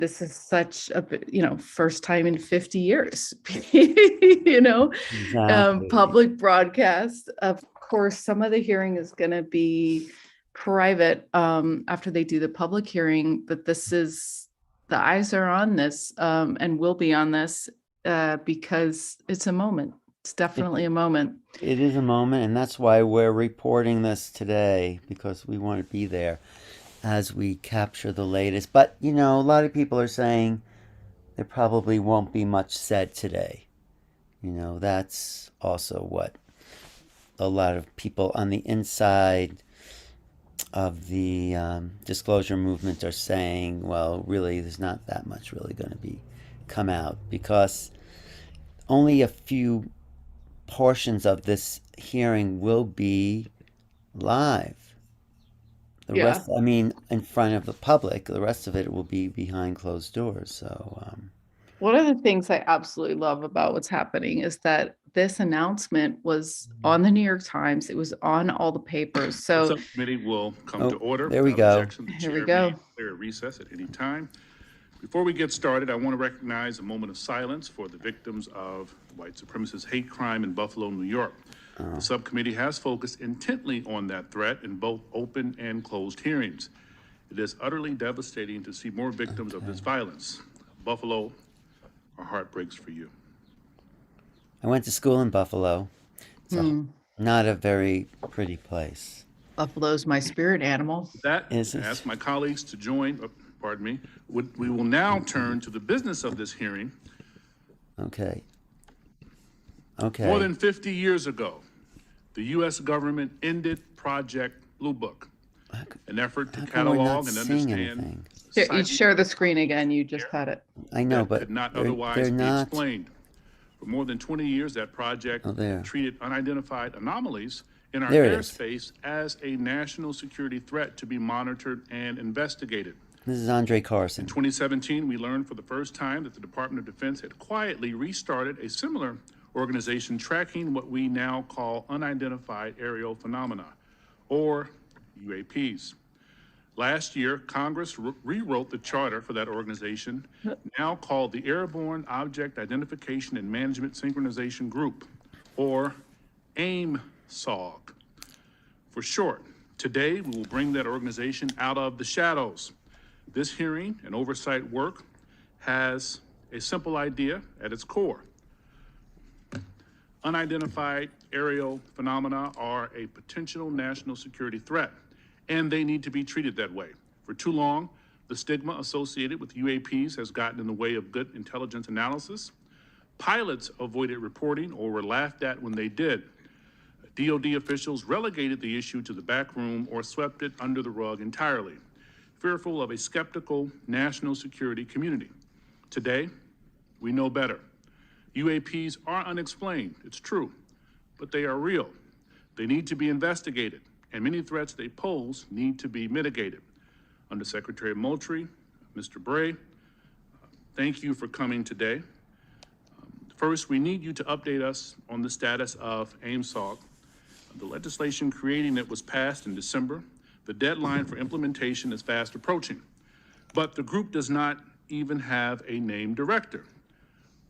this is such a, first time in 50 years, Exactly. public broadcast. Of course, some of the hearing is going to be private after they do the public hearing, but the eyes are on this and will be on this because it's a moment. It's definitely a moment. It is a moment, and that's why we're reporting this today, because we want to be there as we capture the latest. But, a lot of people are saying there probably won't be much said today. That's also what a lot of people on the inside of the disclosure movement are saying. Well, really, there's not that much really going to come out, because only a few portions of this hearing will be live. The rest, in front of the public. The rest of it will be behind closed doors. So, one of the things I absolutely love about what's happening is that this announcement was on the New York Times. It was on all the papers. So the subcommittee will come to order. There we go. Here we go. Clear a recess at any time. Before we get started, I want to recognize a moment of silence for the victims of white supremacist hate crime in Buffalo, New York. The subcommittee has focused intently on that threat in both open and closed hearings. It is utterly devastating to see more victims of this violence. Buffalo, our heart breaks for you. I went to school in Buffalo. It's not a very pretty place. Buffalo's my spirit animal. That ask my colleagues to join. Pardon me. We will now turn to the business of this hearing. Okay. More than 50 years ago, the U.S. government ended Project Blue Book, an effort to catalog and understand. You share the screen again. You just had it. I know, but could not otherwise be explained. For more than 20 years, that project treated unidentified anomalies in our airspace as a national security threat to be monitored and investigated. This is Andre Carson. In 2017, we learned for the first time that the Department of Defense had quietly restarted a similar organization tracking what we now call unidentified aerial phenomena, or UAPs. Last year, Congress rewrote the charter for that organization, now called the Airborne Object Identification and Management Synchronization Group, or AIM-SOG for short. Today, we will bring that organization out of the shadows. This hearing and oversight work has a simple idea at its core. Unidentified aerial phenomena are a potential national security threat, and they need to be treated that way. For too long, the stigma associated with UAPs has gotten in the way of good intelligence analysis. Pilots avoided reporting or were laughed at when they did. DoD officials relegated the issue to the back room or swept it under the rug entirely, fearful of a skeptical national security community. Today, we know better. UAPs are unexplained, it's true, but they are real. They need to be investigated, and many threats they pose need to be mitigated. Undersecretary Moultrie, Mr. Bray, thank you for coming today. First, we need you to update us on the status of AIM-SOG. The legislation creating it was passed in December. The deadline for implementation is fast approaching, but the group does not even have a named director.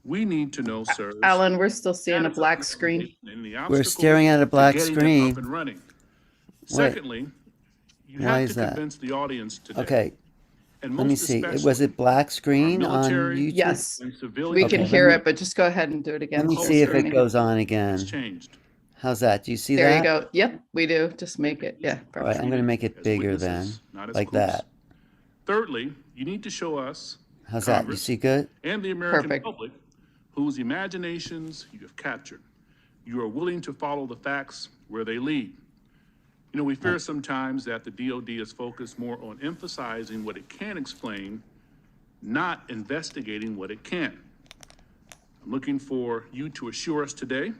We need to know, sir. Alan, we're still seeing a black screen. We're staring at a black screen. Up and running. Secondly, you have to convince the audience today. Okay. Let me see. Was it black screen on YouTube? Yes. We can hear it, but just go ahead and do it again. Let me see if it goes on again. It's changed. How's that? Do you see that? There you go. Yep, we do. Just make it. Yeah. All right, I'm going to make it bigger then, like that. Thirdly, you need to show us. How's that? You see good? And the American public whose imaginations you have captured. You are willing to follow the facts where they lead. We fear sometimes that the DoD is focused more on emphasizing what it can explain, not investigating what it can. I'm looking for you to assure us today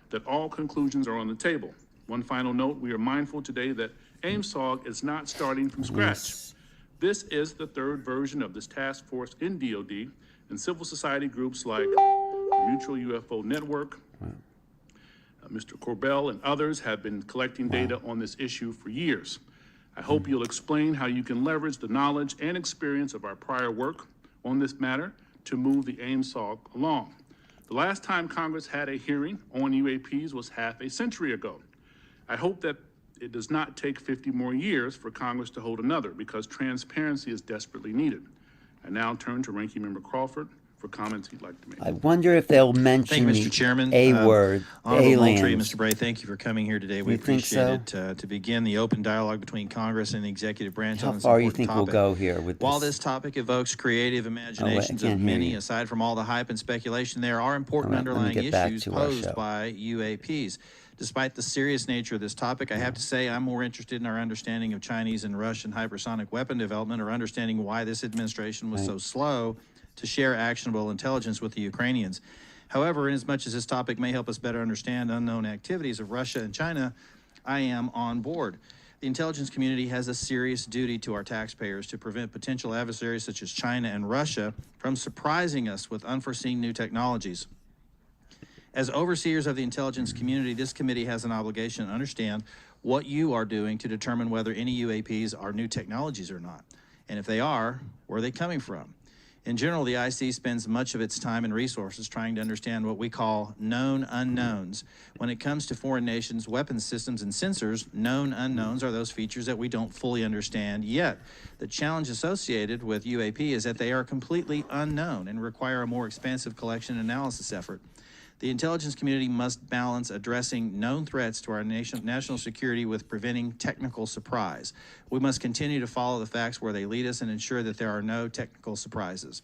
that all conclusions are on the table. One final note, we are mindful today that AIM-SOG is not starting from scratch. This is the third version of this task force in DoD, and civil society groups like the Mutual UFO Network, Mr. Corbell and others have been collecting data on this issue for years. I hope you'll explain how you can leverage the knowledge and experience of our prior work on this matter to move the AIMSOG along. The last time Congress had a hearing on UAPs was half a century ago. I hope that it does not take 50 more years for Congress to hold another, because transparency is desperately needed. I now turn to Ranking Member Crawford for comments he'd like to make. I wonder if they'll mention Thank you, Mr. Chairman. A word, Honorable Moultrie, aliens. Mr. Bray, thank you for coming here today. We You think appreciate so? it. To begin the open dialogue between Congress and the executive branch How on this far you important think we'll topic. go here with While this? this topic evokes creative imaginations of can't hear many, you. aside from all the hype and speculation, there are important All right, let me underlying get back issues to our posed show. by UAPs. Despite the serious nature of this topic, I have to say I'm more interested in our understanding of Chinese and Russian hypersonic weapon development, or understanding why this administration was so slow to share actionable intelligence with the Ukrainians. However, inasmuch as this topic may help us better understand unknown activities of Russia and China, I am on board. The intelligence community has a serious duty to our taxpayers to prevent potential adversaries such as China and Russia from surprising us with unforeseen new technologies. As overseers of the intelligence community, this committee has an obligation to understand what you are doing to determine whether any UAPs are new technologies or not. And if they are, where are they coming from? In general, the IC spends much of its time and resources trying to understand what we call known unknowns. When it comes to foreign nations' weapons systems and sensors, known unknowns are those features that we don't fully understand yet. The challenge associated with UAP is that they are completely unknown and require a more expansive collection and analysis effort. The intelligence community must balance addressing known threats to our national security with preventing technical surprise. We must continue to follow the facts where they lead us and ensure that there are no technical surprises.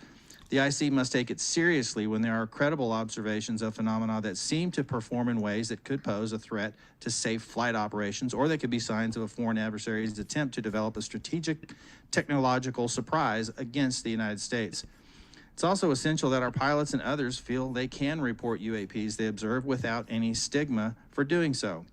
The IC must take it seriously when there are credible observations of phenomena that seem to perform in ways that could pose a threat to safe flight operations, or they could be signs of a foreign adversary's attempt to develop a strategic technological surprise against the United States. It's also essential that our pilots and others feel they can report UAPs they observe without any stigma for doing so.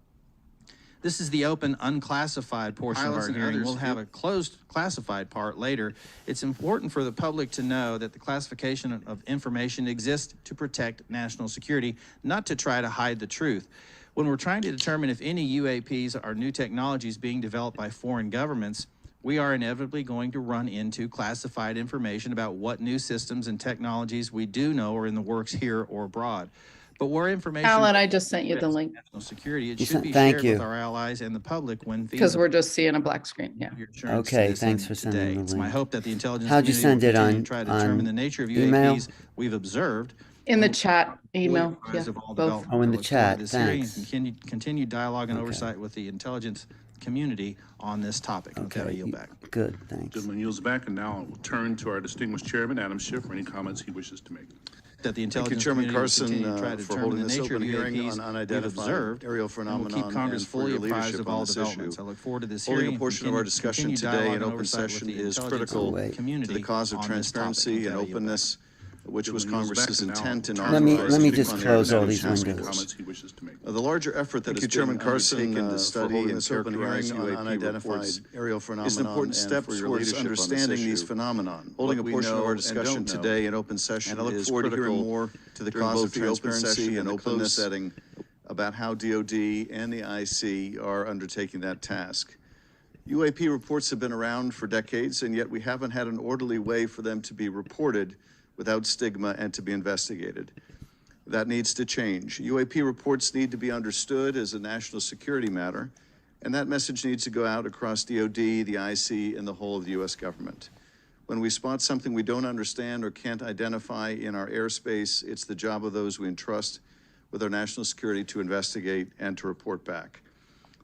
This is the open, unclassified portion of our hearing. We'll have a closed, classified part later. It's important for the public to know that the classification of information exists to protect national security, not to try to hide the truth. When we're trying to determine if any UAPs are new technologies being developed by foreign governments, we are inevitably going to run into classified information about what new systems and technologies we do know are in the works here or abroad. But where information Alan, I just sent you the link national security, it You should sent- be thank shared you. with our allies and the public when because feasible. we're just seeing a black screen. Yeah. Your assurance to Okay, this thanks end for sending today. the It's my link. hope that the intelligence How'd you community will send it continue on- to try to determine on the nature of email? UAPs we've observed. In the and chat email. fully Yeah, apprised of all both. developments. Oh, in I the look forward to chat. this hearing and Thanks. continue dialogue and Okay. oversight with the intelligence community on this topic. Okay, I yield back. Good, thanks. Gentleman yields back, and now we'll turn to our distinguished chairman, Adam Schiff, for any comments he wishes to make. That the Thank you, intelligence Chairman community will Carson, continue to try to for determine holding the this nature of open hearing UAPs on we've unidentified observed, aerial and will phenomenon keep Congress and for fully your apprised leadership of on all this developments. issue. I look forward to this Holding hearing. a portion of our discussion continue today dialogue in and open oversight with session the is intelligence critical wait. community to the cause of on this topic. transparency Okay, and I yield back. openness, which was Gentleman yields Congress's back, and now intent in we'll turn to our Let me distinguished just chairman, close all Adam these Schiff, for any windows. comments he wishes to make. The larger effort that Thank has you, been Chairman Carson undertaken to study and this open characterize hearing on UAP unidentified reports aerial is an phenomenon important and step for your towards leadership on this understanding these issue. phenomenon. Holding What a we portion of know our and discussion don't know. today in open session And I look is forward to hearing critical more to the during cause both of the open transparency session and and the closed openness setting about how DOD and the IC are undertaking that task. UAP reports have been around for decades, and yet we haven't had an orderly way for them to be reported without stigma and to be investigated. That needs to change. UAP reports need to be understood as a national security matter, and that message needs to go out across DOD, the IC, and the whole of the U.S. government. When we spot something we don't understand or can't identify in our airspace, it's the job of those we entrust with our national security to investigate and to report back.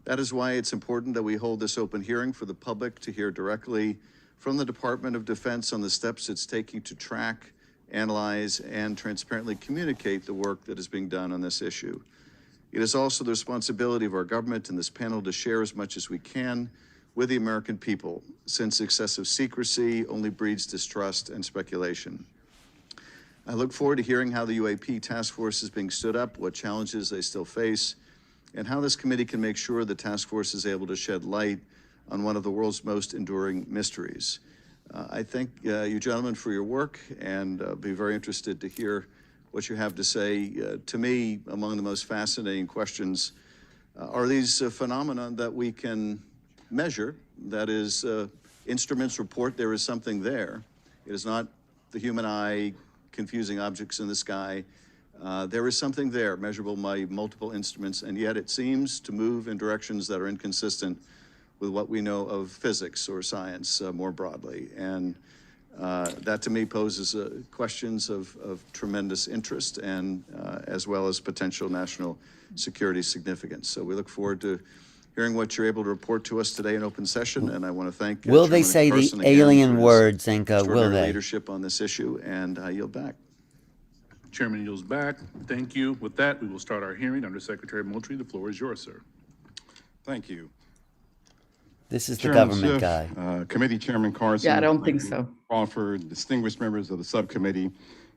That is why it's important that we hold this open hearing for the public to hear directly from the Department of Defense on the steps it's taking to track, analyze, and transparently communicate the work that is being done on this issue. It is also the responsibility of our government and this panel to share as much as we can with the American people, since excessive secrecy only breeds distrust and speculation. I look forward to hearing how the UAP task force is being stood up, what challenges they still face, and how this committee can make sure the task force is able to shed light on one of the world's most enduring mysteries. I thank you gentlemen for your work, and be very interested to hear what you have to say. To me, among the most fascinating questions are these phenomena that we can measure. That is, instruments report there is something there. It is not the human eye, confusing objects in the sky. There is something there, measurable by multiple instruments, and yet it seems to move in directions that are inconsistent with what we know of physics or science more broadly. And that to me poses questions of tremendous interest and as well as potential national security significance. So we look forward to hearing what you're able to report to us today in open session, and I want to thank Will they Chairman say Carson the again alien for his words, Zenka? Will extraordinary they? leadership on this issue, and I yield back. Chairman yields back. Thank you. With that, we will start our hearing. Under Secretary Moultrie, the floor is yours, sir. Thank you. This is the Chairman government Schiff, guy. Committee Chairman Carson. Yeah, I don't think so. Crawford, distinguished members of the subcommittee,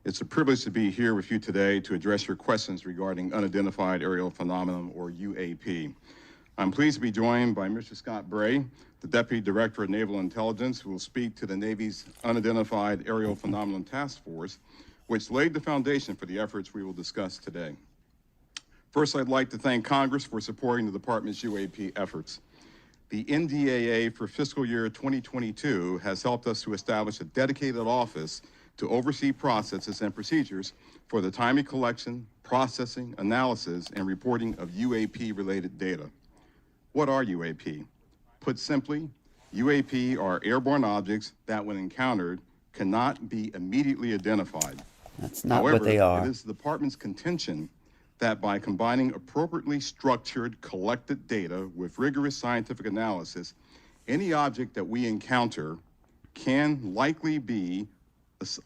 it's a privilege to be here with you today to address your questions regarding unidentified aerial phenomenon, or UAP. I'm pleased to be joined by Mr. Scott Bray, the Deputy Director of Naval Intelligence, who will speak to the Navy's Unidentified Aerial Phenomenon Task Force, which laid the foundation for the efforts we will discuss today. First, I'd like to thank Congress for supporting the Department's UAP efforts. The NDAA for fiscal year 2022 has helped us to establish a dedicated office to oversee processes and procedures for the timely collection, processing, analysis, and reporting of UAP-related data. What are UAP? Put simply, UAP are airborne objects that, when encountered, cannot be immediately identified. That's not However, what they are. it is the Department's contention that by combining appropriately structured, collected data with rigorous scientific analysis, any object that we encounter can likely be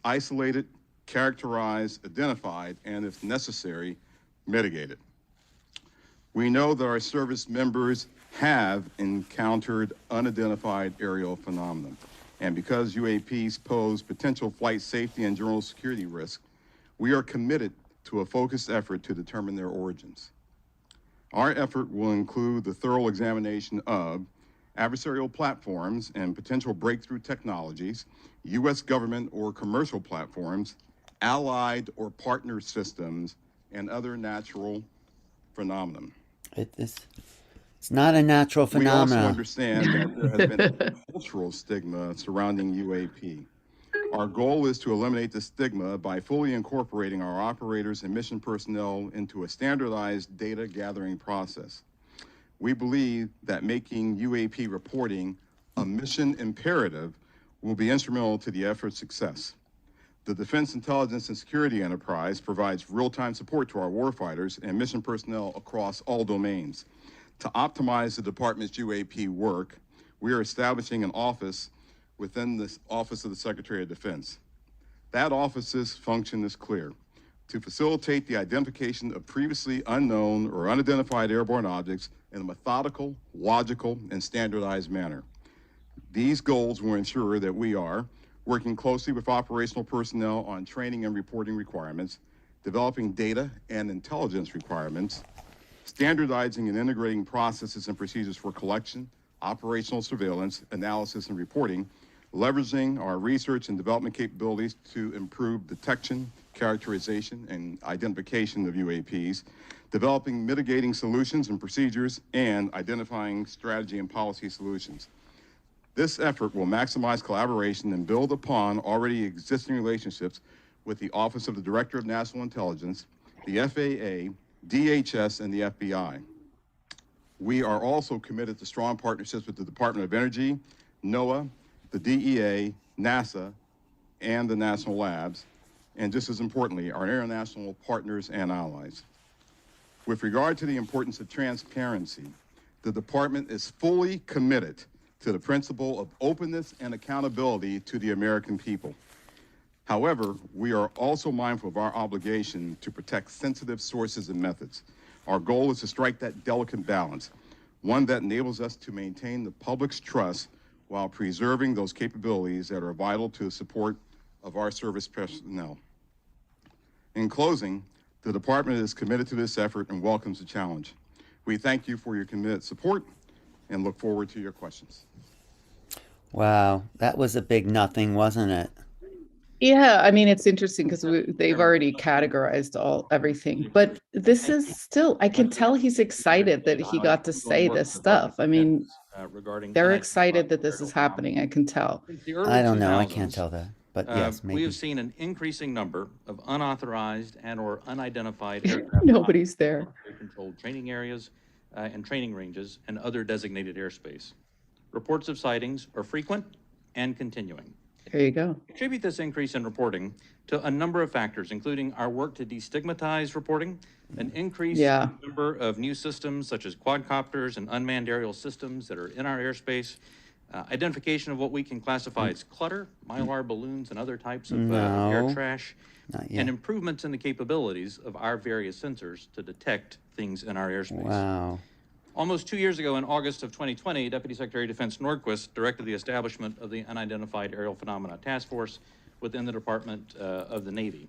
isolated, characterized, identified, and if necessary, mitigated. We know that our service members have encountered unidentified aerial phenomena. And because UAPs pose potential flight safety and general security risk, we are committed to a focused effort to determine their origins. Our effort will include the thorough examination of adversarial platforms and potential breakthrough technologies, U.S. government or commercial platforms, allied or partner systems, and other natural phenomena. It's not a natural We also phenomenon. understand that there has been a cultural stigma surrounding UAP. Our goal is to eliminate the stigma by fully incorporating our operators and mission personnel into a standardized data gathering process. We believe that making UAP reporting a mission imperative will be instrumental to the effort's success. The Defense Intelligence and Security Enterprise provides real-time support to our warfighters and mission personnel across all domains. To optimize the department's UAP work, we are establishing an office within the Office of the Secretary of Defense. That office's function is clear: to facilitate the identification of previously unknown or unidentified airborne objects in a methodical, logical, and standardized manner. These goals will ensure that we are working closely with operational personnel on training and reporting requirements, developing data and intelligence requirements, standardizing and integrating processes and procedures for collection, operational surveillance, analysis, and reporting, leveraging our research and development capabilities to improve detection, characterization, and identification of UAPs, developing mitigating solutions and procedures, and identifying strategy and policy solutions. This effort will maximize collaboration and build upon already existing relationships with the Office of the Director of National Intelligence, the FAA, DHS, and the FBI. We are also committed to strong partnerships with the Department of Energy, NOAA, the DEA, NASA, and the national labs, and just as importantly, our international partners and allies. With regard to the importance of transparency, the department is fully committed to the principle of openness and accountability to the American people. However, we are also mindful of our obligation to protect sensitive sources and methods. Our goal is to strike that delicate balance, one that enables us to maintain the public's trust while preserving those capabilities that are vital to the support of our service personnel. In closing, the department is committed to this effort and welcomes the challenge. We thank you for your committed support and look forward to your questions. Wow, that was a big nothing, wasn't it? Yeah, I mean, it's interesting because they've already categorized everything, but this is still, I can tell he's excited that he got to say this stuff. I mean, they're excited that this is happening. I can tell. I don't know. I can't tell that. But yes, we maybe. have seen an increasing number of unauthorized and or unidentified aircraft Nobody's there. controlled training areas and training ranges and other designated airspace. Reports of sightings are frequent and continuing. There you go. Attribute this increase in reporting to a number of factors, including our work to destigmatize reporting, an increase in the number of new systems such as quadcopters and unmanned aerial systems that are in our airspace, identification of what we can classify as clutter, mylar balloons, and other types of air trash, and improvements in the capabilities of our various sensors to detect things in our airspace. Wow. Almost 2 years ago, in August of 2020, Deputy Secretary of Defense Nordquist directed the establishment of the Unidentified Aerial Phenomena Task Force within the Department of the Navy.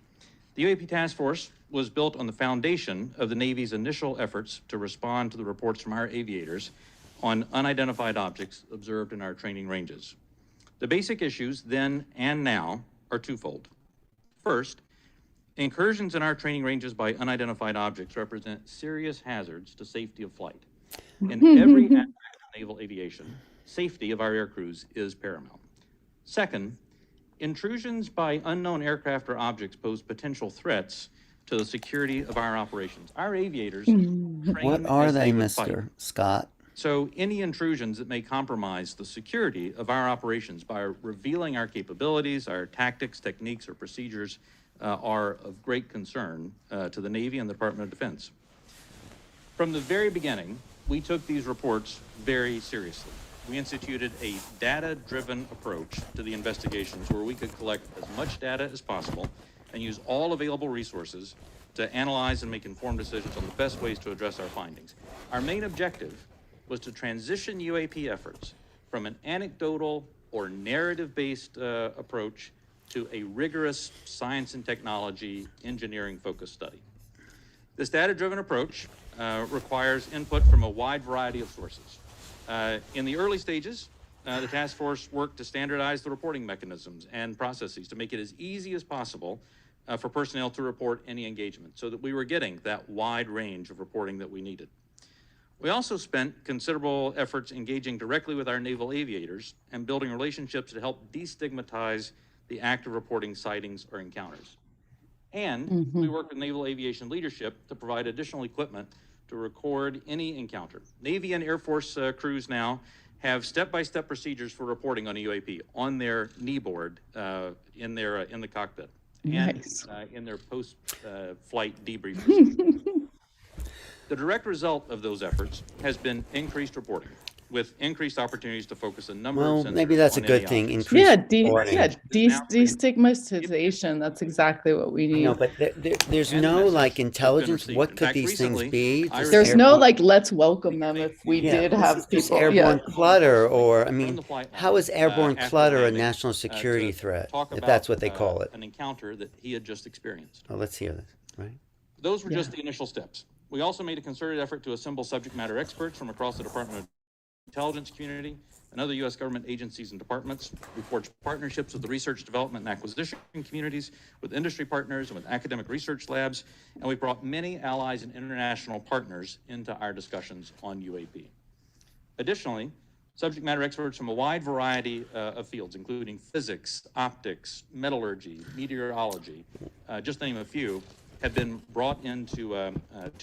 The UAP Task Force was built on the foundation of the Navy's initial efforts to respond to the reports from our aviators on unidentified objects observed in our training ranges. The basic issues then and now are twofold. First, incursions in our training ranges by unidentified objects represent serious hazards to safety of flight. In every aspect of naval aviation, safety of our air crews is paramount. Second, intrusions by unknown aircraft or objects pose potential threats to the security of our operations. Our aviators train What are as they, would fight. Mr. Scott? So any intrusions that may compromise the security of our operations by revealing our capabilities, our tactics, techniques, or procedures are of great concern to the Navy and the Department of Defense. From the very beginning, we took these reports very seriously. We instituted a data-driven approach to the investigations where we could collect as much data as possible and use all available resources to analyze and make informed decisions on the best ways to address our findings. Our main objective was to transition UAP efforts from an anecdotal or narrative-based approach to a rigorous science and technology engineering-focused study. This data-driven approach requires input from a wide variety of sources. In the early stages, the task force worked to standardize the reporting mechanisms and processes to make it as easy as possible for personnel to report any engagement so that we were getting that wide range of reporting that we needed. We also spent considerable efforts engaging directly with our naval aviators and building relationships to help destigmatize the act of reporting sightings or encounters. And we worked with naval aviation leadership to provide additional equipment to record any encounter. Navy and Air Force crews now have step-by-step procedures for reporting on a UAP on their knee board in the cockpit and in their post-flight debriefers. The direct result of those efforts has been increased reporting, with increased opportunities to focus a number of sensors. Maybe that's a good thing. Destigmatization. That's exactly what we need. No, but there's no like intelligence. What could these things be? There's no like, let's welcome them if we did have people. Airborne clutter, or I mean, how is airborne clutter a national security threat? If that's what they call it. An encounter that he had just experienced. Oh, let's hear this. Right. Those were just the initial steps. We also made a concerted effort to assemble subject matter experts from across the Department of Intelligence community and other U.S. government agencies and departments. We forged partnerships with the research, development, and acquisition communities, with industry partners, and with academic research labs, and we brought many allies and international partners into our discussions on UAP. Additionally, subject matter experts from a wide variety of fields, including physics, optics, metallurgy, meteorology, just to name a few, have been brought in to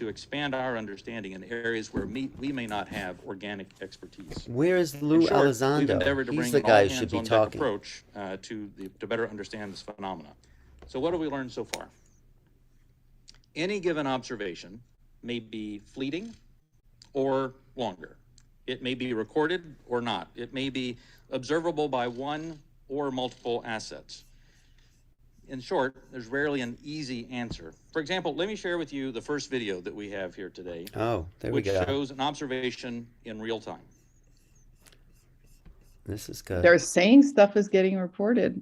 expand our understanding in areas where we may not have organic expertise. Where is Lou Elizondo? He's the guy who should be talking. Approach to better understand this phenomena. So what have we learned so far? Any given observation may be fleeting or longer. It may be recorded or not. It may be observable by one or multiple assets. In short, there's rarely an easy answer. For example, let me share with you the first video that we have here today. Oh, there we go. Which shows an observation in real time. This is good. They're saying stuff is getting reported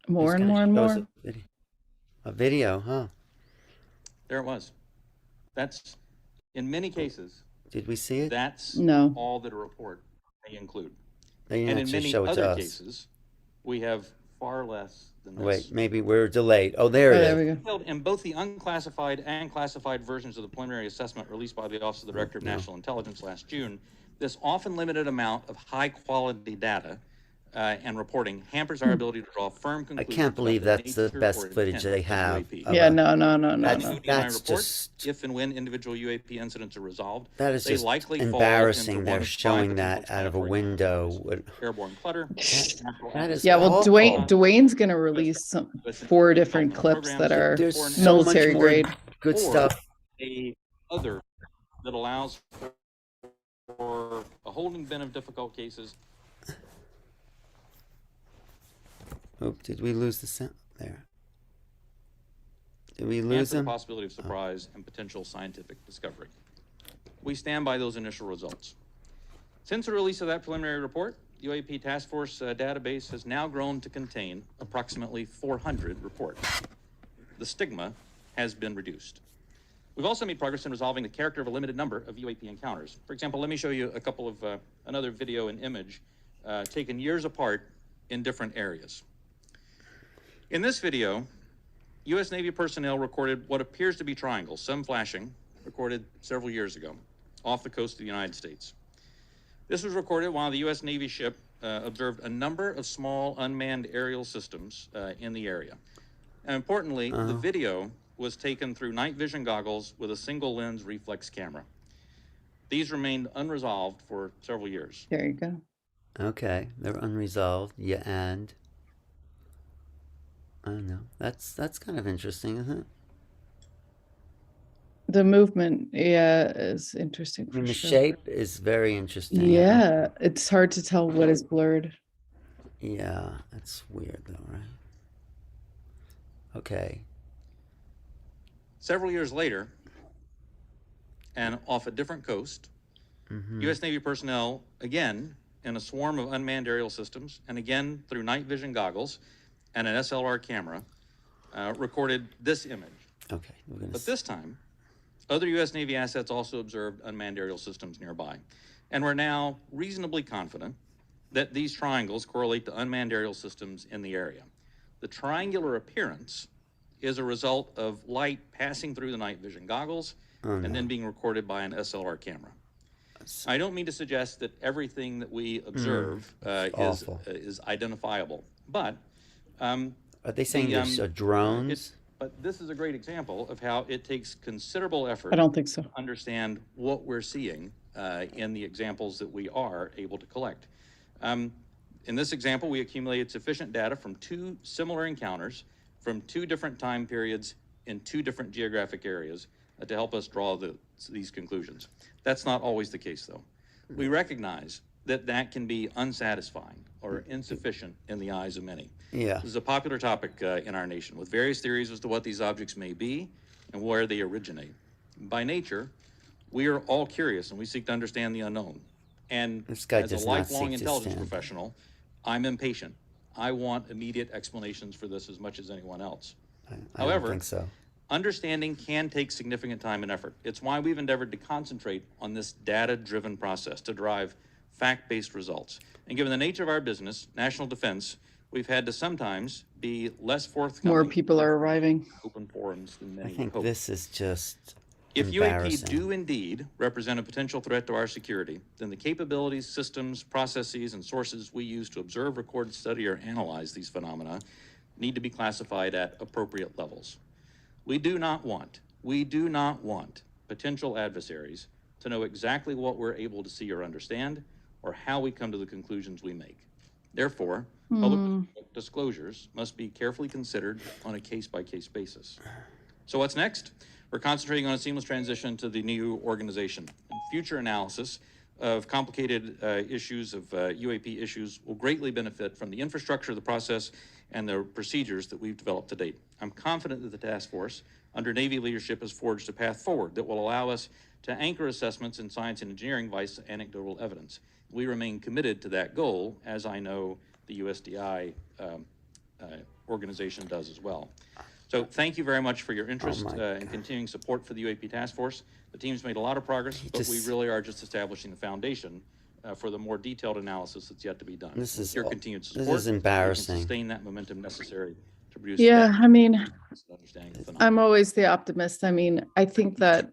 more and more and more. A video, huh? There it was. That's, in many cases. Did we see it? That's all that a report may include. And in many other cases, we have far less than this. Wait, maybe we're delayed. Oh, there it is. There we go. In both the unclassified and classified versions of the preliminary assessment released by the Office of the Director of National Intelligence last June, this often limited amount of high-quality data and reporting hampers our ability to draw firm I conclusions. can't believe about that's the nature best or footage intent they of have. UAP. of Yeah, a- no. That's, DoD and I that's report, just, if and when individual UAP incidents are resolved, that is they just likely fall embarrassing. into They're one of 5 showing potential that out of a explanatory window. categories: airborne clutter, natural That is Yeah, well, awful. Dwayne's gonna release some 4 different clips that are There's or so much military more grade. good or stuff. a other that allows for a holding bin of difficult cases. Oh, did we lose the sound there? Did we And lose for the him? possibility of surprise and potential scientific discovery. We stand by those initial results. Since the release of that preliminary report, UAP Task Force database has now grown to contain approximately 400 reports. The stigma has been reduced. We've also made progress in resolving the character of a limited number of UAP encounters. For example, let me show you a couple of another video and image taken years apart in different areas. In this video, U.S. Navy personnel recorded what appears to be triangles, some flashing, recorded several years ago, off the coast of the United States. This was recorded while the U.S. Navy ship observed a number of small unmanned aerial systems in the area. And importantly, the video was taken through night vision goggles with a single lens reflex camera. These remained unresolved for several years. There you go. Okay, they're unresolved. Yeah, and I don't know. That's kind of interesting, isn't it? The movement, yeah, is interesting I for mean, the sure. shape is very interesting. Yeah, it's hard to tell what is blurred. Yeah, that's weird though, right? Okay. Several years later, and off a different coast, U.S. Navy personnel, again, in a swarm of unmanned aerial systems, and again through night vision goggles and an SLR camera, recorded this image. Okay, we're gonna But this time, other U.S. Navy assets also observed unmanned aerial systems nearby. And we're now reasonably confident that these triangles correlate to unmanned aerial systems in the area. The triangular appearance is a result of light passing through the night vision goggles and then being recorded by an SLR camera. I don't mean to suggest that everything that we observe is identifiable, but Are they saying there's drones? but this is a great example of how it takes considerable effort I don't think so. to understand what we're seeing in the examples that we are able to collect. In this example, we accumulated sufficient data from 2 similar encounters from 2 different time periods in 2 different geographic areas to help us draw these conclusions. That's not always the case, though. We recognize that that can be unsatisfying or insufficient in the eyes of many. Yeah. This is a popular topic in our nation, with various theories as to what these objects may be and where they originate. By nature, we are all curious and we seek to understand the unknown. And This guy as a does not lifelong seek to intelligence stand. professional, I'm impatient. I want immediate explanations for this as much as anyone else. I However, don't think so. understanding can take significant time and effort. It's why we've endeavored to concentrate on this data-driven process to derive fact-based results. And given the nature of our business, national defense, we've had to sometimes be less forthcoming. More people are arriving. Open forums than I many think hope. this is just If UAP embarrassing. do indeed represent a potential threat to our security, then the capabilities, systems, processes, and sources we use to observe, record, study, or analyze these phenomena need to be classified at appropriate levels. We do not want potential adversaries to know exactly what we're able to see or understand, or how we come to the conclusions we make. Therefore, public disclosures must be carefully considered on a case-by-case basis. So what's next? We're concentrating on a seamless transition to the new organization. And future analysis of complicated issues of UAP issues will greatly benefit from the infrastructure, the process, and the procedures that we've developed to date. I'm confident that the task force under Navy leadership has forged a path forward that will allow us to anchor assessments in science and engineering by anecdotal evidence. We remain committed to that goal, as I know the USDI organization does as well. So thank you very much for your interest and continuing support for the UAP task force. The team's made a lot of progress, but we really are just establishing the foundation for the more detailed analysis that's yet to be done. This is Your continued support. This is embarrassing. We can sustain that momentum necessary to produce. Yeah, I mean, understanding of the phenomenon. I'm always the optimist. I mean, I think that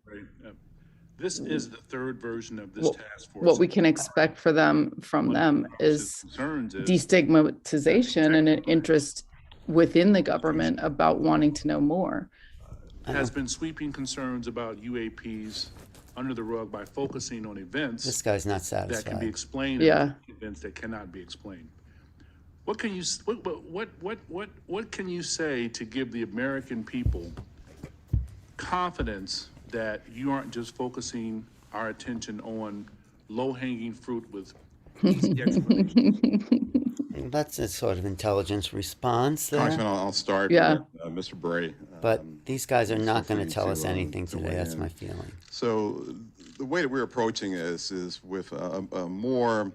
This is the third version of this Well, task force. what we can expect from them One of is Congress's concerns is destigmatization and an interest within the government about wanting to know more. has been sweeping concerns about UAPs under the rug by focusing on events This guy's not that can be satisfied. explained Yeah. and events that cannot be explained. What can you what can you say to give the American people confidence that you aren't just focusing our attention on low-hanging fruit with easy explanations? That's a sort of intelligence response Congressman, there. I'll start Yeah. with Mr. Bray. But these guys are feel not going free to tell us to anything weigh today. That's in. my feeling. So the way that we're approaching this is with a more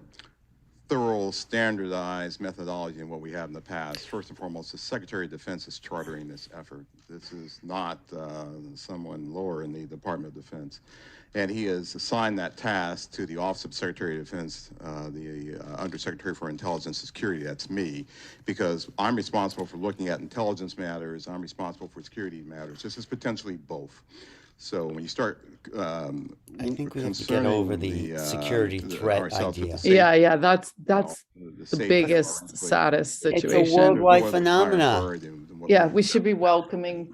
thorough, standardized methodology than what we have in the past. First and foremost, the Secretary of Defense is chartering this effort. This is not someone lower in the Department of Defense. And he has assigned that task to the Office of Secretary of Defense, the Undersecretary for Intelligence and Security, that's me, because I'm responsible for looking at intelligence matters, I'm responsible for security matters. This is potentially both. So when you start I think we have to get over the security threat idea. Yeah, that's the safety biggest, of our saddest It's a situation. worldwide phenomena. Yeah, we should be welcoming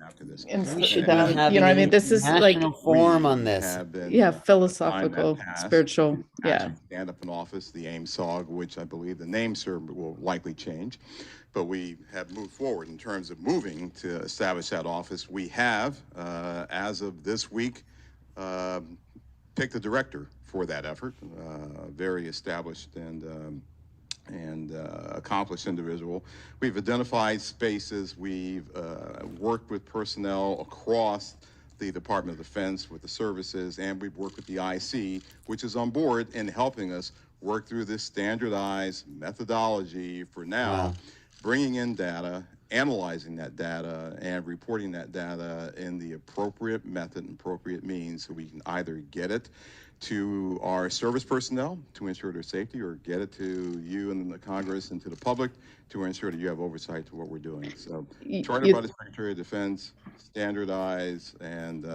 We should be them. having You know what I an mean? This is like, international forum on this. yeah, philosophical, spiritual. Yeah. Stand up in office, the AIM-SOG, which I believe the name, sir, will likely change. But we have moved forward in terms of moving to establish that office. We have, as of this week, picked a director for that effort, very established and accomplished individual. We've identified spaces. We've worked with personnel across the Department of Defense with the services, and we've worked with the IC, which is on board in helping us work through this standardized methodology for now. Wow. Bringing in data, analyzing that data, and reporting that data in the appropriate method and appropriate means so we can either get it to our service personnel to ensure their safety, or get it to you and the Congress and to the public to ensure that you have oversight to what we're doing. So chartered by the Secretary of Defense, standardized, and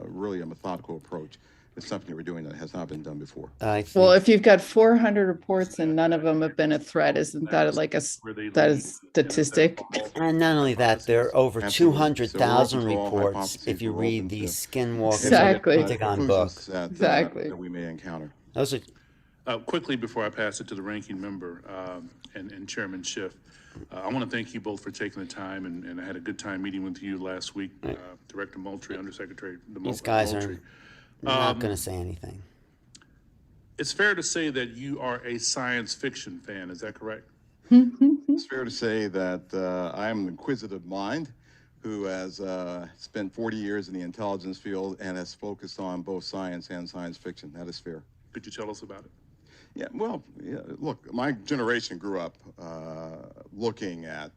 really a methodical approach. It's something that we're doing that has not been done before. I think Well, if you've got 400 reports and none of them have been a threat, isn't that like that is statistic? And not only that, there are over Absolutely. 200,000 So we're open to all reports hypotheses. if you We're read open the to Skinwalker Exactly. Pentagon book. conclusions that, Exactly. that we may encounter. Those are Quickly, before I pass it to the ranking member and Chairman Schiff, I want to thank you both for taking the time, and I had a good time meeting with you last week, Director Moultrie, Undersecretary these guys Moultrie. are not going to say anything. It's fair to say that you are a science fiction fan, is that correct? It's fair to say that I am an inquisitive mind who has spent 40 years in the intelligence field and has focused on both science and science fiction. That is fair. Could you tell us about it? Yeah, well, yeah, look, my generation grew up looking at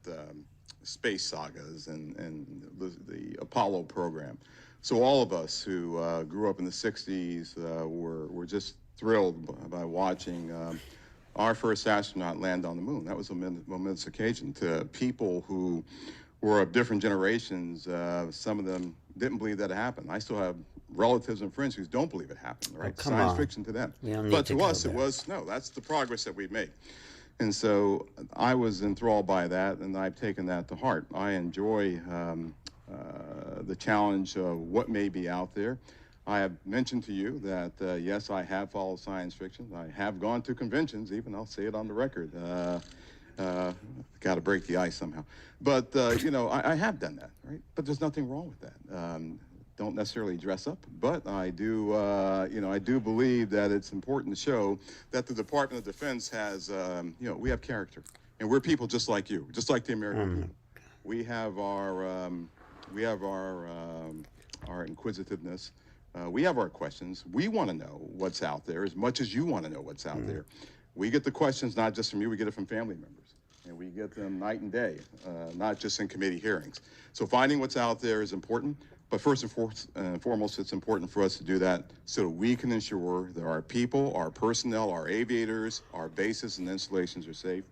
space sagas and the Apollo program. So all of us who grew up in the 60s were just thrilled by watching our first astronaut land on the moon. That was a momentous occasion to people who were of different generations. Some of them didn't believe that it happened. I still have relatives and friends who don't believe it happened, right? come Science on. fiction to them. We don't need But to to go us, there. it was, no, that's the progress that we've made. And so I was enthralled by that, and I've taken that to heart. I enjoy the challenge of what may be out there. I have mentioned to you that, yes, I have followed science fiction. I have gone to conventions, even, I'll say it on the record. Got to break the ice somehow. But, you know, I have done that, right? But there's nothing wrong with that. Don't necessarily dress up, but I do, you know, I do believe that it's important to show that the Department of Defense has, you know, we have character, and we're people just like you, just like the American people. We have our inquisitiveness. We have our questions. We want to know what's out there as much as you want to know what's out there. We get the questions not just from you, we get it from family members. And we get them night and day, not just in committee hearings. So finding what's out there is important, but first and foremost, it's important for us to do that so that we can ensure that our people, our personnel, our aviators, our bases and installations are safe.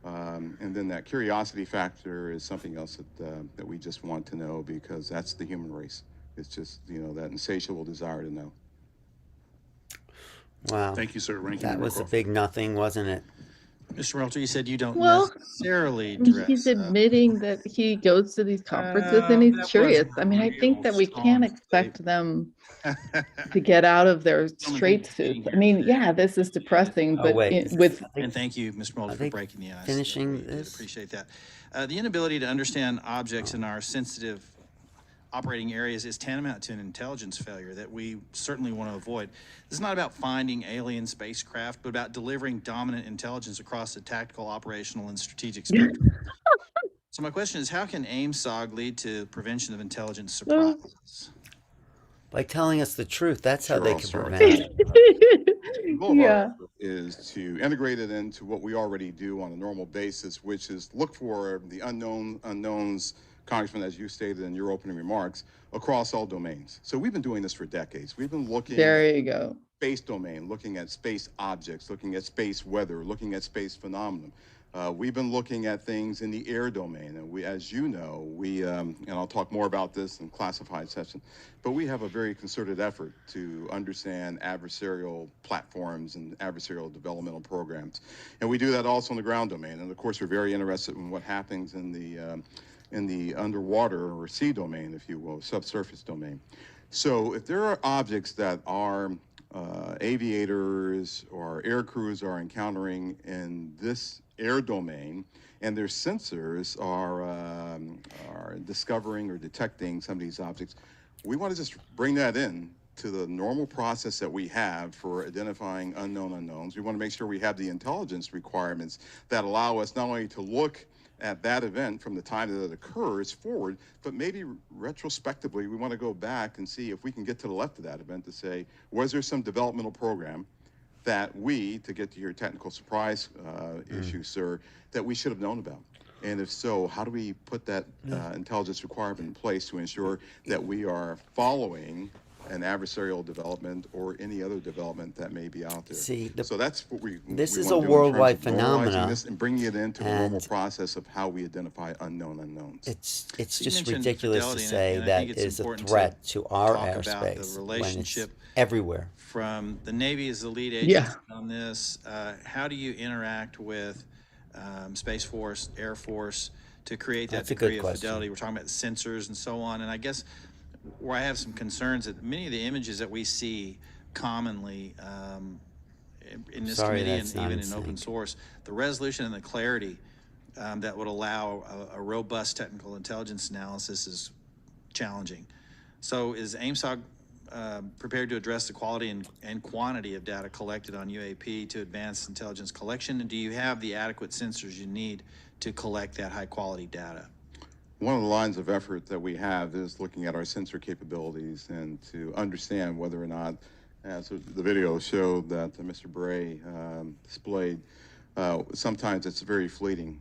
And then that curiosity factor is something else that we just want to know, because that's the human race. It's just, that insatiable desire to know. Wow. Thank you, sir. Ranking That Member was a Crawford. big nothing, wasn't it? Mr. Welter, you said you don't Well, necessarily he's dress up. admitting that he goes to these conferences and he's That curious. wasn't I a mean, I think real that we can't strong expect them statement. to get out of their Gentlemen, straight thank you for being suits. I here mean, today. yeah, this is depressing, Oh, but wait. with And thank you, Mr. Mulder, Are for they breaking the ice. finishing We did this? appreciate that. The inability to understand objects in our sensitive operating areas is tantamount to an intelligence failure that we certainly want to avoid. This is not about finding alien spacecraft, but about delivering dominant intelligence across the tactical, operational, and strategic spectrum. So my question is, how can AIMSOG lead to prevention of intelligence surprises? By telling us the truth, that's how Sure, they I'll can start. prevent it. The goal of our yeah. effort is to integrate it into what we already do on a normal basis, which is look for the unknowns, Congressman, as you stated in your opening remarks, across all domains. So we've been doing this for decades. We've been looking There at you go. space domain, looking at space objects, looking at space weather, looking at space phenomenon. We've been looking at things in the air domain, and we, as you know, and I'll talk more about this in classified session, but we have a very concerted effort to understand adversarial platforms and adversarial developmental programs. And we do that also in the ground domain. And of course, we're very interested in what happens in the underwater or sea domain, if you will, subsurface domain. So if there are objects that are aviators or air crews are encountering in this air domain, and their sensors are discovering or detecting some of these objects, we want to just bring that in to the normal process that we have for identifying unknown unknowns. We want to make sure we have the intelligence requirements that allow us not only to look at that event from the time that it occurs forward, but maybe retrospectively, we want to go back and see if we can get to the left of that event to say, was there some developmental program that we, to get to your technical surprise issue, sir, that we should have known about? And if so, how do we put that intelligence requirement in place to ensure that we are following an adversarial development or any other development that may be out there? See, So that's what this we is want a to do in terms worldwide of normalizing phenomena, this and bringing it into the normal and process of how we identify unknown unknowns. It's So you just mentioned ridiculous to fidelity, say and I that think it's is a important threat to our talk about the airspace when it's relationship everywhere. from the Navy as the lead Yeah. agency on this. How do you interact with Space Force, Air Force to create that That's a good degree of question. fidelity? We're talking about sensors and so on. And I guess where I have some concerns that many of the images that we see commonly in this Sorry, committee and that's not even in in open sync. source, the resolution and the clarity that would allow a robust technical intelligence analysis is challenging. So is AIMSOG prepared to address the quality and quantity of data collected on UAP to advance intelligence collection? And do you have the adequate sensors you need to collect that high quality data? One of the lines of effort that we have is looking at our sensor capabilities and to understand whether or not, as the video showed that Mr. Bray displayed, sometimes it's very fleeting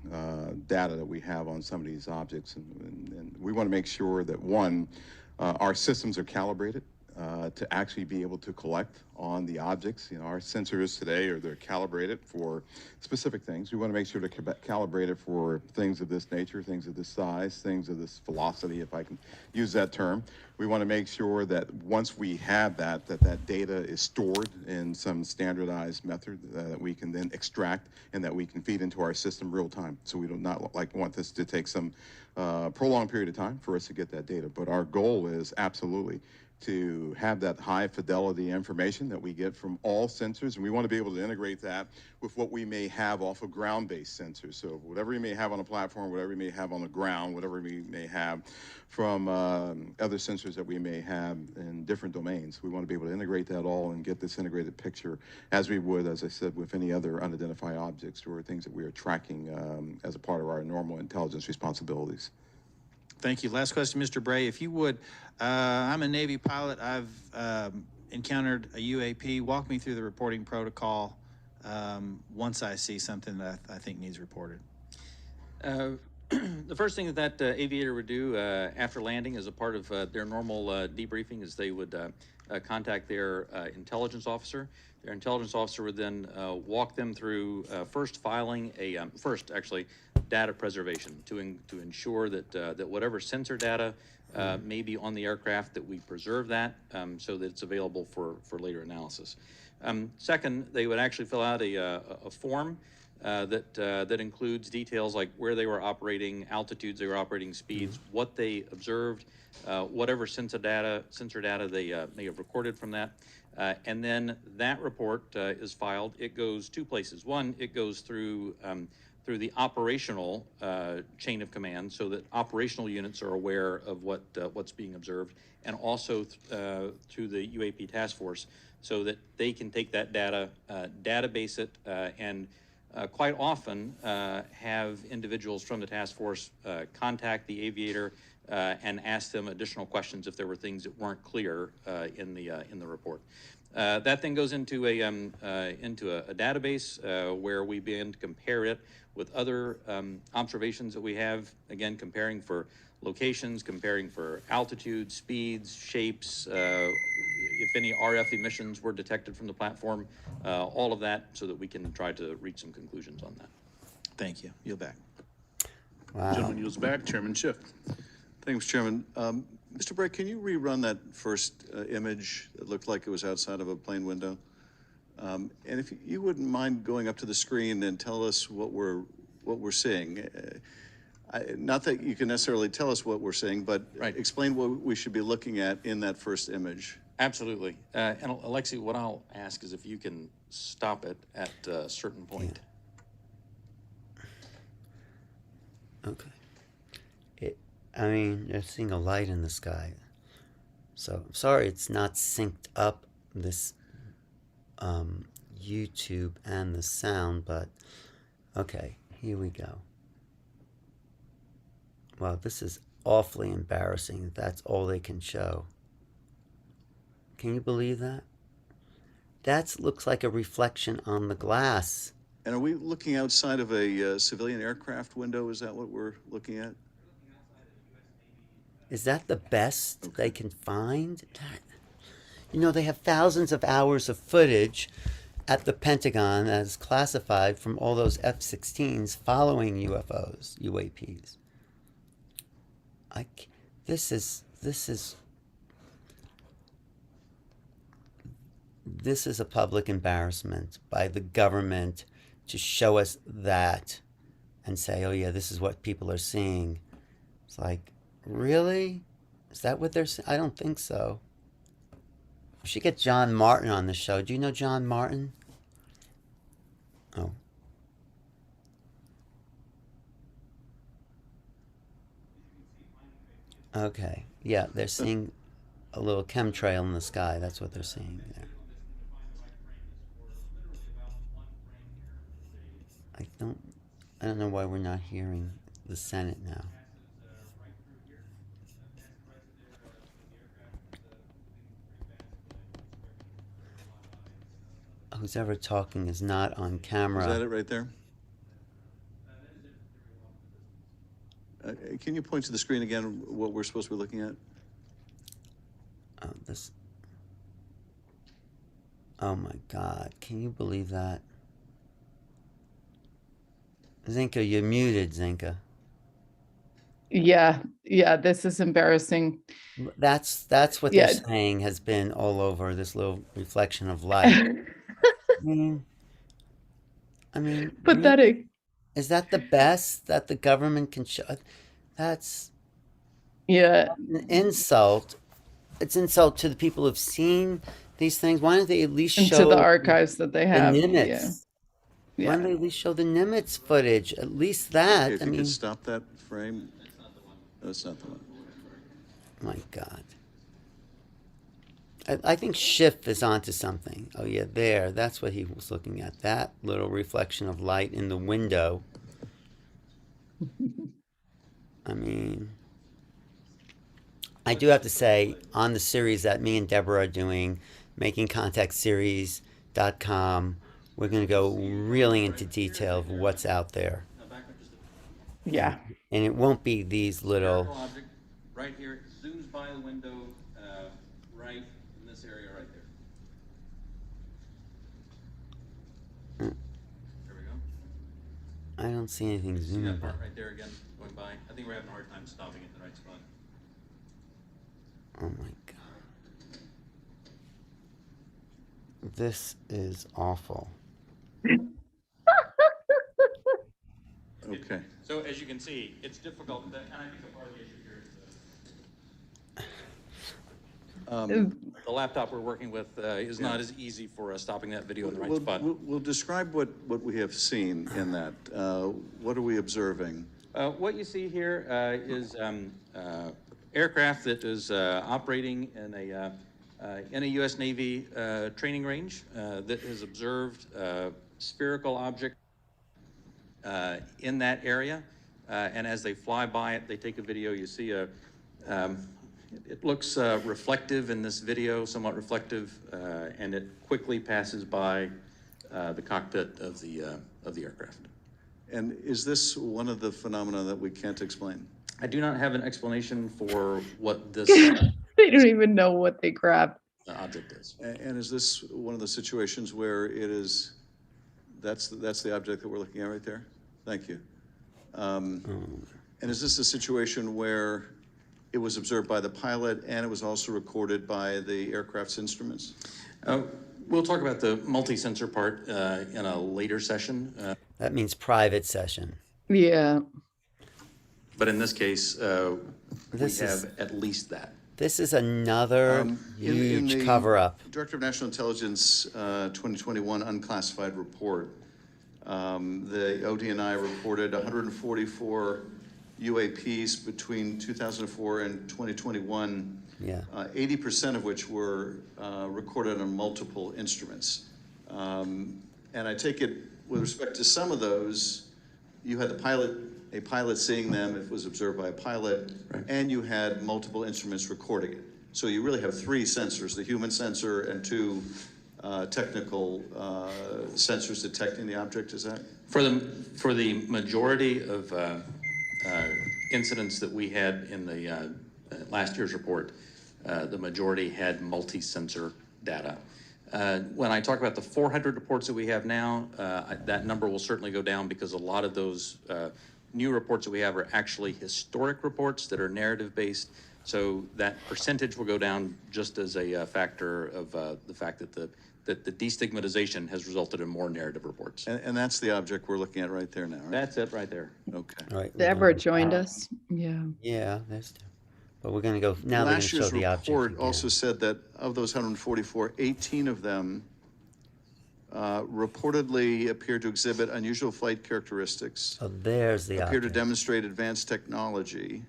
data that we have on some of these objects. And we want to make sure that, one, our systems are calibrated to actually be able to collect on the objects. You know, our sensors today they're calibrated for specific things. We want to make sure they're calibrated for things of this nature, things of this size, things of this velocity, if I can use that term. We want to make sure that once we have that data is stored in some standardized method that we can then extract and that we can feed into our system real time. So we do not want this to take some prolonged period of time for us to get that data. But our goal is absolutely to have that high fidelity information that we get from all sensors, and we want to be able to integrate that with what we may have off of ground-based sensors. So whatever we may have on a platform, whatever we may have on the ground, whatever we may have from other sensors that we may have in different domains, we want to be able to integrate that all and get this integrated picture as we would, as I said, with any other unidentified objects or things that we are tracking as a part of our normal intelligence responsibilities. Thank you. Last question, Mr. Bray, if you would. I'm a Navy pilot. I've encountered a UAP. Walk me through the reporting protocol once I see something that I think needs reported. The first thing that aviator would do after landing as a part of their normal debriefing is they would contact their intelligence officer. Their intelligence officer would then walk them through first filing a data preservation to ensure that that whatever sensor data may be on the aircraft, that we preserve that so that it's available for later analysis. Second, they would actually fill out a form that includes details like where they were operating, altitudes they were operating, speeds, what they observed, whatever sensor data they may have recorded from that. And then that report is filed. It goes two places. One, it goes through the operational chain of command, so that operational units are aware of what's being observed, and also to the UAP task force, so that they can take that data, database it, and quite often have individuals from the task force contact the aviator and ask them additional questions if there were things that weren't clear in the report. That then goes into a database where we begin to compare it with other observations that we have, again, comparing for locations, comparing for altitude, speeds, shapes, if any RF emissions were detected from the platform, all of that, so that we can try to reach some conclusions on that. Thank you. Yield back. Wow. Gentleman yields back. Chairman Schiff. Thanks, Chairman. Mr. Bray, can you rerun that first image that looked like it was outside of a plane window? And if you wouldn't mind going up to the screen and tell us what we're seeing. Not that you can necessarily tell us what we're seeing, but explain what we should be looking at in that first image. Absolutely. And Alexi, what I'll ask is if you can stop it at a certain point. Yeah. Okay. I mean, they're seeing a light in the sky. So I'm sorry it's not synced up, this YouTube and the sound, but okay, here we go. Wow, this is awfully embarrassing. That's all they can show. Can you believe that? That looks like a reflection on the glass. And are we looking outside of a civilian aircraft window? Is that what we're looking at? Is that the best they can find? You know, they have thousands of hours of footage at the Pentagon that is classified from all those F-16s following UFOs, UAPs. This is a public embarrassment by the government to show us that and say, oh yeah, this is what people are seeing. It's like, really? Is that what they're saying? I don't think so. We should get John Martin on the show. Do you know John Martin? Oh. Okay. Yeah, they're seeing a little chemtrail in the sky. That's what they're seeing there. I don't know why we're not hearing the Senate now. Who's ever talking is not on camera. Is that it right there? Can you point to the screen again what we're supposed to be looking at? Oh my God, can you believe that? Zenka, you're muted, Zenka. Yeah, this is embarrassing. That's what they're saying has been all over, this little reflection of light. I mean, pathetic. Really? Is that the best that the government can show? That's an insult. It's an insult to the people who've seen these things. Why don't they at least show to the archives that they have? The Nimitz? Why don't they at least show the Nimitz footage? At least that. Okay, if you could stop that frame. That's not the one. My God. I think Schiff is onto something. Oh yeah, there. That's what he was looking at. That little reflection of light in the window. I mean, I do have to say, on the series that me and Deborah are doing, makingcontactseries.com, we're going to go really into detail of what's out there. Yeah. And it won't be these little... Right here, it zooms by the window, right in this this area right there. There we go. I don't see anything See zooming that by. part right there again, going by? I think we're having a hard time stopping it in the right spot. Oh my god. This is awful. Okay. So as you can see, it's difficult, and I think a part of the issue here is the laptop we're working with is not as easy for stopping that video in the right spot. We'll describe what we have seen in that. What are we observing? What you see here is aircraft that is operating in a U.S. Navy training range that has observed spherical object in that area, and as they fly by it, they take a video. You see it looks reflective in this video, somewhat reflective, and it quickly passes by the cockpit of the aircraft. And is this one of the phenomena that we can't explain? I do not have an explanation for what this They don't even know what they grabbed. object is. And is this one of the situations where it is, that's the object that we're looking at right there? Thank you. And is this a situation where it was observed by the pilot and it was also recorded by the aircraft's instruments? We'll talk about the multi-sensor part in a later session. That means private session. Yeah. But in this case, we This is- have at least that. This is another In huge the cover-up. Director of National Intelligence 2021 unclassified report, the ODNI reported 144 UAPs between 2004 and 2021, Yeah. 80% of which were recorded on multiple instruments. And I take it, with respect to some of those, you had a pilot seeing them, if it was observed by a pilot, Right. and you had multiple instruments recording it. So you really have three sensors, the human sensor and two technical sensors detecting the object, is that? For the majority of incidents that we had in the last year's report, the majority had multi-sensor data. When I talk about the 400 reports that we have now, that number will certainly go down because a lot of those new reports that we have are actually historic reports that are narrative-based. So that percentage will go down just as a factor of the fact that the destigmatization has resulted in more narrative reports. And that's the object we're looking at right there now, right? That's it right there. Okay. All right. Deborah joined us. Yeah. Yeah, there's two. But we're going to go, now they're going to Last show year's the object report again. also said that of those 144, 18 of them reportedly appeared to exhibit unusual flight characteristics, Oh, there's the appear to object. demonstrate advanced technology,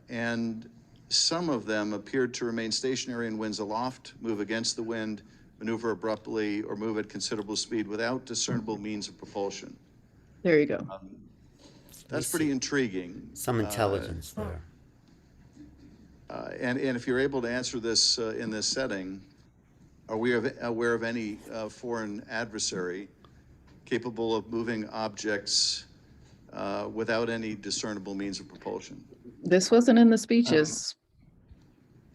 and some of them appeared to remain stationary in winds aloft, move against the wind, maneuver abruptly, or move at considerable speed without discernible means of propulsion. There you go. That's pretty intriguing. Some intelligence there. And if you're able to answer this in this setting, are we aware of any foreign adversary capable of moving objects without any discernible means of propulsion? This wasn't in the speeches.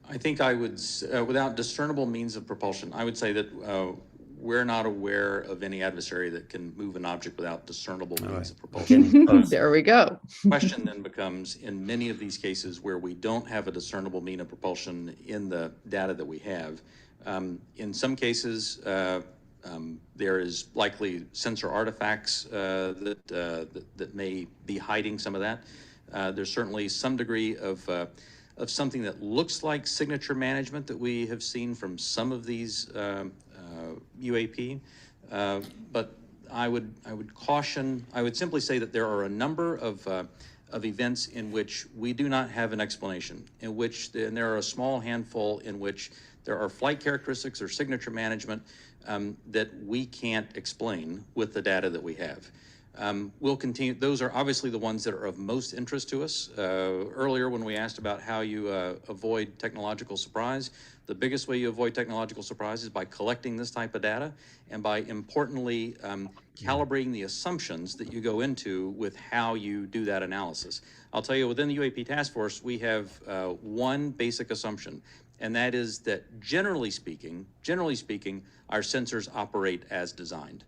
I think I would, without discernible means of propulsion, I would say that we're not aware of any adversary that can move an object without discernible means of propulsion. There we go. Question then becomes, in many of these cases where we don't have a discernible mean of propulsion in the data that we have, in some cases, there is likely sensor artifacts that may be hiding some of that. There's certainly some degree of something that looks like signature management that we have seen from some of these UAP, but I would caution. I would simply say that there are a number of events in which we do not have an explanation. And there are a small handful in which there are flight characteristics or signature management that we can't explain with the data that we have. We'll continue. Those are obviously the ones that are of most interest to us. Earlier, when we asked about how you avoid technological surprise, the biggest way you avoid technological surprise is by collecting this type of data and by, importantly, calibrating the assumptions that you go into with how you do that analysis. I'll tell you, within the UAP task force, we have one basic assumption, and that is that generally speaking, our sensors operate as designed.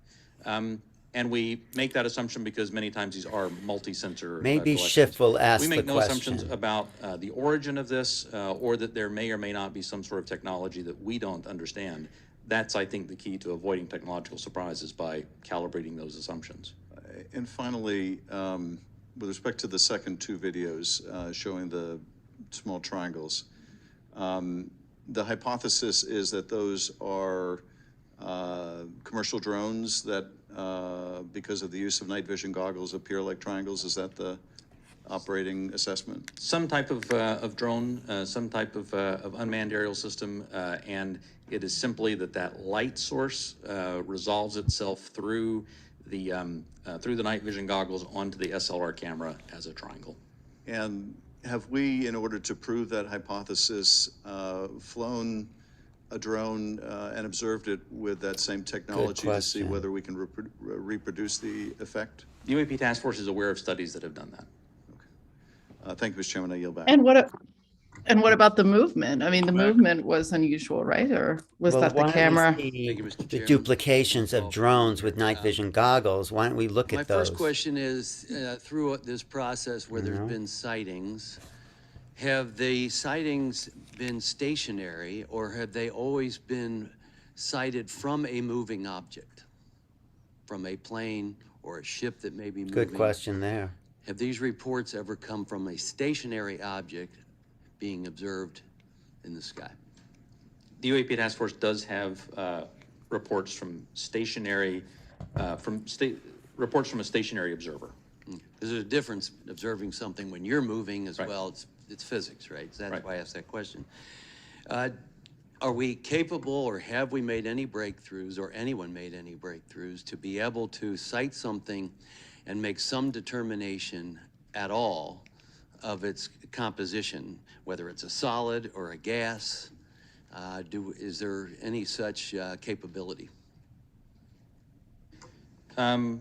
And we make that assumption because many times these are multi-sensor Maybe collections. Schiff will ask We the make no assumptions question. about the origin of this, or that there may or may not be some sort of technology that we don't understand. That's, I think, the key to avoiding technological surprises by calibrating those assumptions. And finally, with respect to the second two videos showing the small triangles, the hypothesis is that those are commercial drones that, because of the use of night vision goggles, appear like triangles. Is that the operating assessment? Some type of drone, some type of unmanned aerial system, and it is simply that light source resolves itself through the night vision goggles onto the SLR camera as a triangle. And have we, in order to prove that hypothesis, flown a drone and observed it with that same technology to see whether we can reproduce the effect? The UAP task force is aware of studies that have done that. Okay. Thank you, Mr. Chairman. I yield back. And what about the movement? I mean, the movement was unusual, right? Or was Well, that the why don't we camera? see Thank you, Mr. the Chairman. duplications of drones with night vision goggles. Why don't we look My at those? first question is, through this process where there's been sightings, have the sightings been stationary, or have they always been sighted from a moving object? From a plane or a ship that may be moving? Good question there. Have these reports ever come from a stationary object being observed in the sky? The UAP task force does have reports from stationary, reports from a stationary observer. There's a difference observing something when you're moving as Right. well. It's physics, right? So that's Right. why I asked that question. Are we capable, or have we made any breakthroughs, or anyone made any breakthroughs to be able to cite something and make some determination at all of its composition, whether it's a solid or a gas? Is there any such capability? From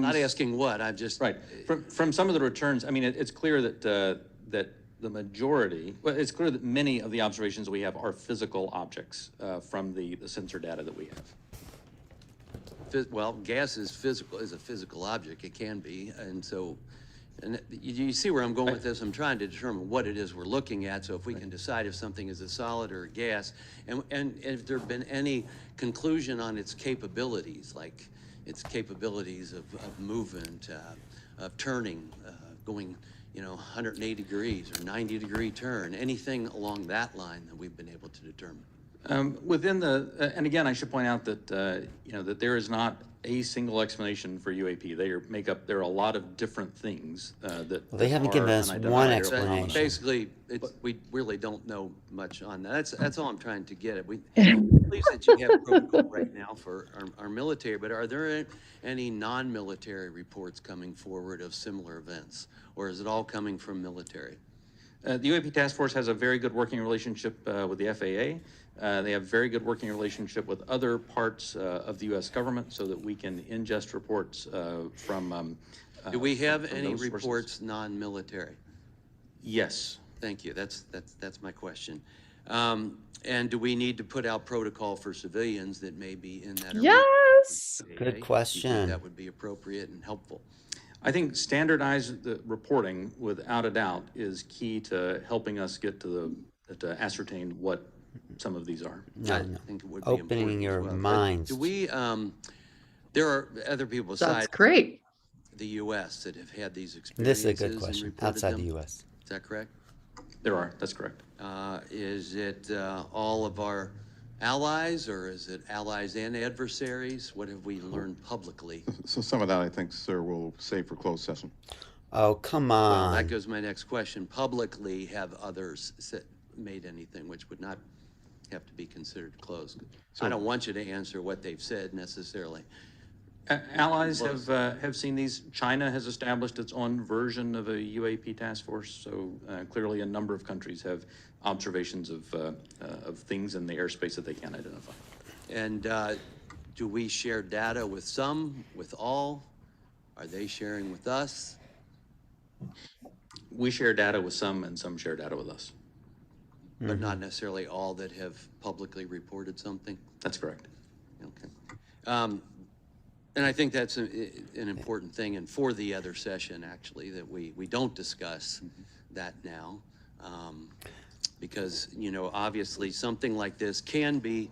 Not asking what, I'm just. Right. From some of the returns, I mean, it's clear that that the majority, well, it's clear that many of the observations we have are physical objects from the sensor data that we have. Well, gas is physical, is a physical object. It can be, and so, and you see where I'm going with this. I'm trying to determine what it is we're looking at. So if we can decide if something is a solid or a gas, and if there have been any conclusion on its capabilities, like its capabilities of movement, of turning, going, 180 degrees or 90-degree turn, anything along that line that we've been able to determine. Within the, and again, I should point out that, that there is not a single explanation for UAP. There are a lot of different things that. Well, they haven't given us one explanation. Basically, we really don't know much on that. That's all I'm trying to get at. Please that you have protocol right now for our military, but are there any non-military reports coming forward of similar events, or is it all coming from military? The UAP task force has a very good working relationship with the FAA. They have very good working relationship with other parts of the U.S. government, so that we can ingest reports from. Do we have from any those sources. reports non-military? Yes. Thank you. That's my question. And do we need to put out protocol for civilians that may be in that arena? Yes. Good Do you think question. that would be appropriate and helpful? I think standardized reporting, without a doubt, is key to helping us get to ascertain what some of these are. I think it would be Opening important as your well. But minds. do we, there are other people That's besides great. the U.S. that have had these This experiences is a good and question. reported Outside them? the U.S. Is that correct? There are, that's correct. Is it all of our allies, or is it allies and adversaries? What have we learned publicly? So some of that, I think, sir, we'll save for closed session. Oh, come Well, on. that goes to my next question. Publicly, have others made anything which would not have to be considered closed? I don't want you to answer what they've said necessarily. Allies have seen these. China has established its own version of a UAP task force, so clearly a number of countries have observations of things in the airspace that they can't identify. And do we share data with some, with all? Are they sharing with us? We share data with some, and some share data with us. but not necessarily all that have publicly reported something? That's correct. Okay. And I think that's an important thing, and for the other session, actually, that we don't discuss that now, because, you know, obviously something like this can be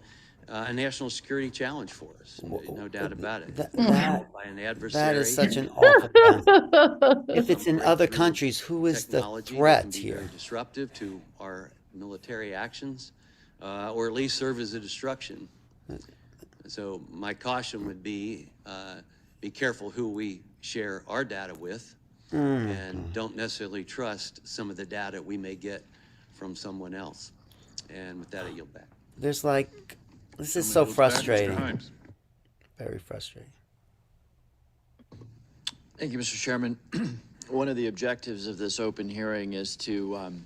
a national security challenge for us, no doubt about it. By an adversary. That is such an awful concept. If it's in other countries, who is the Technology that threat can be here? very disruptive to our military actions, or at least serve as a distraction. So my caution would be careful who we share our data with, and don't necessarily trust some of the data we may get from someone else. And with that, I yield back. There's like, this is Someone so goes back, Mr. frustrating. Himes. Very frustrating. Thank you, Mr. Chairman. One of the objectives of this open hearing is to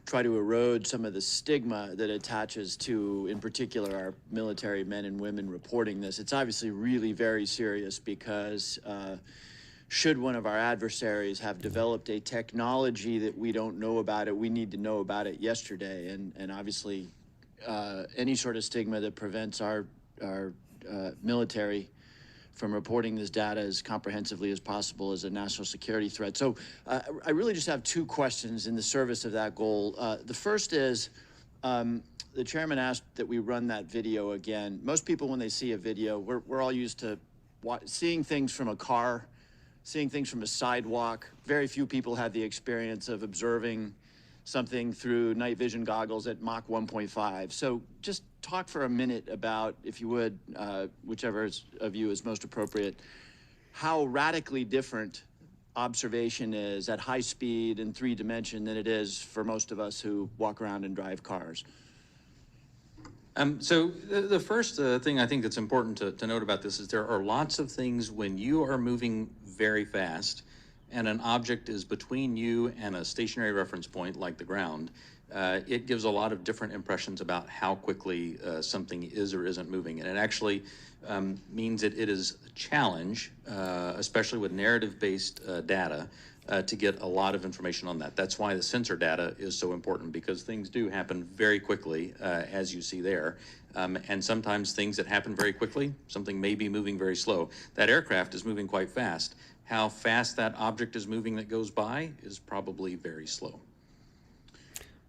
try to erode some of the stigma that attaches to, in particular, our military men and women reporting this. It's obviously really very serious because should one of our adversaries have developed a technology that we don't know about it, we need to know about it yesterday. And obviously, any sort of stigma that prevents our military from reporting this data as comprehensively as possible is a national security threat. So I really just have two questions in the service of that goal. The first is, the chairman asked that we run that video again. Most people, when they see a video, we're all used to seeing things from a car, seeing things from a sidewalk. Very few people have the experience of observing something through night vision goggles at Mach 1.5. So just talk for a minute about, if you would, whichever of you is most appropriate, how radically different observation is at high speed in 3 dimension than it is for most of us who walk around and drive cars. So the first thing I think that's important to note about this is there are lots of things when you are moving very fast and an object is between you and a stationary reference point like the ground, it gives a lot of different impressions about how quickly something is or isn't moving. And it actually means that it is a challenge, especially with narrative-based data, to get a lot of information on that. That's why the sensor data is so important, because things do happen very quickly, as you see there. And sometimes things that happen very quickly, something may be moving very slow. That aircraft is moving quite fast. How fast that object is moving that goes by is probably very slow.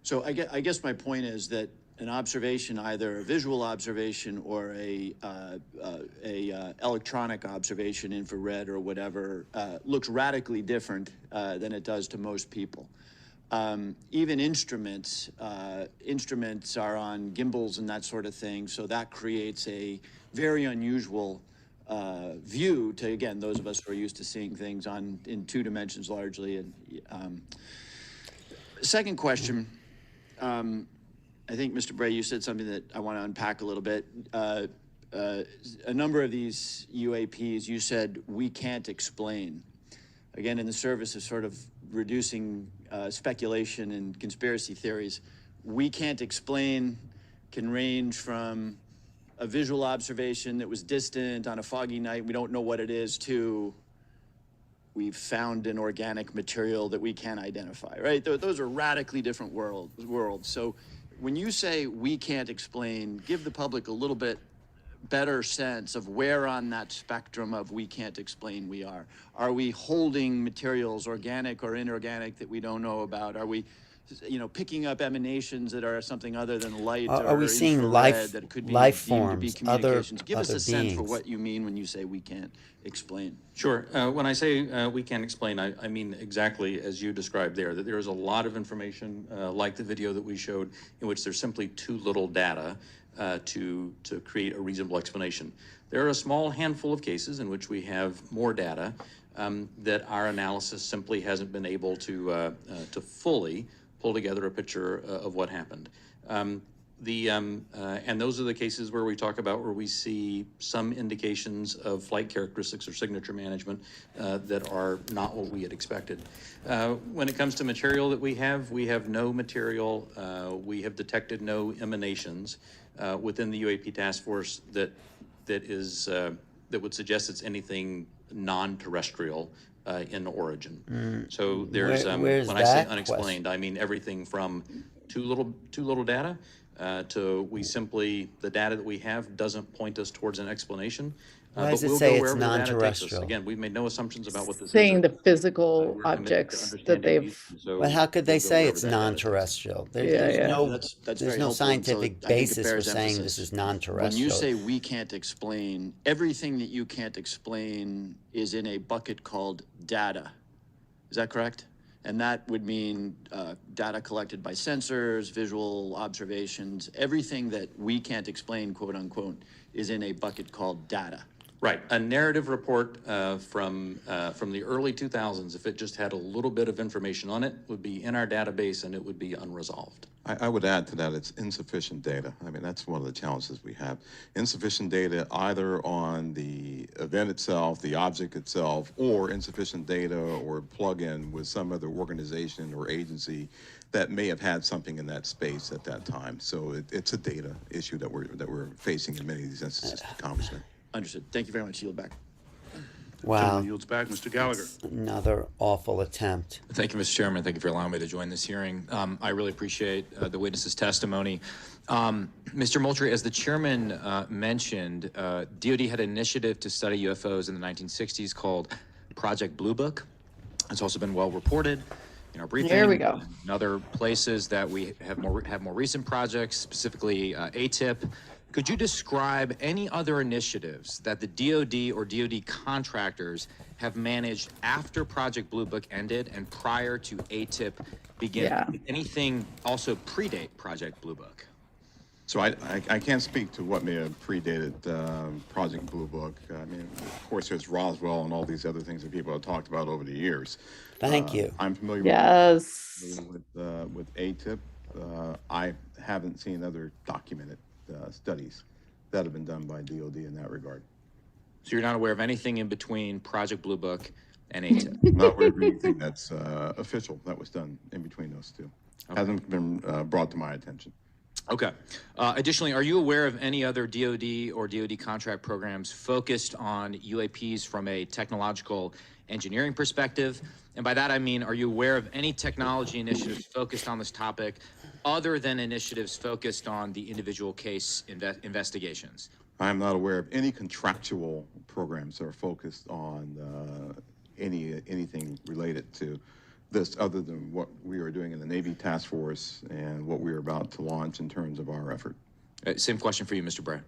So I guess my point is that an observation, either a visual observation or a electronic observation, infrared or whatever, looks radically different than it does to most people. Even instruments are on gimbals and that sort of thing, so that creates a very unusual view to, again, those of us who are used to seeing things in 2 dimensions largely. And second question. I think, Mr. Bray, you said something that I want to unpack a little bit. A number of these UAPs, you said, we can't explain. Again, in the service of sort of reducing speculation and conspiracy theories, we can't explain can range from a visual observation that was distant on a foggy night, we don't know what it is, to we've found an organic material that we can't identify, right? Those are radically different worlds. So when you say we can't explain, give the public a little bit better sense of where on that spectrum of we can't explain we are. Are we holding materials, organic or inorganic, that we don't know about? Are we, picking up emanations that are something other than light? Are we seeing that could be life deemed to be forms, communications? other Give us a sense for beings? what you mean when you say we can't explain. Sure. When I say we can't explain, I mean exactly as you described there, that there is a lot of information, like the video that we showed, in which there's simply too little data to create a reasonable explanation. There are a small handful of cases in which we have more data that our analysis simply hasn't been able to fully pull together a picture of what happened. And those are the cases where we talk about where we see some indications of flight characteristics or signature management that are not what we had expected. When it comes to material that we have no material. We have detected no emanations within the UAP task force that would suggest it's anything non-terrestrial in origin. So there's, where's when I say that unexplained, I mean everything from too little data to the data that we have doesn't point us towards an explanation. Why But does it we'll say go it's wherever the data takes us. non-terrestrial? Again, we've made no assumptions about what this Saying is. the physical We're committed to objects that understanding they've, these, so But how could they we'll go say wherever it's that data takes us. non-terrestrial? Yeah, yeah. No, That's there's very no helpful. And so scientific I think it basis for bears saying emphasis. this is When non-terrestrial. you say we can't explain, everything that you can't explain is in a bucket called data. Is that correct? And that would mean data collected by sensors, visual observations, everything that we can't explain, quote unquote, is in a bucket called data. Right, a narrative report from the early 2000s, if it just had a little bit of information on it, would be in our database and it would be unresolved. I would add to that, it's insufficient data. I mean, that's one of the challenges we have. Insufficient data either on the event itself, the object itself, or insufficient data or plug-in with some other organization or agency that may have had something in that space at that time. So it's a data issue that we're facing in many of these instances, Congressman. Understood. Thank you very much. Yield back. Wow, Gentleman yields back. Mr. Gallagher. another awful attempt. Thank you, Mr. Chairman. Thank you for allowing me to join this hearing. I really appreciate the witness's testimony. Mr. Moultrie, as the chairman mentioned, DoD had an initiative to study UFOs in the 1960s called Project Blue Book. It's also been well reported in our briefing. There we go. And other places that we have more recent projects, specifically ATIP. Could you describe any other initiatives that the DoD or DoD contractors have managed after Project Blue Book ended and prior to ATIP beginning? Yeah. Anything also predate Project Blue Book? So I can't speak to what may have predated Project Blue Book. I mean, of course, there's Roswell and all these other things that people have talked about over the years. Thank you. I'm familiar yes. with ATIP. I haven't seen other documented studies that have been done by DoD in that regard. So you're not aware of anything in between Project Blue Book and ATIP? I'm not aware of anything that's official that was done in between those two. Okay. Hasn't been brought to my attention. Okay. Additionally, are you aware of any other DoD or DoD contract programs focused on UAPs from a technological engineering perspective? And by that, I mean, are you aware of any technology initiatives focused on this topic other than initiatives focused on the individual case investigations? I'm not aware of any contractual programs that are focused on anything related to this other than what we are doing in the Navy Task Force and what we are about to launch in terms of our effort. Same question for you, Mr. Bray.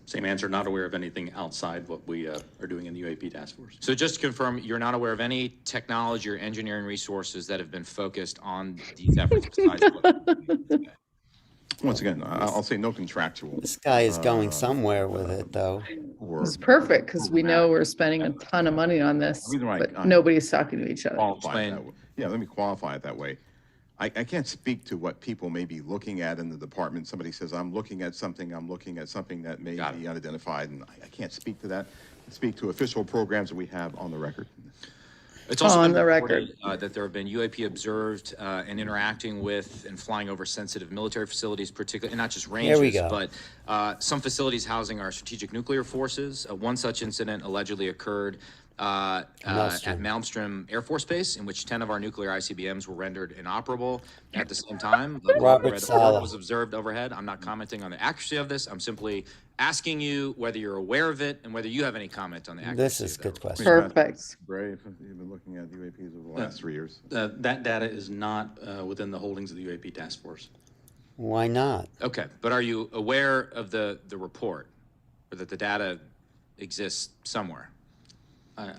Same answer, not aware of anything outside what we are doing in the UAP task force. So just to confirm, you're not aware of any technology or engineering resources that have been focused on these efforts besides what Once again, I'll say no contractual. This guy is going somewhere with it, though. It's perfect because we know we're spending a ton of money on this, The reason why but I- nobody's talking to each other. Qualify it that way. Yeah, let me qualify it that way. I can't speak to what people may be looking at in the department. Somebody says, I'm looking at something that may be unidentified, and I can't speak to that. I speak to official programs that we have on the record. It's also On been the reported, that there have been UAP observed and interacting with and flying over sensitive military facilities, particularly, and not just Here we ranges, go. but some facilities housing our strategic nuclear forces. One such incident allegedly occurred at Malmstrom Air Force Base, in which 10 of our nuclear ICBMs were rendered inoperable at the same time. A Robert red Sala. orb was observed overhead. I'm not commenting on the accuracy of this. I'm simply asking you whether you're aware of it and whether you have any comment on the accuracy. This is a good question. Perfect. Bray, if you've been looking at UAPs over the last 3 years. That data is not within the holdings of the UAP task force. Why not? Okay, but are you aware of the report, or that the data exists somewhere?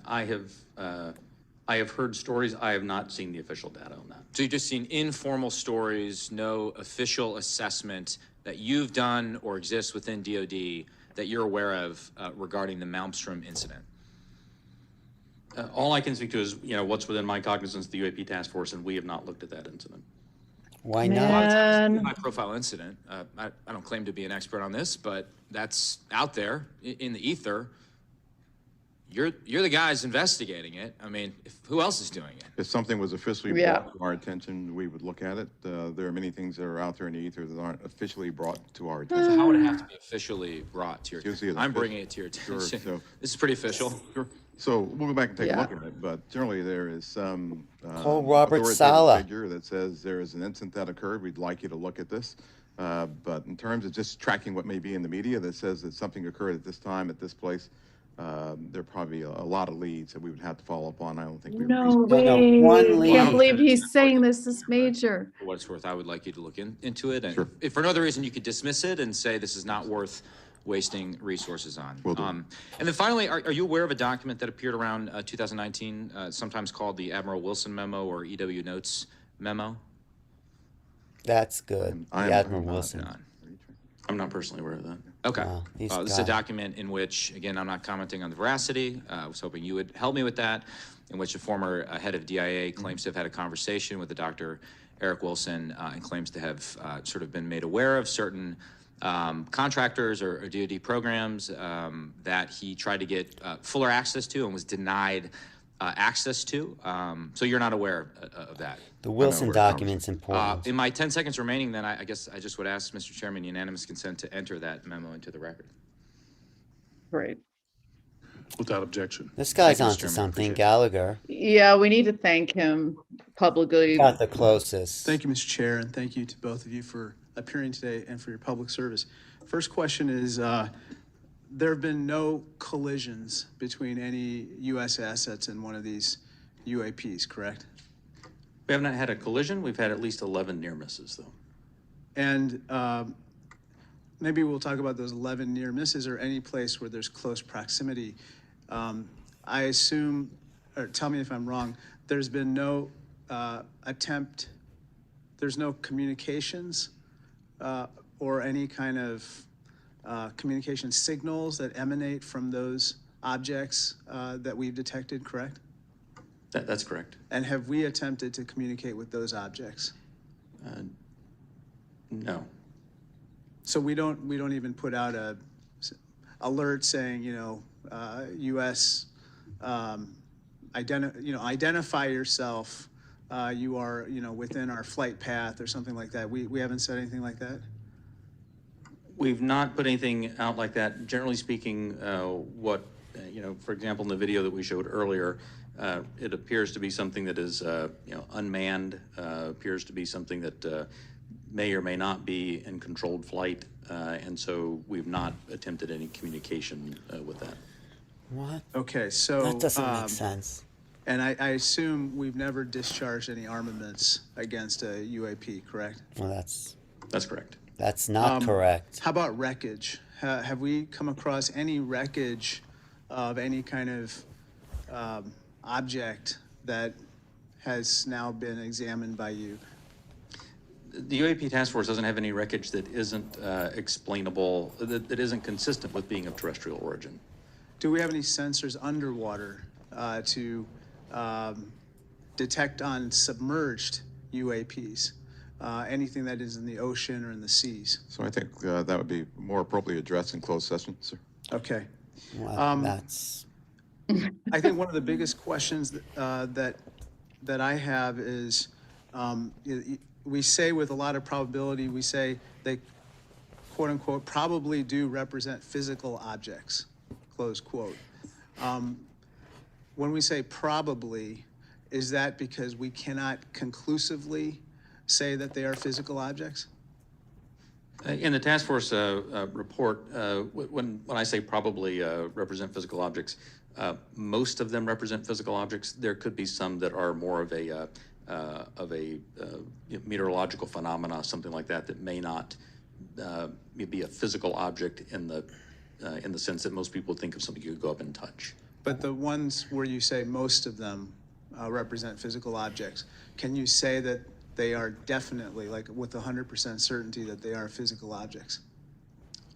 I have heard stories. I have not seen the official data on that. So you've just seen informal stories, no official assessment that you've done or exists within DoD that you're aware of regarding the Malmstrom incident? All I can speak to is, what's within my cognizance of the UAP task force, and we have not looked at that incident. Why Man. not? It's a high-profile incident. I don't claim to be an expert on this, but that's out there in the ether. You're the guys investigating it. I mean, who else is doing it? If something was officially brought to our attention, we would look at it. There are many things that are out there in the ether that aren't officially brought to our attention. So how would it have to be officially brought to your Usually attention? it's I'm official. bringing it to your attention. Sure, so- This is pretty official. Sure. So we'll go back and take a Yeah. look at it, but generally there is some Call Robert authoritative Saleh. figure that says there is an incident that occurred. We'd like you to look at this. But in terms of just tracking what may be in the media that says that something occurred at this time, at this place, there are probably a lot of leads that we would have to follow up on. I don't think we No No, way. one lead. Can't believe he's saying this is major. For what it's worth, I would like you to look into it. And Sure. if for no other reason, you could dismiss it and say this is not worth wasting resources on. Will do. And then finally, are you aware of a document that appeared around 2019, sometimes called the Admiral Wilson Memo or EW Notes Memo? That's good. I am The Admiral not. Wilson. I'm not personally aware of that. Okay. Wow, these This is a guys. document in which, again, I'm not commenting on the veracity. I was hoping you would help me with that, in which a former head of DIA claims to have had a conversation with the Dr. Eric Wilson and claims to have sort of been made aware of certain contractors or DoD programs that he tried to get fuller access to and was denied access to. So you're not aware of that. The Wilson where it document's important. In my 10 seconds remaining, then I guess I just would ask Mr. Chairman unanimous consent to enter that memo into the record. Great. Without objection. This guy's Thank you, Mr. onto Chairman. something. Appreciate it. Gallagher Yeah, we need to thank him publicly. got the closest. Thank you, Mr. Chair, and thank you to both of you for appearing today and for your public service. First question is, there have been no collisions between any U.S. assets in one of these UAPs, correct? We have not had a collision. We've had at least 11 near misses, though. And maybe we'll talk about those 11 near misses or any place where there's close proximity. I assume, or tell me if I'm wrong, there's been no there's no communications or any kind of communication signals that emanate from those objects that we've detected, correct? That's correct. And have we attempted to communicate with those objects? No. So we don't even put out a alert saying, U.S. Identify yourself. You are, within our flight path or something like that. We haven't said anything like that. We've not put anything out like that. Generally speaking, for example, in the video that we showed earlier, it appears to be something that is, unmanned, appears to be something that may or may not be in controlled flight, and so we've not attempted any communication with that. What? Okay, so That doesn't make sense. And I assume we've never discharged any armaments against a UAP, correct? Well, that's correct. That's not correct. How about wreckage? Have we come across any wreckage of any kind of object that has now been examined by you? The UAP task force doesn't have any wreckage that isn't explainable, that isn't consistent with being of terrestrial origin. Do we have any sensors underwater to detect on submerged UAPs? Anything that is in the ocean or in the seas? So I think that would be more appropriately addressed in closed session, sir. Okay. Well, that's I think one of the biggest questions that I have is, we say with a lot of probability, we say they, quote unquote, probably do represent physical objects, close quote. When we say probably, is that because we cannot conclusively say that they are physical objects? In the task force report, when I say probably represent physical objects, most of them represent physical objects. There could be some that are more of a meteorological phenomena, something like that, that may not be a physical object in the sense that most people think of something you could go up and touch. But the ones where you say most of them represent physical objects, can you say that they are definitely, like with 100% certainty, that they are physical objects?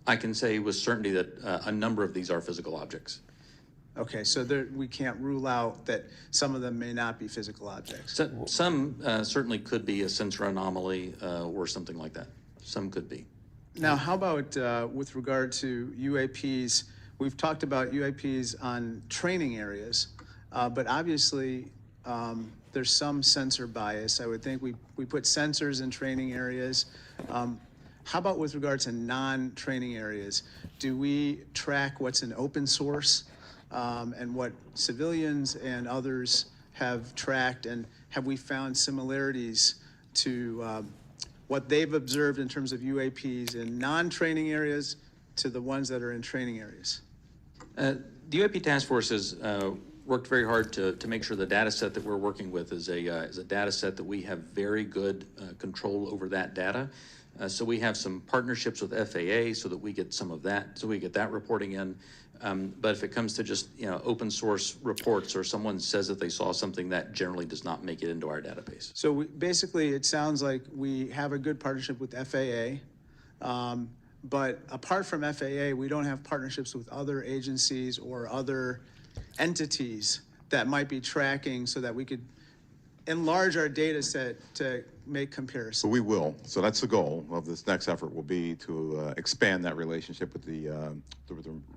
I can say with certainty that a number of these are physical objects. Okay, so we can't rule out that some of them may not be physical objects. So, some certainly could be a sensor anomaly or something like that. Some could be. Now, how about with regard to UAPs? We've talked about UAPs on training areas, but obviously there's some sensor bias. I would think we put sensors in training areas. How about with regard to non-training areas? Do we track what's in open source and what civilians and others have tracked, and have we found similarities to what they've observed in terms of UAPs in non-training areas to the ones that are in training areas? The UAP task force has worked very hard to make sure the data set that we're working with is a data set that we have very good control over that data. So we have some partnerships with FAA so that we get some of that, so we get that reporting in. But if it comes to just open source reports, or someone says that they saw something, that generally does not make it into our database. So basically, it sounds like we have a good partnership with FAA, but apart from FAA, we don't have partnerships with other agencies or other entities that might be tracking, so that we could enlarge our data set to make comparisons. So we will. So that's the goal of this next effort, will be to expand that relationship with the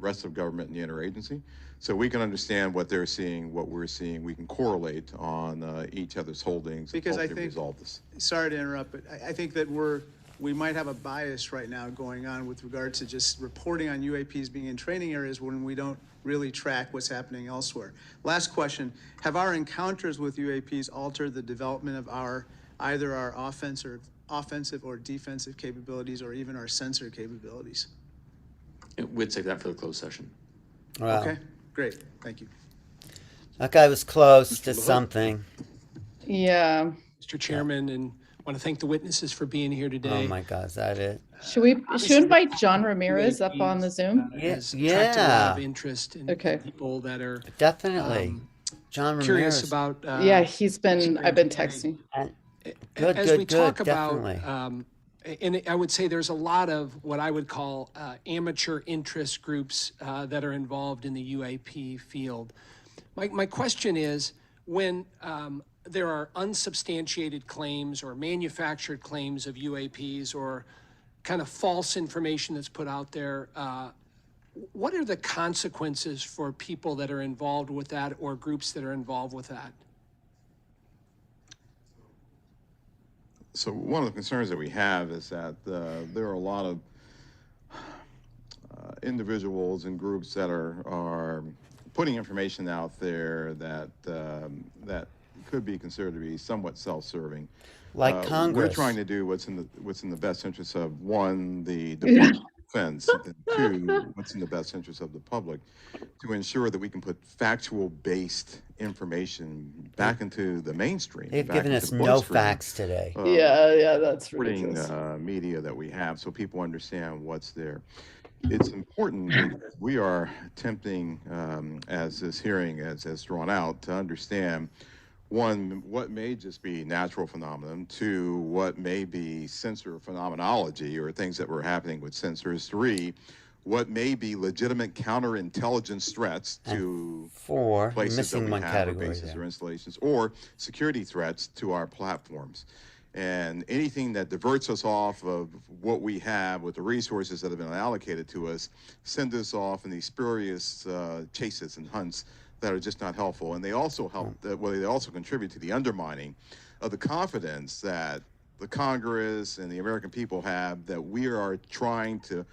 rest of government and the interagency, so we can understand what they're seeing, what we're seeing. We can correlate on each other's holdings. Because I and think, resolve this. sorry to interrupt, but I think that we might have a bias right now going on with regard to just reporting on UAPs being in training areas when we don't really track what's happening elsewhere. Last question, have our encounters with UAPs altered the development of either our offensive or defensive capabilities, or even our sensor capabilities? We'd save that for the closed session. Wow. Okay, great, thank you. That guy was close to something. Yeah. Mr. Chairman, and want to thank the witnesses for being here today. Oh my God, is that it? Should we invite John Ramirez up on the Zoom? Has attracted a lot of Yeah. interest in Okay. people that are Definitely. John curious Ramirez. about. Yeah, I've been texting. Good, as good, we talk good, about, definitely. and I would say there's a lot of what I would call amateur interest groups that are involved in the UAP field. My question is, when there are unsubstantiated claims or manufactured claims of UAPs, or kind of false information that's put out there, what are the consequences for people that are involved with that, or groups that are involved with that? So one of the concerns that we have is that there are a lot of individuals and groups that are putting information out there that that could be considered to be somewhat self-serving. Like Congress. We're trying to do what's in the best interest of, one, the defense, and two, what's in the best interest of the public, to ensure that we can put factual-based information back into the mainstream. They've back given into us the no bloodstream, facts today. Yeah, that's reporting ridiculous. media that we have, so people understand what's there. It's important because we are attempting, as this hearing has drawn out, to understand, one, what may just be natural phenomenon, two, what may be sensor phenomenology, or things that were happening with sensors, three, what may be legitimate counterintelligence threats to Four, places that missing we one have, or category bases there. or installations, or security threats to our platforms. And anything that diverts us off of what we have with the resources that have been allocated to us, send us off in these spurious chases and hunts that are just not helpful. And they also they also contribute to the undermining of the confidence that the Congress and the American people have that we are trying to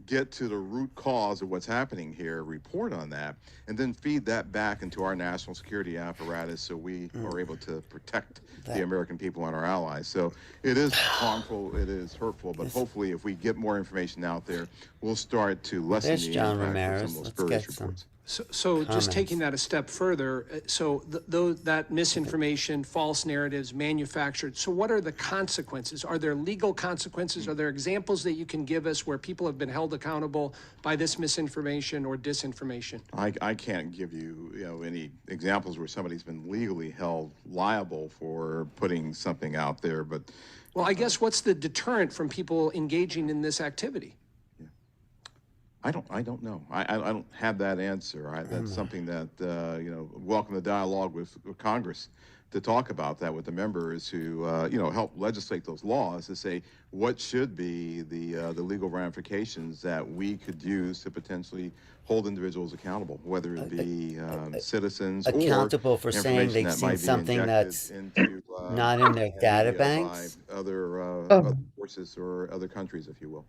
get to the root cause of what's happening here, report on that, and then feed that back into our national security apparatus, so we are able to protect the American people and our allies. So it is harmful, it is hurtful, but hopefully if we get more information out there, we'll start to lessen There's the John impact Ramirez. of some of those Let's spurious get some. reports. So just taking that a step further, so that misinformation, false narratives, manufactured, so what are the consequences? Are there legal consequences? Are there examples that you can give us where people have been held accountable by this misinformation or disinformation? I can't give you, any examples where somebody's been legally held liable for putting something out there, but Well, I guess what's the deterrent from people engaging in this activity? I don't know. I don't have that answer. That's something that, welcome the dialogue with Congress to talk about that with the members who, help legislate those laws to say what should be the legal ramifications that we could use to potentially hold individuals accountable, whether it be citizens accountable or for saying they've seen something that's into, not in their data media banks. by other forces or other countries, if you will.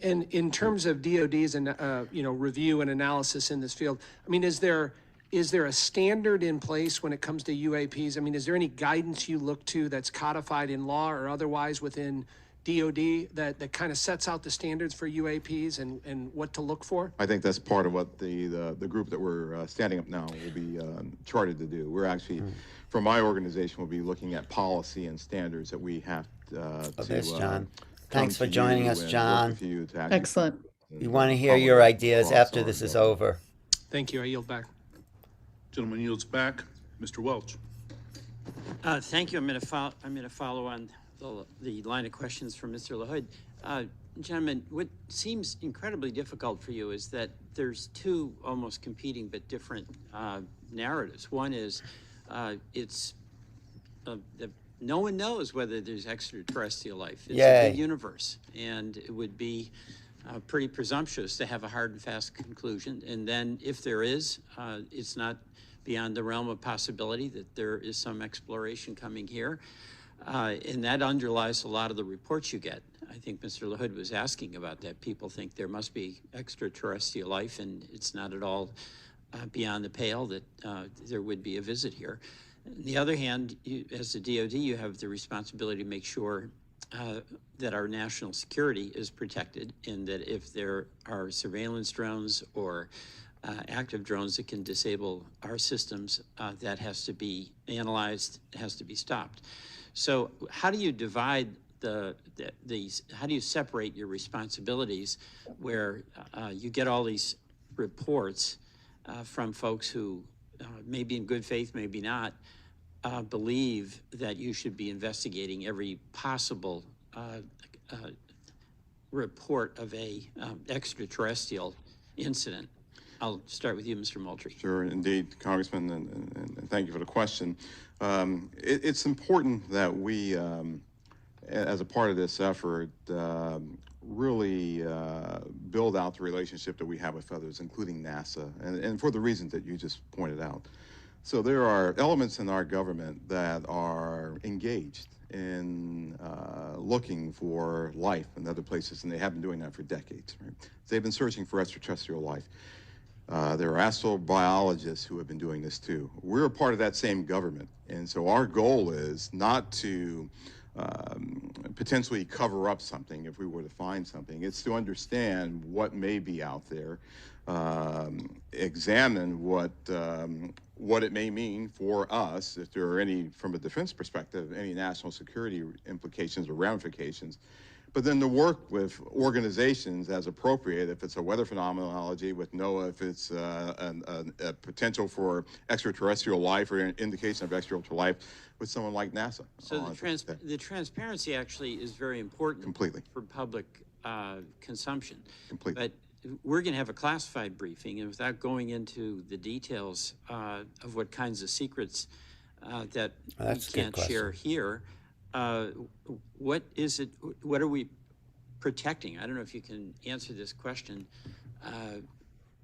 And in terms of DOD's and review and analysis in this field, I mean, is there a standard in place when it comes to UAPs? I mean, is there any guidance you look to that's codified in law or otherwise within DOD that kind of sets out the standards for UAPs and what to look for? I think that's part of what the group that we're standing up now will be chartered to do. We're actually, from my organization, we'll be looking at policy and standards that we have John. Thanks for joining us, John. Excellent. We want to hear your ideas after this is over. Thank you. I yield back. Gentleman yields back. Mr. Welch. Thank you. I'm going to follow on the line of questions from Mr. LaHood. Gentlemen, what seems incredibly difficult for you is that there's two almost competing but different narratives. One is no one knows whether there's extraterrestrial life. It's a big universe, and it would be pretty presumptuous to have a hard and fast conclusion. And then if there is, it's not beyond the realm of possibility that there is some exploration coming here. And that underlies a lot of the reports you get. I think Mr. LaHood was asking about that. People think there must be extraterrestrial life, and it's not at all beyond the pale that there would be a visit here. On the other hand, as the DOD, you have the responsibility to make sure that our national security is protected, and that if there are surveillance drones or active drones that can disable our systems, that has to be analyzed, has to be stopped. So how do you divide these, how do you separate your responsibilities where you get all these reports from folks who maybe in good faith, maybe not, believe that you should be investigating every possible report of a extraterrestrial incident? I'll start with you, Mr. Moultrie. Sure, indeed, Congressman, and thank you for the question. It's important that we, as a part of this effort, really build out the relationship that we have with others, including NASA, and for the reasons that you just pointed out. So there are elements in our government that are engaged in looking for life in other places, and they have been doing that for decades. Right? They've been searching for extraterrestrial life. There are astrobiologists who have been doing this too. We're a part of that same government, and so our goal is not to potentially cover up something if we were to find something. It's to understand what may be out there, examine what it may mean for us, if there are any, from a defense perspective, any national security implications or ramifications. But then to work with organizations as appropriate, if it's a weather phenomenology with NOAA, if it's a potential for extraterrestrial life or an indication of extraterrestrial life, with someone like NASA. So the transparency actually is very important. Completely. For public consumption. Completely. But we're going to have a classified briefing, and without going into the details of what kinds of secrets that we can't share here, what is it, what are we protecting? I don't know if you can answer this question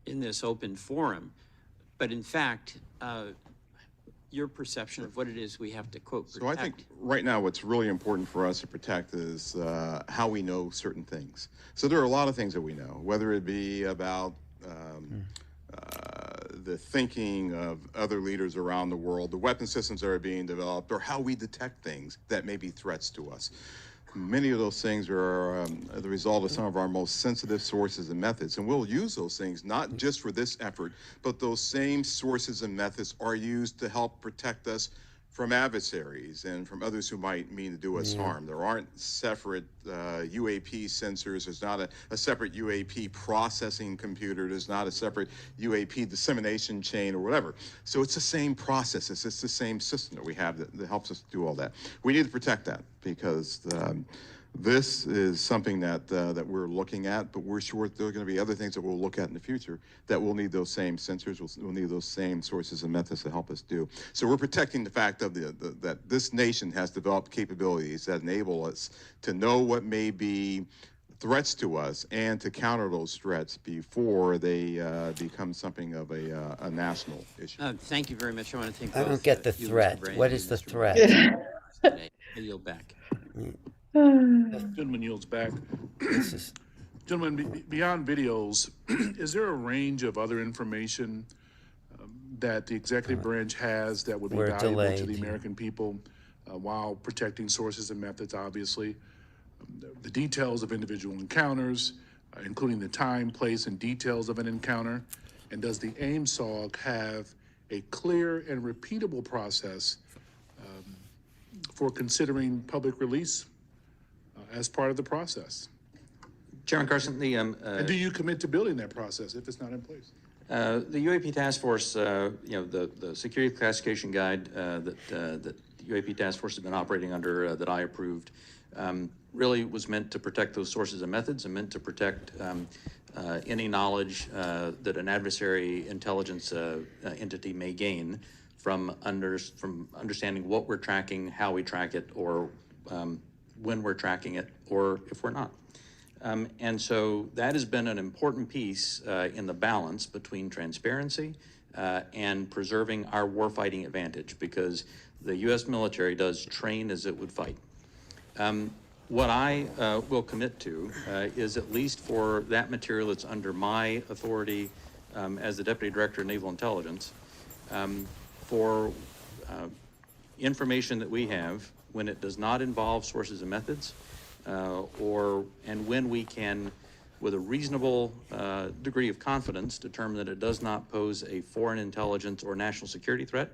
in this open forum, but in fact, your perception of what it is we have to, quote, protect. So I think right now what's really important for us to protect is how we know certain things. So there are a lot of things that we know, whether it be about the thinking of other leaders around the world, the weapon systems that are being developed, or how we detect things that may be threats to us. Many of those things are the result of some of our most sensitive sources and methods, and we'll use those things not just for this effort, but those same sources and methods are used to help protect us from adversaries and from others who might mean to do us harm. There aren't separate UAP sensors. There's not a separate UAP processing computer. There's not a separate UAP dissemination chain or whatever. So it's the same process. It's just the same system that we have that helps us do all that. We need to protect that because This is something that that we're looking at, but we're sure there are going to be other things that we'll look at in the future that will need those same sensors, we'll need those same sources and methods to help us do. So we're protecting the fact of that this nation has developed capabilities that enable us to know what may be threats to us and to counter those threats before they become something of a national issue. Thank you very much. I want to thank I both, don't get the you, Mr. threat. Bray, What and is the Mr. threat? Ramirez. I yield back. Gentleman yields back. This is Gentlemen, beyond videos, is there a range of other information that the executive branch has that would be We're valuable to the delayed. American people while protecting sources and methods, obviously? The details of individual encounters, including the time, place, and details of an encounter? And does the AIMSOG have a clear and repeatable process for considering public release as part of the process? Chairman Carson, And do you commit to building that process if it's not in place? the UAP task force, the security classification guide that the UAP task force has been operating under that I approved really was meant to protect those sources and methods and meant to protect any knowledge that an adversary intelligence entity may gain from understanding what we're tracking, how we track it, or when we're tracking it, or if we're not. And so that has been an important piece in the balance between transparency and preserving our warfighting advantage, because the U.S. military does train as it would fight. What I will commit to is, at least for that material that's under my authority as the Deputy Director of Naval Intelligence, for information that we have when it does not involve sources and methods, and when we can, with a reasonable degree of confidence, determine that it does not pose a foreign intelligence or national security threat,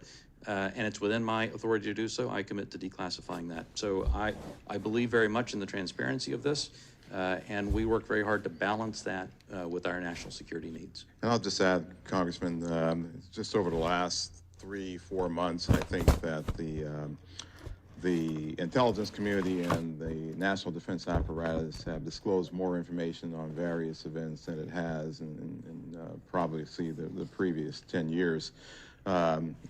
and it's within my authority to do so, I commit to declassifying that. So I believe very much in the transparency of this, and we work very hard to balance that with our national security needs. And I'll just add, Congressman, just over the last 3-4 months, I think that the intelligence community and the national defense apparatus have disclosed more information on various events than it has in probably the previous 10 years.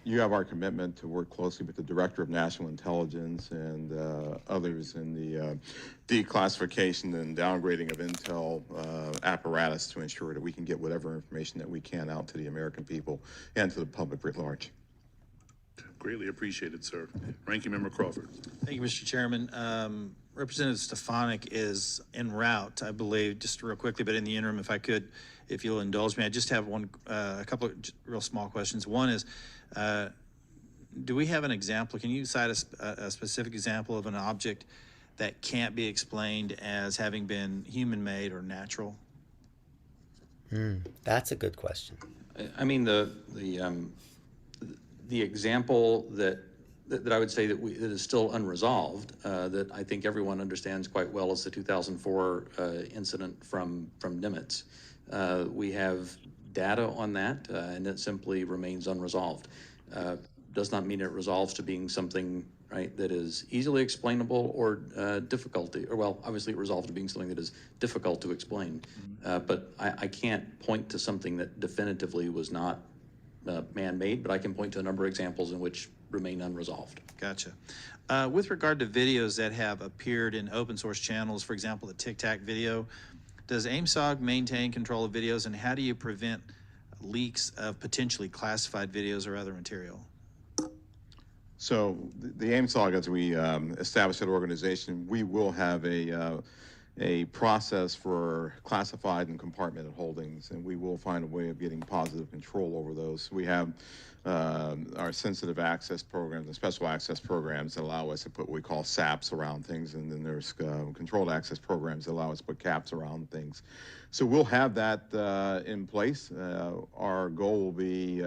You have our commitment to work closely with the Director of National Intelligence and others in the declassification and downgrading of intel apparatus to ensure that we can get whatever information that we can out to the American people and to the public writ large. Greatly appreciated, sir. Ranking Member Crawford. Thank you, Mr. Chairman. Representative Stefanik is en route, I believe, just real quickly, but in the interim, if you'll indulge me, I just have a couple of real small questions. One is, do we have an example? Can you cite a specific example of an object that can't be explained as having been human-made or natural? That's a good question. I mean, the example that I would say that is still unresolved, that I think everyone understands quite well, is the 2004 incident from Nimitz. We have data on that, and it simply remains unresolved. Does not mean it resolves to being something, right, that is easily explainable or obviously it resolves to being something that is difficult to explain. But I can't point to something that definitively was not man-made, but I can point to a number of examples in which remain unresolved. Gotcha. With regard to videos that have appeared in open source channels, for example, the Tic Tac video, does AIMSOG maintain control of videos, and how do you prevent leaks of potentially classified videos or other material? So the AIMSOG, as we establish that organization, we will have a process for classified and compartmented holdings, and we will find a way of getting positive control over those. We have our sensitive access programs and special access programs that allow us to put what we call SAPs around things, and then there's controlled access programs that allow us to put caps around things. So we'll have that in place. Our goal will be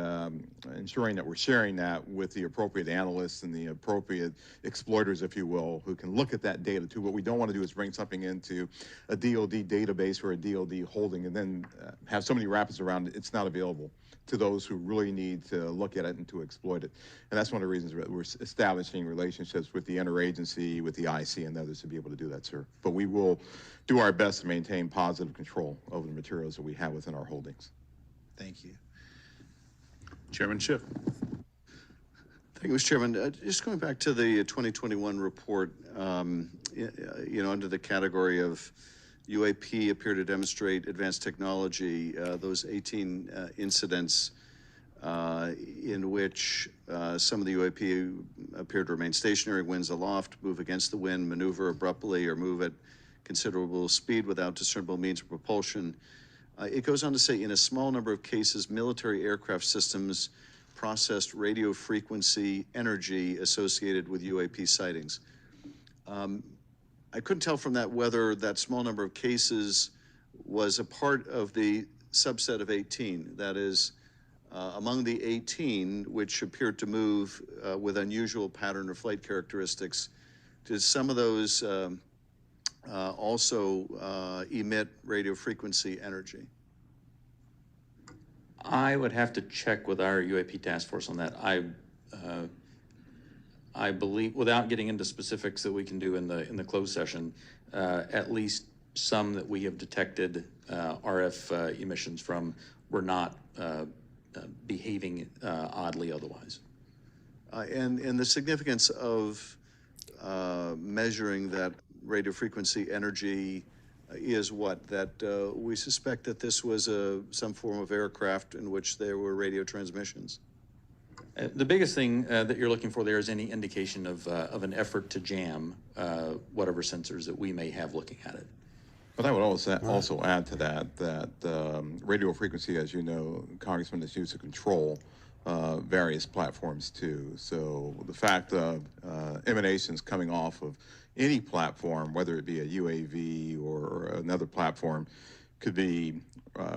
ensuring that we're sharing that with the appropriate analysts and the appropriate exploiters, if you will, who can look at that data too. What we don't want to do is bring something into a DOD database or a DOD holding and then have so many wrappers around it, it's not available to those who really need to look look at it and to exploit it. And that's one of the reasons we're establishing relationships with the interagency, with the IC and others to be able to do that, sir. But we will do our best to maintain positive control over the materials that we have within our holdings. Thank you. Chairman Schiff. Thank you, Mr. Chairman. Just going back to the 2021 report, you know, under the category of UAP appear to demonstrate advanced technology, those 18 incidents in which some of the UAP appear to remain stationary, winds aloft, move against the wind, maneuver abruptly, or move at considerable speed without discernible means of propulsion. It goes on to say, in a small number of cases, military aircraft systems processed radio frequency energy associated with UAP sightings. I couldn't tell from that whether that small number of cases was a part of the subset of 18. That is, among the 18, which appeared to move with unusual pattern or flight characteristics, did some of those also emit radio frequency energy? I would have to check with our UAP task force on that. I believe, without getting into specifics that we can do in the closed session, at least some that we have detected RF emissions from were not behaving oddly otherwise. And the significance of measuring that radio frequency energy is what? That we suspect that this was some form of aircraft in which there were radio transmissions? The biggest thing that you're looking for there is any indication of an effort to jam whatever sensors that we may have looking at it. But I would also add to that radio frequency, as you know, Congressman, is used to control various platforms too. So the fact of emanations coming off of any platform, whether it be a UAV or another platform, could be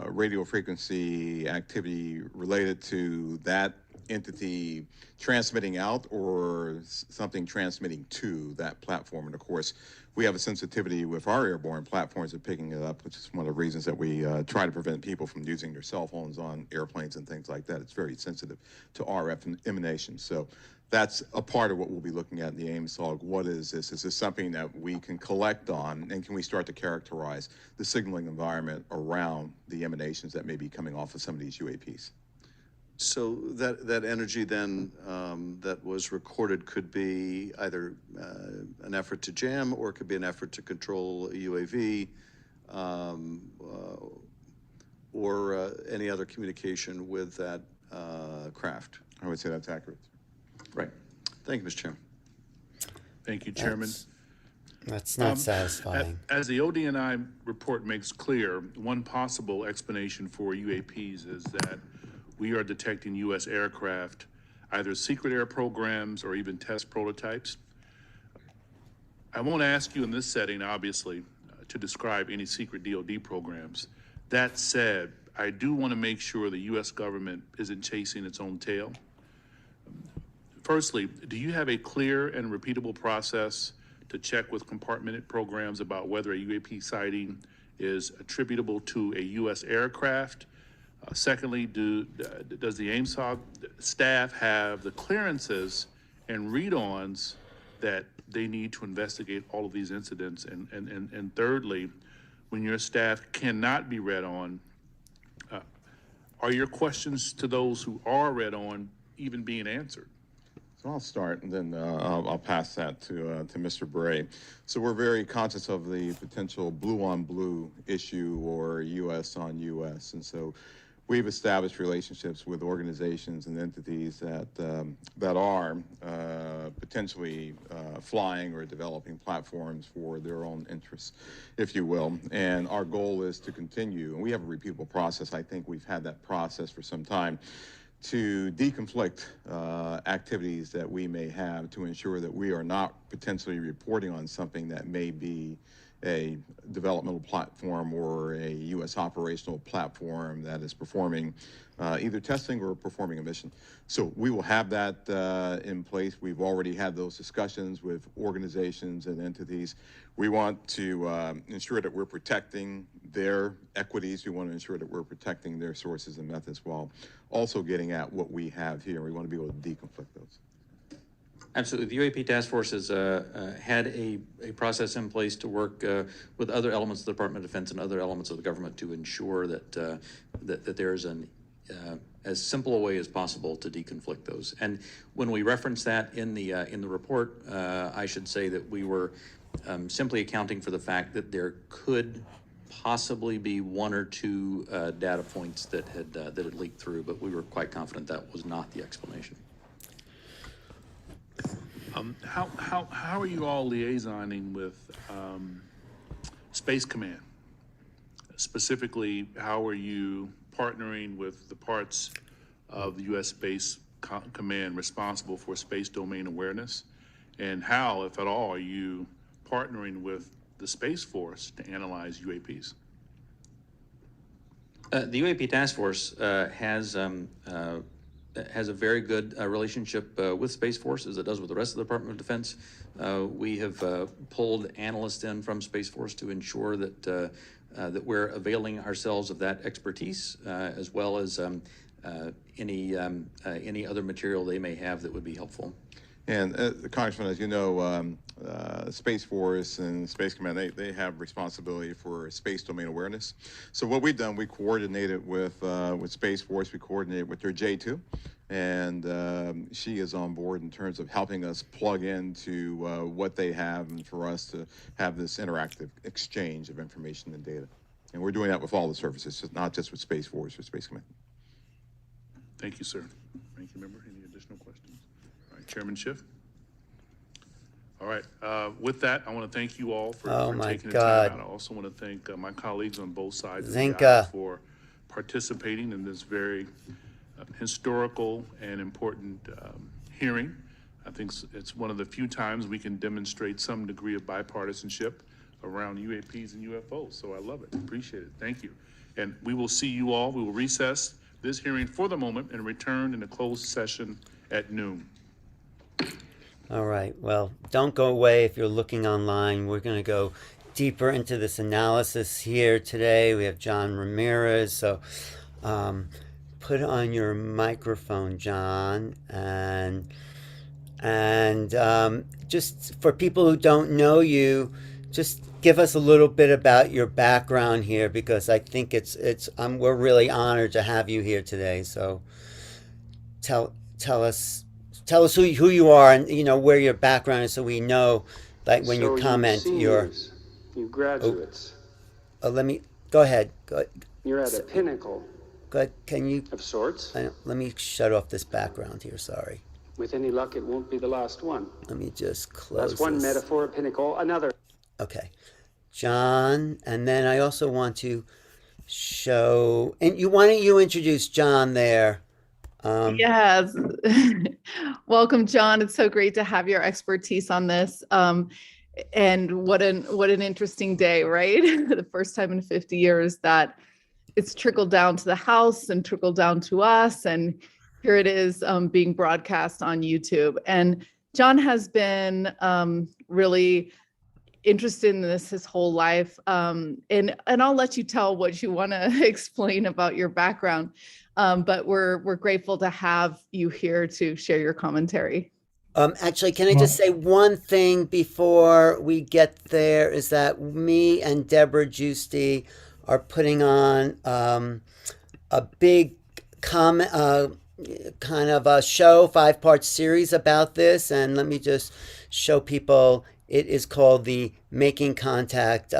radio frequency activity related to that entity transmitting out or something transmitting to that platform. And of course, we have a sensitivity with our airborne platforms of picking it up, which is one of the reasons that we try to prevent people from using their cell phones on airplanes and things like that. It's very sensitive to RF emanations. So that's a part of what we'll be looking at in the AIM-SOG. What is this? Is this something that we can collect on, and can we start to characterize the signaling environment around the emanations that may be coming off of some of these UAPs? So that energy then that was recorded could be either an effort to jam, or it could be an effort to control a UAV, or any other communication with that craft. I would say that's accurate. Right. Thank you, Mr. Chairman. Thank you, Chairman. That's not satisfying. As the ODNI report makes clear, one possible explanation for UAPs is that we are detecting U.S. aircraft, either secret air programs or even test prototypes. I won't ask you in this setting, obviously, to describe any secret DoD programs. That said, I do want to make sure the U.S. government isn't chasing its own tail. Firstly, do you have a clear and repeatable process to check with compartmented programs about whether a UAP sighting is attributable to a U.S. aircraft? Secondly, does the AIM-SOG staff have the clearances and read-ons that they need to investigate all of these incidents? And thirdly, when your staff cannot be read on, are your questions to those who are read on even being answered? So I'll start, and then I'll pass that to Mr. Bray. So we're very conscious of the potential blue-on-blue issue or U.S. on U.S., and so we've established relationships with organizations and entities that are potentially flying or developing platforms for their own interests, if you will. And our goal is to continue, and we have a repeatable process. I think we've had that process for some time, to deconflict activities that we may have to ensure that we are not potentially reporting on something that may be a developmental platform or a U.S. operational platform that is performing either testing or performing a mission. So we will have that in place. We've already had those discussions with organizations and entities. We want to ensure that we're protecting their equities. We want to ensure that we're protecting their sources and methods while also getting at what we have here. We want to be able to deconflict those. Absolutely. The UAP task force has had a process in place to work with other elements of the Department of Defense and other elements of the government to ensure that that there is an as simple a way as possible to deconflict those. And when we reference that in the report, I should say that we were simply accounting for the fact that there could possibly be one or two data points that had leaked through, but we were quite confident that was not the explanation. How are you all liaisoning with Space Command? Specifically, how are you partnering with the parts of the U.S. Space Command responsible for space domain awareness? And how, if at all, are you partnering with the Space Force to analyze UAPs? The UAP task force has a very good relationship with Space Force, as it does with the rest of the Department of Defense. We have pulled analysts in from Space Force to ensure that that we're availing ourselves of that expertise, as well as any other material they may have that would be helpful. And Congressman, as you know, Space Force and Space Command, they have responsibility for space domain awareness. So what we've done, we coordinated with Space Force, we coordinated with their J2, and she is on board in terms of helping us plug into what they have and for us to have this interactive exchange of information and data. And we're doing that with all the services, not just with Space Force or Space Command. Thank you, sir. Ranking member, any additional questions? All right, Chairman Schiff. All right. With that, I want to thank you all for taking the time out. I also want to thank my colleagues on both sides of the aisle for participating in this very historical and important hearing. I think it's one of the few times we can demonstrate some degree of bipartisanship around UAPs and UFOs. So I love it. Appreciate it. Thank you. And we will see you all. We will recess this hearing for the moment and return in a closed session at noon. All right. Well, don't go away if you're looking online. We're going to go deeper into this analysis here today. We have John Ramirez. So put on your microphone, John. And just for people who don't know you, just give us a little bit about your background here, because I think we're really honored to have you here today. So tell us who you are and where your background is, so we know, like when you comment, you graduates. Let me go ahead. You're at a pinnacle. Go ahead. Can you of sorts? Let me shut off this background here. Sorry. With any luck, it won't be the last one. Let me just close. That's one this. metaphor, a pinnacle. Another. Okay, John, and then I also want to show. And why don't you introduce John there? Yes. Welcome, John. It's so great to have your expertise on this. And what an interesting day, right? The first time in 50 years that it's trickled down to the House and trickled down to us. And here it is being broadcast on YouTube. And John has been really interested in this his whole life. And I'll let you tell what you want to explain about your background. But we're grateful to have you here to share your commentary. Actually, can I just say one thing before we get there, is that me and Deborah Giusti are putting on a big kind of a show, 5-part series about this. And let me just show people, it is called the Making Contact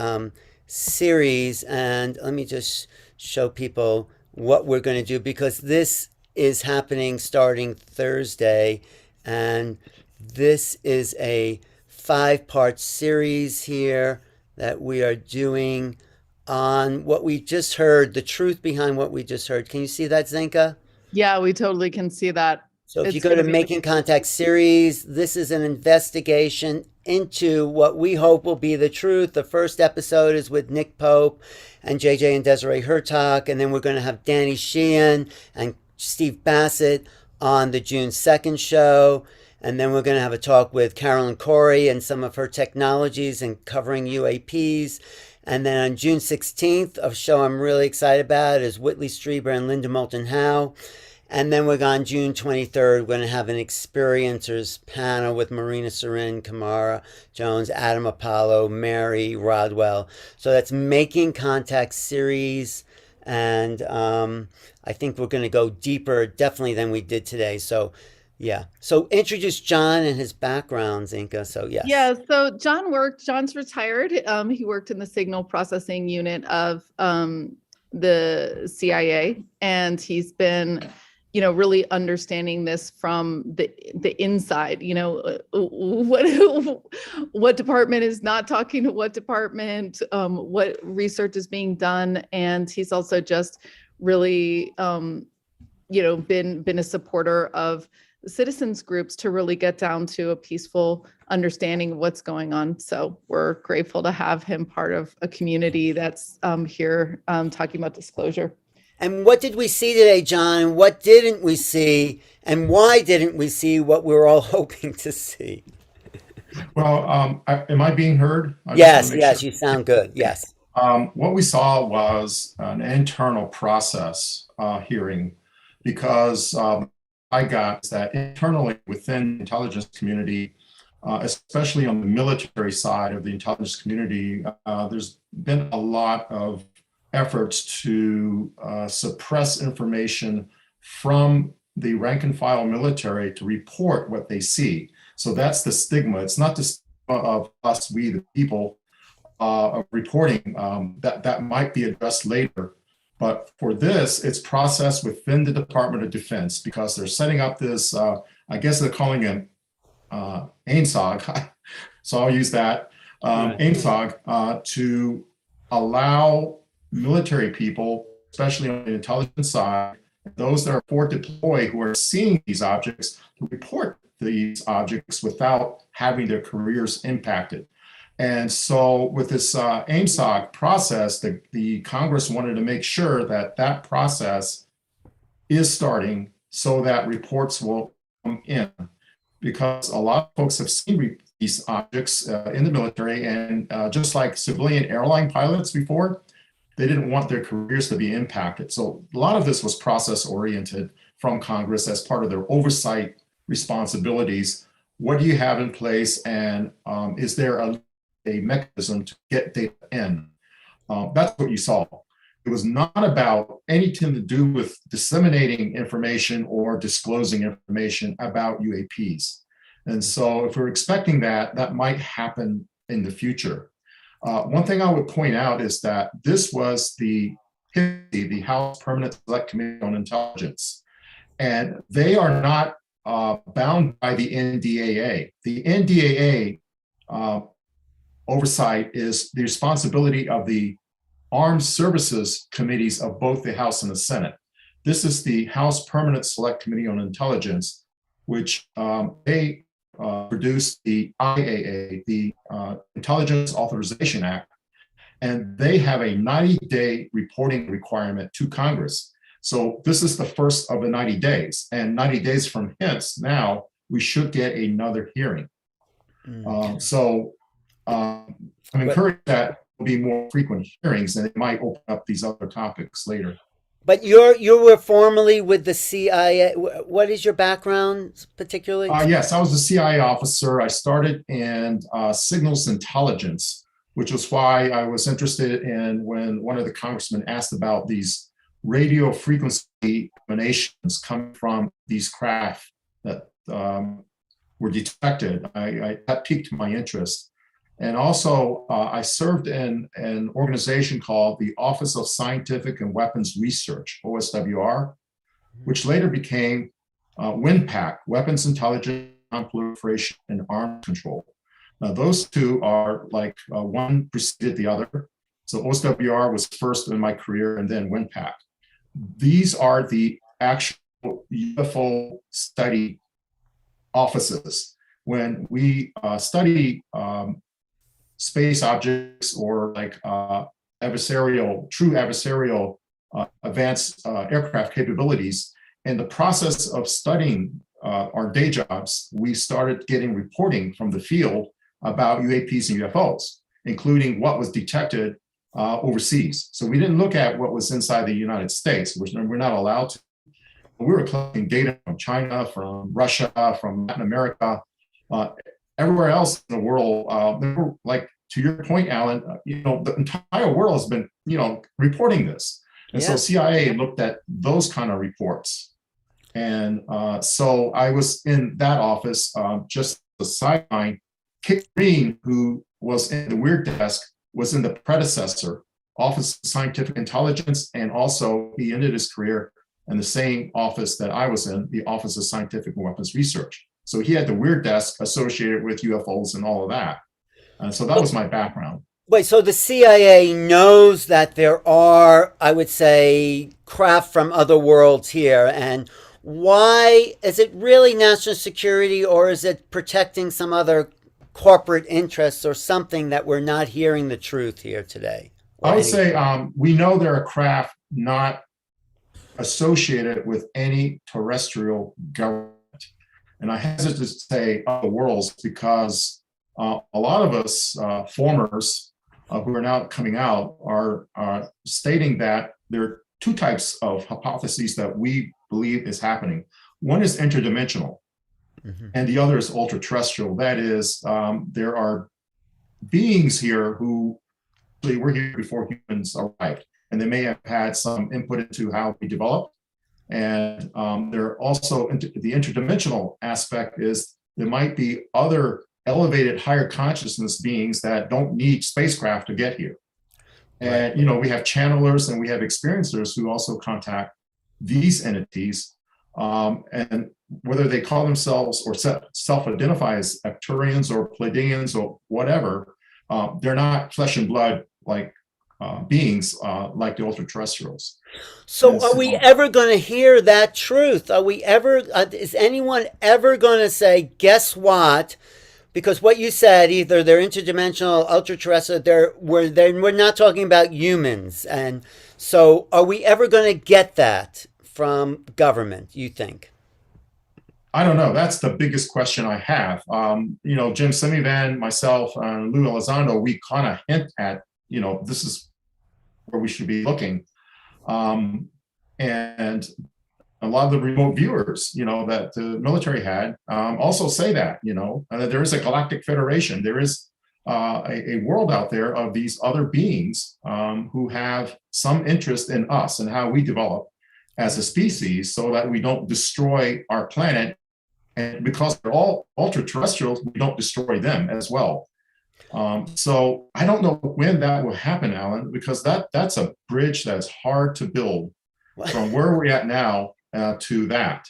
series. And let me just show people what we're going to do, because this is happening starting Thursday, and this is a 5-part series here that we are doing on what we just heard, the truth behind what we just heard. Can you see that, Zenka? Yeah, we totally can see that. So if you go to Making Contact series, this is an investigation into what we hope will be the truth. The first episode is with Nick Pope and JJ and Desiree Hurtak, and then we're going to have Danny Sheehan and Steve Bassett on the June 2nd show. And then we're going to have a talk with Carolyn Corey and some of her technologies and covering UAPs. And then on June 16th, a show I'm really excited about is Whitley Strieber and Linda Moulton Howe. And then we're on June 23rd, we're going to have an experiencers panel with Marina Sarin, Kamara Jones, Adam Apollo, Mary Rodwell. So that's Making Contact series. And I think we're going to go deeper, definitely, than we did today. So, yeah. So introduce John and his background, Zenka. So, yes. Yeah. So John's retired. He worked in the signal processing unit of the CIA, and he's been, really understanding this from the inside. What department is not talking to what department, what research is being done, and he's also just really, been a supporter of citizens groups to really get down to a peaceful understanding of what's going on. So we're grateful to have him part of a community that's here talking about disclosure. And what did we see today, John? And what didn't we see? And why didn't we see what we were all hoping to see? Well, am I being heard? Yes, you sound good. Yes. What we saw was an internal process hearing, because I got that internally within the intelligence community, especially on the military side of the intelligence community, there's been a lot of efforts to suppress information from the rank and file military to report what they see. So that's the stigma. It's not the stigma of us, we the people, of reporting. That might be addressed later. But for this, it's processed within the Department of Defense, because they're setting up this, I guess they're calling it AIMSOG. So I'll use that, AIMSOG, to allow military people, especially on the intelligence side, those that are forward deployed who are seeing these objects, to report these objects without having their careers impacted. And so with this AIMSOG process, the Congress wanted to make sure that that process is starting so that reports will come in, because a lot of folks have seen these objects in the military, and just like civilian airline pilots before, they didn't want their careers to be impacted. So a lot of this was process oriented from Congress as part of their oversight responsibilities. What do you have in place, and is there a mechanism to get data in? That's what you saw. It was not about anything to do with disseminating information or disclosing information about UAPs. And so if we're expecting that, that might happen in the future. One thing I would point out is that this was the House Permanent Select Committee on Intelligence, and they are not bound by the NDAA. The NDAA oversight is the responsibility of the Armed Services Committees of both the House and the Senate. This is the House Permanent Select Committee on Intelligence, which they produced the IAA, the Intelligence Authorization Act, and they have a 90-day reporting requirement to Congress. So this is the first of the 90 days, and 90 days from hence, now we should get another hearing. I'm encouraged that there'll be more frequent hearings, and it might open up these other topics later. But you were formerly with the CIA. What is your background particularly? Yes, I was a CIA officer. I started in signals intelligence, which was why I was interested in when one of the congressmen asked about these radio frequency emanations coming from these craft that were detected. That piqued my interest. And also, I served in an organization called the Office of Scientific and Weapons Research, OSWR, which later became WINPAC, Weapons Intelligence, Non-Proliferation, and Arms Control. Now, those two are like one preceded the other. So OSWR was first in my career, and then WINPAC. These are the actual UFO study offices. when we study space objects or like true adversarial advanced aircraft capabilities. In the process of studying our day jobs, we started getting reporting from the field about UAPs and UFOs, including what was detected overseas. So we didn't look at what was inside the United States, which we're not allowed to. We were collecting data from China, from Russia, from Latin America, everywhere else in the world. They were, like, to your point, Alan, the entire world has been, reporting this. And so CIA looked at those kind of reports. And so I was in that office, just a sideline. Kit Green, who was in the Weird Desk, was in the predecessor, Office of Scientific Intelligence, and also he ended his career in the same office that I was in, the Office of Scientific and Weapons Research. So he had the Weird Desk associated with UFOs and all of that. And so that was my background. Wait, so the CIA knows that there are, I would say, craft from other worlds here. And why? Is it really national security, or is it protecting some other corporate interests or something that we're not hearing the truth here today? I would say we know there are craft not associated with any terrestrial government. And I hesitate to say other worlds because a lot of us formers who are now coming out are stating that there are two types of hypotheses that we believe is happening. One is interdimensional, and the other is ultra-terrestrial. That is, there are beings here who were here before humans arrived, and they may have had some input into how we developed. And there are also the interdimensional aspect is there might be other elevated higher consciousness beings that don't need spacecraft to get here. And, we have channelers and we have experiencers who also contact these entities. And whether they call themselves or self-identify as Arcturians or Pleiadians or whatever, they're not flesh and blood like beings like the ultra-terrestrials. So are we ever going to hear that truth? Are we ever, is anyone ever going to say, guess what? Because what you said, either they're interdimensional, ultra-terrestrial, we're not talking about humans. And so are we ever going to get that from government, you think? I don't know. That's the biggest question I have. Jim Semivan, myself, and Lou Elizondo, we kind of hint at, this is where we should be looking. And a lot of the remote viewers, that the military had also say that, that there is a galactic federation. There is a world out there of these other beings who have some interest in us and how we develop as a species so that we don't destroy our planet. And because they're all ultra-terrestrials, we don't destroy them as well. So I don't know when that will happen, Alan, because that's a bridge that's hard to build from where we're at now to that.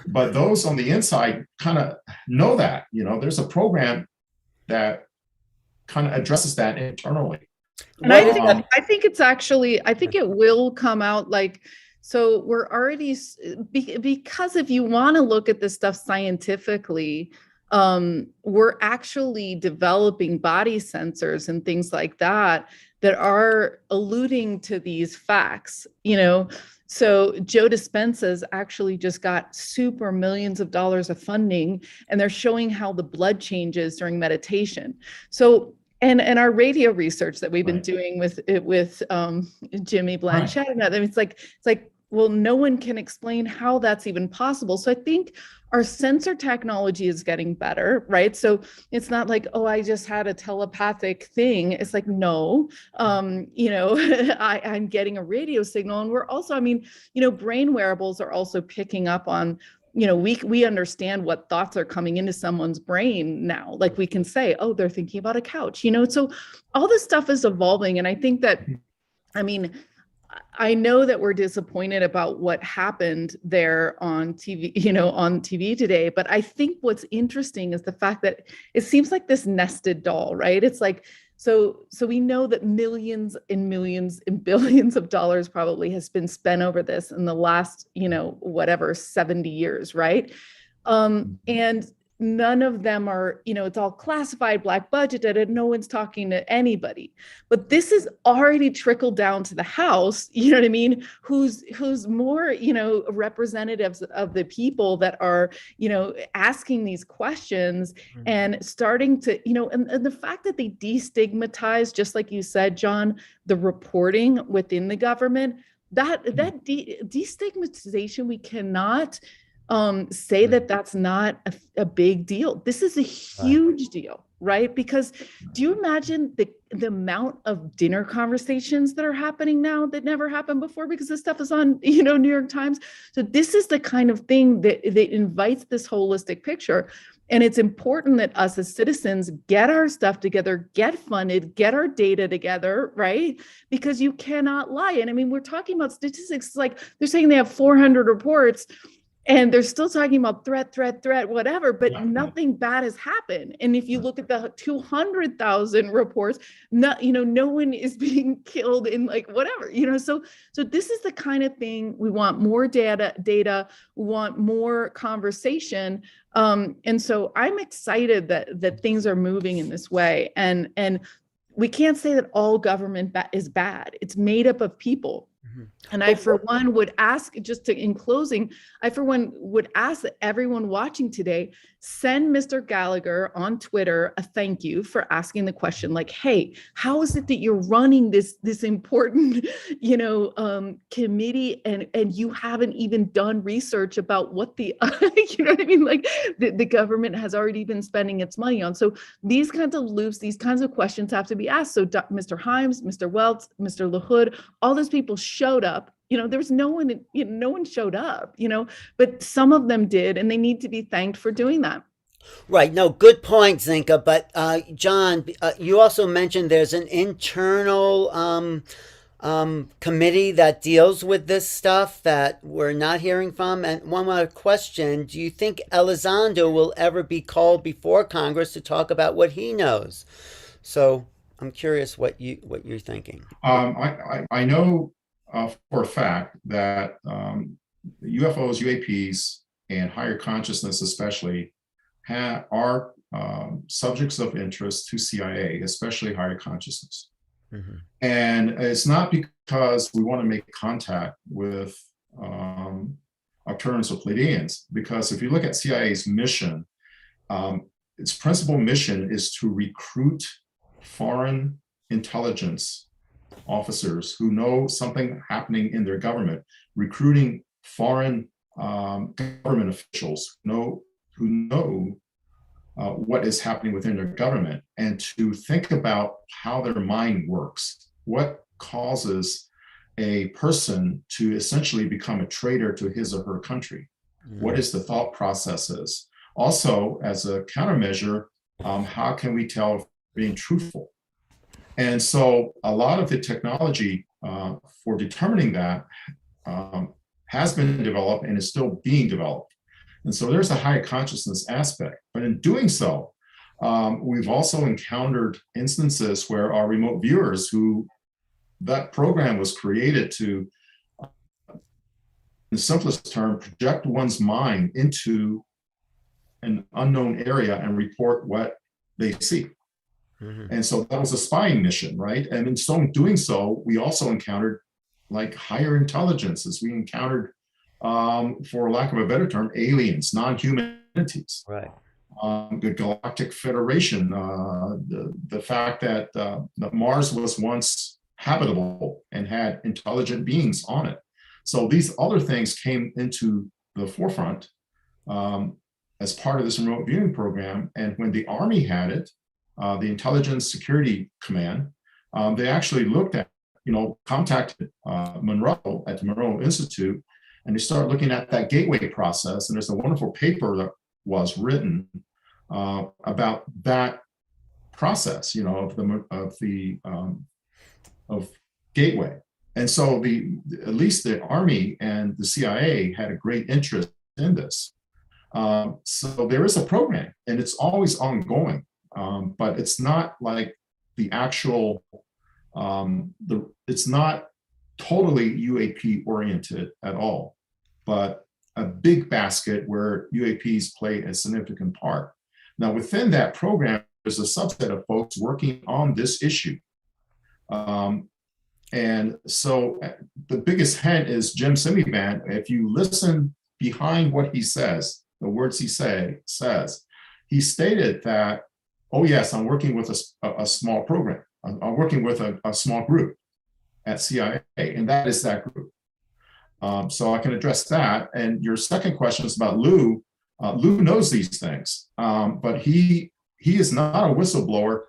But those on the inside kind of know that, there's a program that kind of addresses that internally. And I think it's actually, I think it will come out like, so we're already, because if you want to look at this stuff scientifically, we're actually developing body sensors and things like that are alluding to these facts, So Joe Dispenza's actually just got super millions of dollars of funding, and they're showing how the blood changes during meditation. So, and our radio research that we've been doing with Jimmy Blanchett, and it's like, well, no one can explain how that's even possible. So I think our sensor technology is getting better, right? So it's not like, oh, I just had a telepathic thing. It's like, no, I'm getting a radio signal. And we're also, brain wearables are also picking up on, we understand what thoughts are coming into someone's brain now. Like we can say, oh, they're thinking about a couch, so all this stuff is evolving. And I think that, I know that we're disappointed about what happened there on TV, on TV today, but I think what's interesting is the fact that it seems like this nested doll, right? It's like, so we know that millions and millions and billions of dollars probably has been spent over this in the last, 70 years, right? And none of them are, it's all classified, black budgeted, and no one's talking to anybody. But this is already trickled down to the House, you know what I mean? Who's more, representatives of the people that are, asking these questions and starting to, and the fact that they destigmatize, just like you said, John, the reporting within the government, that destigmatization, we cannot say that that's not a big deal. This is a huge deal, right? Because do you imagine the amount of dinner conversations that are happening now that never happened before, because this stuff is on, New York Times. So this is the kind of thing that invites this holistic picture. And it's important that us as citizens get our stuff together, get funded, get our data together, right? Because you cannot lie. And I mean, we're talking about statistics, like they're saying they have 400 reports, and they're still talking about threat, whatever, but nothing bad has happened. And if you look at the 200,000 reports, no one is being killed in like whatever, so this is the kind of thing we want: more data, we want more conversation. And so I'm excited that things are moving in this way. And we can't say that all government is bad. It's made up of people. And I, for one, would ask, in closing, I, for one, would ask that everyone watching today send Mr. Gallagher on Twitter a thank you for asking the question, like, hey, how is it that you're running this important, committee, and you haven't even done research about what the, you know what I mean? Like the government has already been spending its money on. So these kinds of loops, these kinds of questions have to be asked. So Mr. Himes, Mr. Welts, Mr. LaHood, all those people showed up. There was no one, no one showed up, but some of them did, and they need to be thanked for doing that. Right. No, good point, Zenka. But John, you also mentioned there's an internal committee that deals with this stuff that we're not hearing from. And one more question: do you think Elizondo will ever be called before Congress to talk about what he knows? So I'm curious what you're thinking. I know for a fact that UFOs, UAPs, and higher consciousness especially are subjects of interest to CIA, especially higher consciousness. Mm-hmm. And it's not because we want to make contact with Arcturians or Pleiadians, because if you look at CIA's mission, its principal mission is to recruit foreign intelligence officers who know something happening in their government, recruiting foreign government officials who know what is happening within their government, and to think about how their mind works. What causes a person to essentially become a traitor to his or her country? Mm-hmm. What is the thought processes? Also, as a countermeasure, how can we tell if they're being truthful? And so a lot of the technology for determining that has been developed and is still being developed. And so there's a higher consciousness aspect. But in doing so, we've also encountered instances where our remote viewers, that program was created to, in the simplest term, project one's mind into an unknown area and report what they see. Mm-hmm. And so that was a spying mission, right? And in doing so, we also encountered like higher intelligences. We encountered, for lack of a better term, aliens, non-human entities. Right. The Galactic Federation, the fact that Mars was once habitable and had intelligent beings on it. So these other things came into the forefront as part of this remote viewing program. And when the Army had it, the Intelligence Security Command, they actually looked at, contacted Monroe at the Monroe Institute, and they started looking at that gateway process. And there's a wonderful paper that was written about that process, of gateway. And so at least the Army and the CIA had a great interest in this. So there is a program, and it's always ongoing. But it's not like the actual, it's not totally UAP oriented at all. But a big basket where UAPs play a significant part. Now, within that program, there's a subset of folks working on this issue. And so the biggest hint is Jim Semivan. If you listen behind what he says, the words he says, he stated that, oh yes, I'm working with a small program. I'm working with a small group at CIA, and that is that group. So I can address that. And your second question is about Lou. Lou knows these things, but he is not a whistleblower.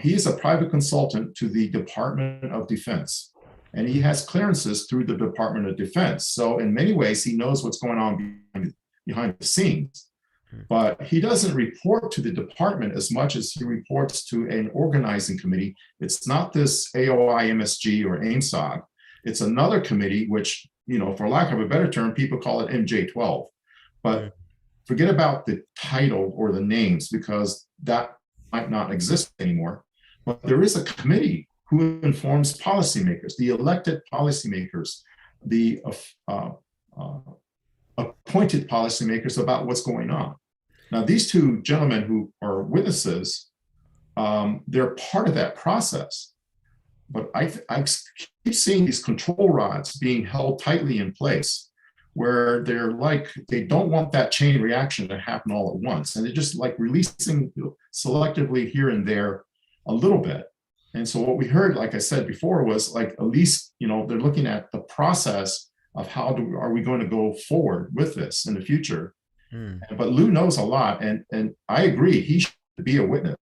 He is a private consultant to the Department of Defense, and he has clearances through the Department of Defense. So in many ways, he knows what's going on behind the scenes. But he doesn't report to the department as much as he reports to an organizing committee. It's not this AOI, MSG, or AIMSOG. It's another committee, which, you know, for lack of a better term, people call it MJ12. But forget about the title or the names, because that might not exist anymore. But there is a committee who informs policymakers, the elected policymakers, the appointed policymakers about what's going on. Now, these two gentlemen who are witnesses, they're part of that process. But I keep seeing these control rods being held tightly in place, where they're like, they don't want that chain reaction to happen all at once. And they're just like releasing selectively here and there a little bit. And so what we heard, like I said before, was like, at least, you know, they're looking at the process of how are we going to go forward with this in the future. But Lou knows a lot, and I agree, he should be a witness,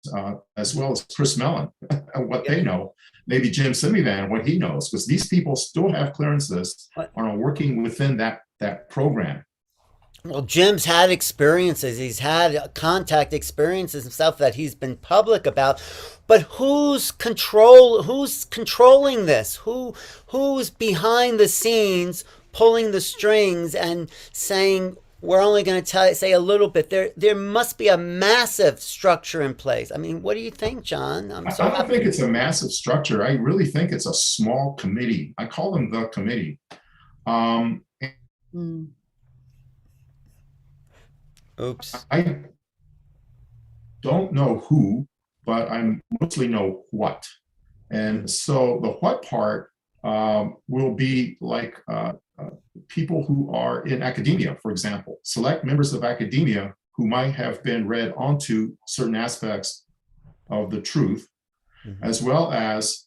as well as Chris Mellon, what they know, maybe Jim Semivan, what he knows, because these people still have clearances, are working within that program. Well, Jim's had experiences. He's had contact experiences and stuff that he's been public about. But who's controlling this? Who's behind the scenes pulling the strings and saying, we're only going to say a little bit? There must be a massive structure in place. I mean, what do you think, John? I don't think it's a massive structure. I really think it's a small committee. I call them the committee. Oops. I don't know who, but I mostly know what. And so the what part will be like people who are in academia, for example, select members of academia who might have been read onto certain aspects of the truth, as well as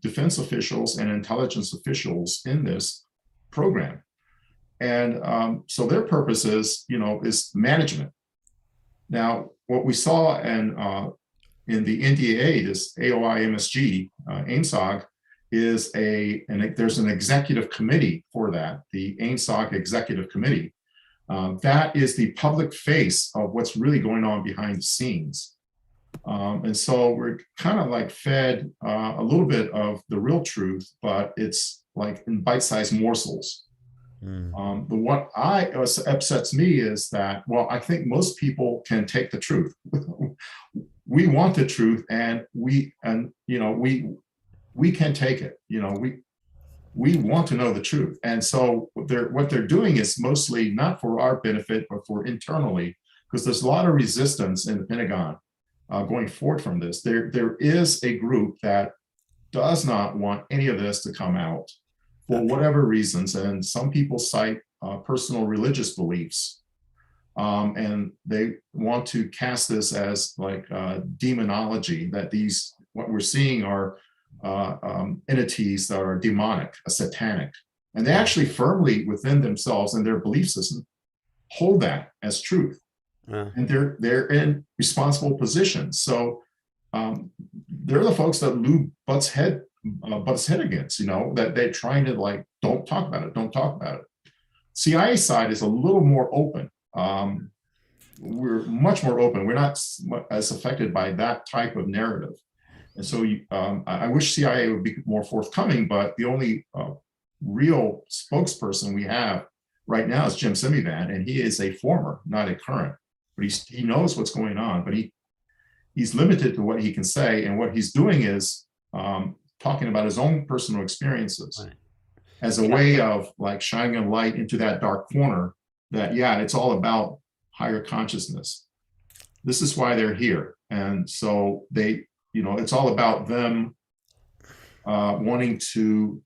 defense officials and intelligence officials in this program. And so their purpose is, you know, is management. Now, what we saw in the NDAA, this AOI MSG, AIMSOG, is there's an executive committee for that, the AIMSOG Executive Committee. That is the public face of what's really going on behind the scenes. And so we're kind of like fed a little bit of the real truth, but it's like in bite-sized morsels. But what upsets me is that, well, I think most people can take the truth. We want the truth, and we can take it. You know, we want to know the truth, and so what they're doing is mostly not for our benefit, but for internally, because there's a lot of resistance in the Pentagon going forward from this. There is a group that does not want any of this to come out, for whatever reasons, and some people cite personal religious beliefs, and they want to cast this as like demonology, that what we're seeing are entities that are demonic, satanic, and they actually firmly within themselves and their belief system hold that as truth, and they're in responsible positions. So they're the folks that Lou butts head against, you know, that they're trying to like, don't talk about it. CIA side is a little more open. We're much more open. We're not as affected by that type of narrative. And so I wish CIA would be more forthcoming, but the only real spokesperson we have right now is Jim Semivan, and he is a former, not a current, but he knows what's going on, but he's limited to what he can say, and what he's doing is talking about his own personal experiences as a way of like shining a light into that dark corner that, yeah, it's all about higher consciousness. This is why they're here. And so they, it's all about them wanting to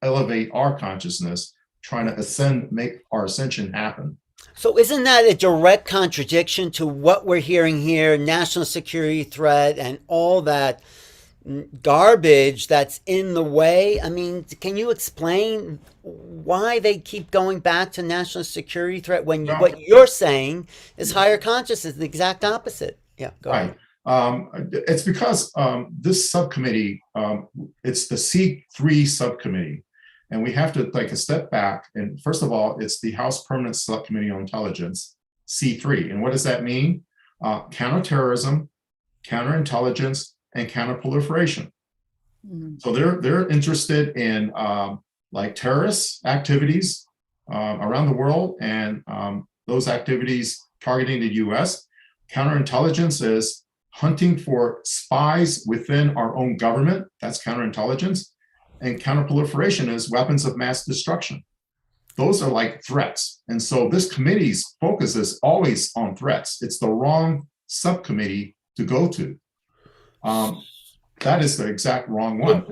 elevate our consciousness, trying to ascend, make our ascension happen. So isn't that a direct contradiction to what we're hearing here, national security threat and all that garbage that's in the way? I mean, can you explain why they keep going back to national security threat when what you're saying is higher consciousness, the exact opposite? Yeah, go ahead. It's because this subcommittee, it's the C3 subcommittee, and we have to take a step back. And first of all, it's the House Permanent Subcommittee on Intelligence, C3. And what does that mean? Counterterrorism, counterintelligence, and counterproliferation. So they're interested in like terrorist activities around the world, and those activities targeting the U.S. Counterintelligence is hunting for spies within our own government. That's counterintelligence. And counterproliferation is weapons of mass destruction. Those are like threats. And so this committee's focus is always on threats. It's the wrong subcommittee to go to. That is the exact wrong one.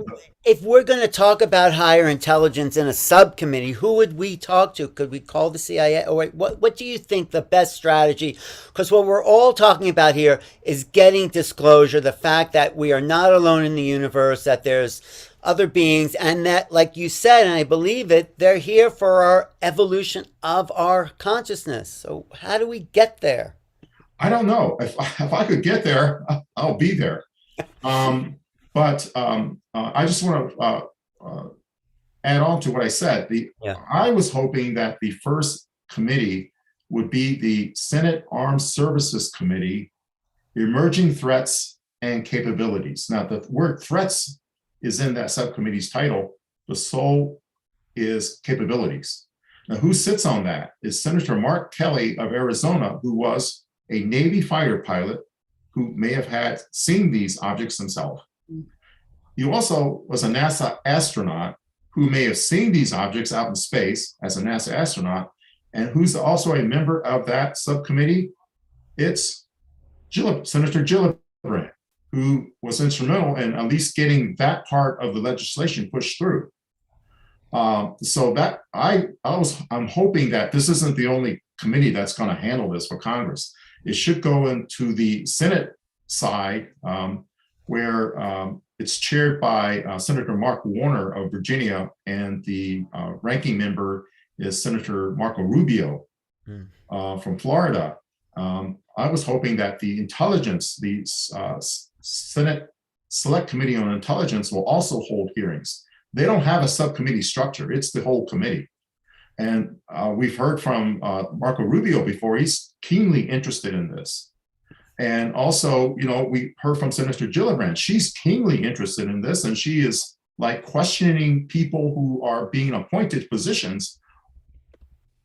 If we're going to talk about higher intelligence in a subcommittee, who would we talk to? Could we call the CIA? Or what do you think the best strategy? Because what we're all talking about here is getting disclosure, the fact that we are not alone in the universe, that there's other beings, and that, like you said, and I believe it, they're here for our evolution of our consciousness. So how do we get there? I don't know. If I could get there, I'll be there. But I just want to add on to what I said. I was hoping that the first committee would be the Senate Armed Services Committee, Emerging Threats and Capabilities. Now, the word threats is in that subcommittee's title. The soul is capabilities. Now, who sits on that is Senator Mark Kelly of Arizona, who was a Navy fighter pilot who may have seen these objects himself. He also was a NASA astronaut who may have seen these objects out in space as a NASA astronaut, and who's also a member of that subcommittee. It's Senator Gillibrand, who was instrumental in at least getting that part of the legislation pushed through. So that I'm hoping that this isn't the only committee that's going to handle this for Congress. It should go into the Senate side, where it's chaired by Senator Mark Warner of Virginia, and the ranking member is Senator Marco Rubio from Florida. I was hoping that the intelligence, the Senate Select Committee on Intelligence, will also hold hearings. They don't have a subcommittee structure. It's the whole committee. And we've heard from Marco Rubio before. He's keenly interested in this. And also, we heard from Senator Gillibrand. She's keenly interested in this, and she is like questioning people who are being appointed positions.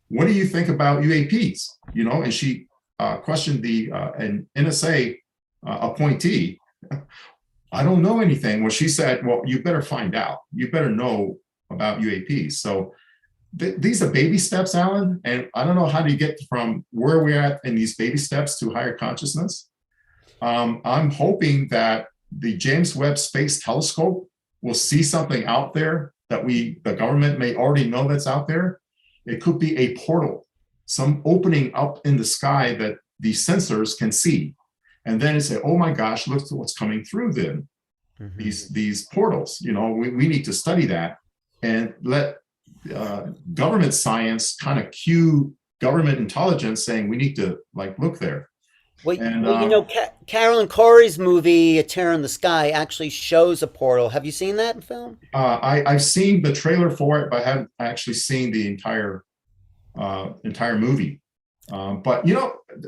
What do you think about UAPs? And she questioned an NSA appointee. I don't know anything. Well, she said, well, you better find out. You better know about UAPs. So these are baby steps, Alan, and I don't know how do you get from where we're at in these baby steps to higher consciousness. I'm hoping that the James Webb Space Telescope will see something out there that the government may already know that's out there. It could be a portal, some opening up in the sky that the sensors can see. And then it say, oh my gosh, look at what's coming through then. These portals, we need to study that and let government science kind of cue government intelligence saying we need to look there. Carolyn Corey's movie A Tear in the Sky actually shows a portal. Have you seen that in film? I've seen the trailer for it, but I haven't actually seen the entire movie. But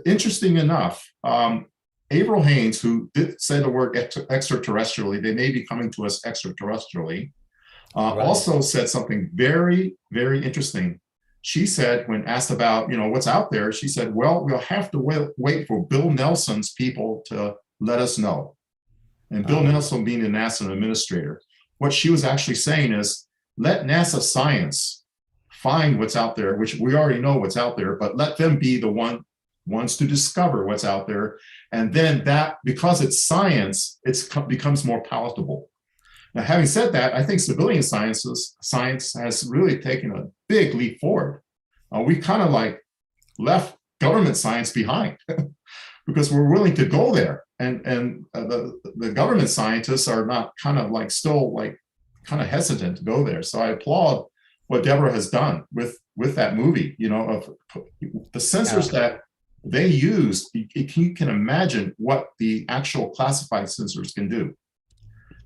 interesting enough, Avril Haines, who did say the word extraterrestrially, they may be coming to us extraterrestrially, also said something very, very interesting. She said, when asked about, what's out there, she said, well, we'll have to wait for Bill Nelson's people to let us know. And Bill Nelson being the NASA administrator. What she was actually saying is, let NASA science find what's out there, which we already know what's out there, but let them be the ones to discover what's out there. And then that, because it's science, becomes more palatable. Now, having said that, I think civilian science has really taken a big leap forward. We kind of like left government science behind because we're willing to go there. And the government scientists are not still kind of hesitant to go there. So I applaud what Deborah has done with that movie, of the sensors that they use. You can imagine what the actual classified sensors can do.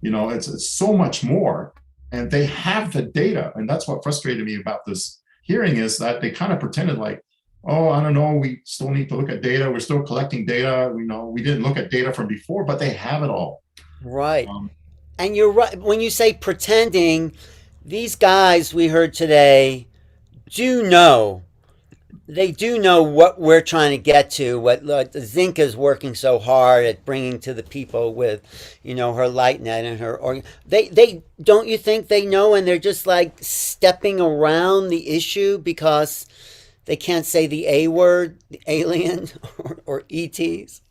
It's so much more, and they have the data. And that's what frustrated me about this hearing, is that they kind of pretended like, oh, I don't know, we still need to look at data. We're still collecting data. We didn't look at data from before, but they have it all. Right. And you're right. When you say pretending, these guys we heard today do know. They do know what we're trying to get to, what Zenka's working so hard at bringing to the people with, her light net and her organ. They don't you think they know, and they're just like stepping around the issue because they can't say the A word, the alien or ETs?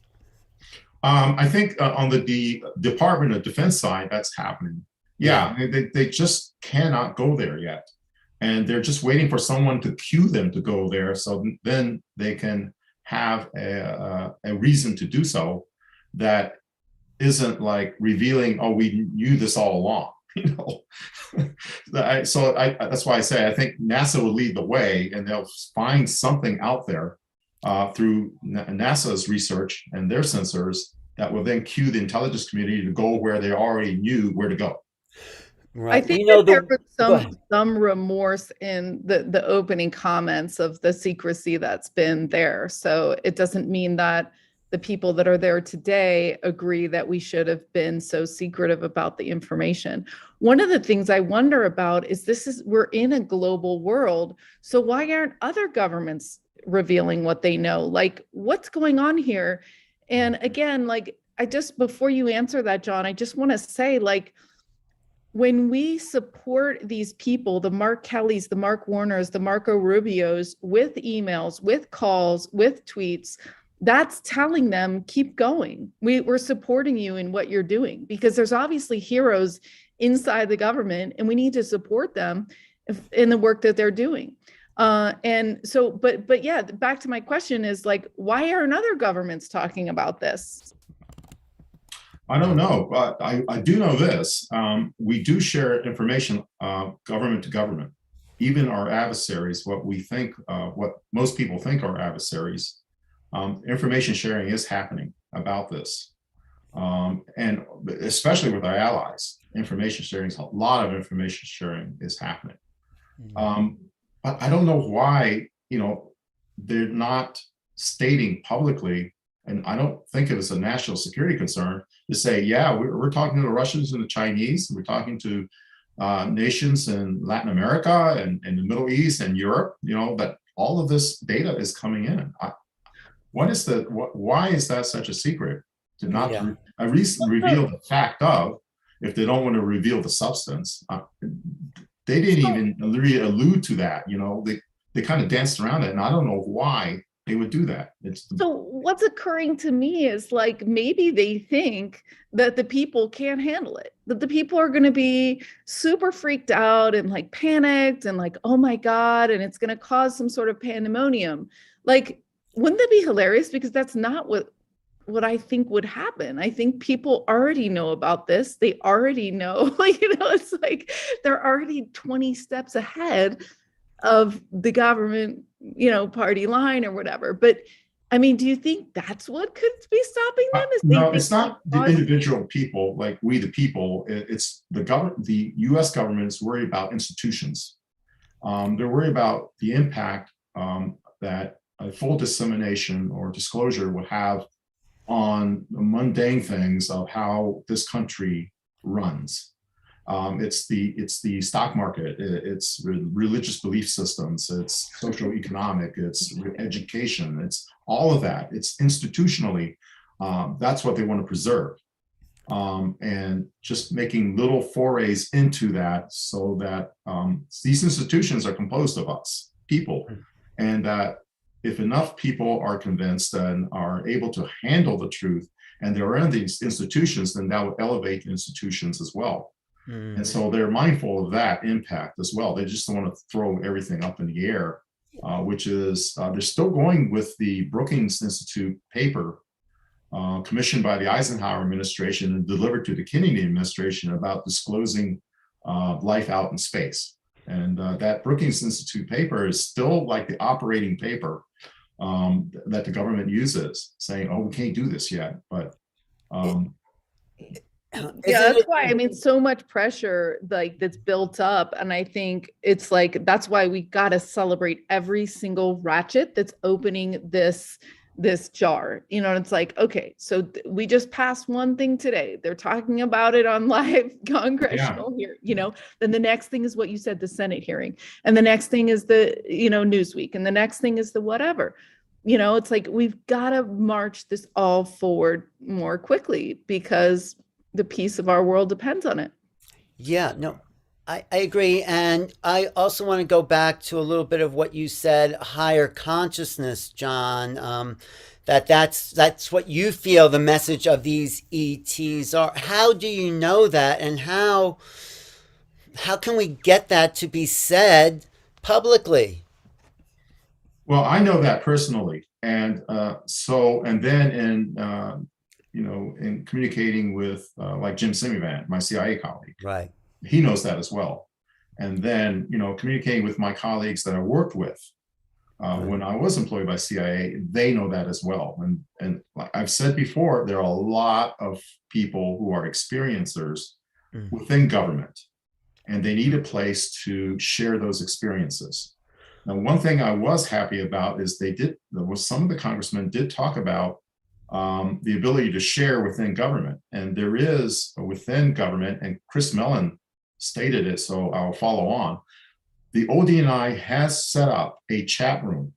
I think on the Department of Defense side, that's happening. Yeah. They just cannot go there yet. And they're just waiting for someone to cue them to go there. So then they can have a reason to do so that isn't like revealing, oh, we knew this all along. That's why I say I think NASA will lead the way, and they'll find something out there through NASA's research and their sensors that will then cue the intelligence community to go where they already knew where to go. Right. I think that there was some remorse in the opening comments of the secrecy that's been there. So it doesn't mean that the people that are there today agree that we should have been so secretive about the information. One of the things I wonder about is we're in a global world. So why aren't other governments revealing what they know? Like, what's going on here? And again, before you answer that, John, I just want to say, when we support these people, the Mark Kellys, the Mark Warners, the Marco Rubios, with emails, with calls, with tweets, that's telling them, keep going. We're supporting you in what you're doing, because there's obviously heroes inside the government, and we need to support them in the work that they're doing. And so, but yeah, back to my question is why aren't other governments talking about this? I don't know, but I do know this. We do share information, government to government, even our adversaries, what most people think are adversaries. Information sharing is happening about this. And especially with our allies, a lot of information sharing is happening. But I don't know why, they're not stating publicly, and I don't think it is a national security concern to say, yeah, we're talking to the Russians and the Chinese, we're talking to nations in Latin America and the Middle East and Europe, that all of this data is coming in. Why is that such a secret to not at least reveal the fact of, if they don't want to reveal the substance? They didn't even really allude to that, they kind of danced around it, and I don't know why they would do that. So what's occurring to me is maybe they think that the people can't handle it, that the people are going to be super freaked out and panicked and oh my God, and it's going to cause some sort of pandemonium. Wouldn't that be hilarious? Because that's not what I think would happen. I think people already know about this. They already know, it's they're already 20 steps ahead of the government, party line or whatever. But I mean, do you think that's what could be stopping them? No, it's not the individual people, we the people. It's the U.S. government is worried about institutions. They're worried about the impact that a full dissemination or disclosure would have on the mundane things of how this country runs. It's the stock market, it's religious belief systems, it's socioeconomic, it's education, it's all of that. It's institutionally, that's what they want to preserve. and just making little forays into that, so that these institutions are composed of us, people, and that if enough people are convinced and are able to handle the truth, and they're in these institutions, then that would elevate the institutions as well. And so they're mindful of that impact as well. They just don't want to throw everything up in the air, which is, they're still going with the Brookings Institute paper commissioned by the Eisenhower administration and delivered to the Kennedy administration about disclosing life out in space. And that Brookings Institute paper is still like the operating paper that the government uses, saying, oh, we can't do this yet. But yeah, that's why, I mean, so much pressure like that's built up. And I think it's like, that's why we got to celebrate every single ratchet that's opening this jar. You know, it's like, okay, so we just passed one thing today. They're talking about it on live congressional here, you know, then the next thing is what you said, the Senate hearing. And the next thing is the, you know, Newsweek. And the next thing is the whatever. You know, it's like, we've got to march this all forward more quickly because the peace of our world depends on it. Yeah, no, I agree. And I also want to go back to a little bit of what you said, higher consciousness, John, that's what you feel the message of these ETs are. How do you know that? And how can we get that to be said publicly? Well, I know that personally. And then in communicating with like Jim Simivan, my CIA colleague, right, he knows that as well. And then, communicating with my colleagues that I worked with when I was employed by CIA, they know that as well. And like I've said before, there are a lot of people who are experiencers within government, and they need a place to share those experiences. Now, one thing I was happy about is some of the congressmen did talk about the ability to share within government. And there is within government, and Chris Mellon stated it, so I'll follow on. The ODNI has set up a chat room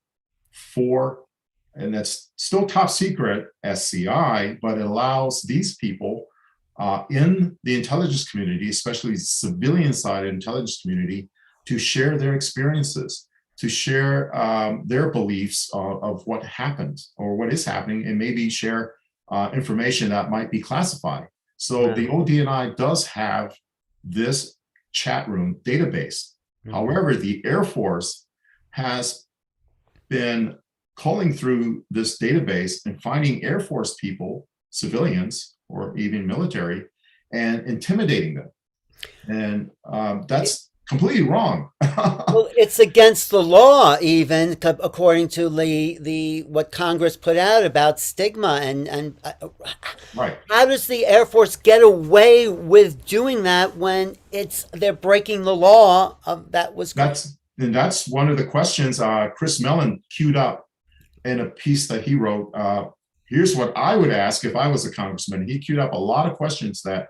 and that's still top secret SCI, but it allows these people in the intelligence community, especially civilian side intelligence community, to share their experiences, to share their beliefs of what happened or what is happening, and maybe share information that might be classified. So the ODNI does have this chat room database. However, the Air Force has been calling through this database and finding Air Force people, civilians, or even military, and intimidating them. And that's completely wrong. Well, it's against the law, even according to the what Congress put out about stigma and right. How does the Air Force get away with doing that when they're breaking the law that's one of the questions Chris Mellon queued up in a piece that he wrote. Here's what I would ask if I was a congressman. He queued up a lot of questions that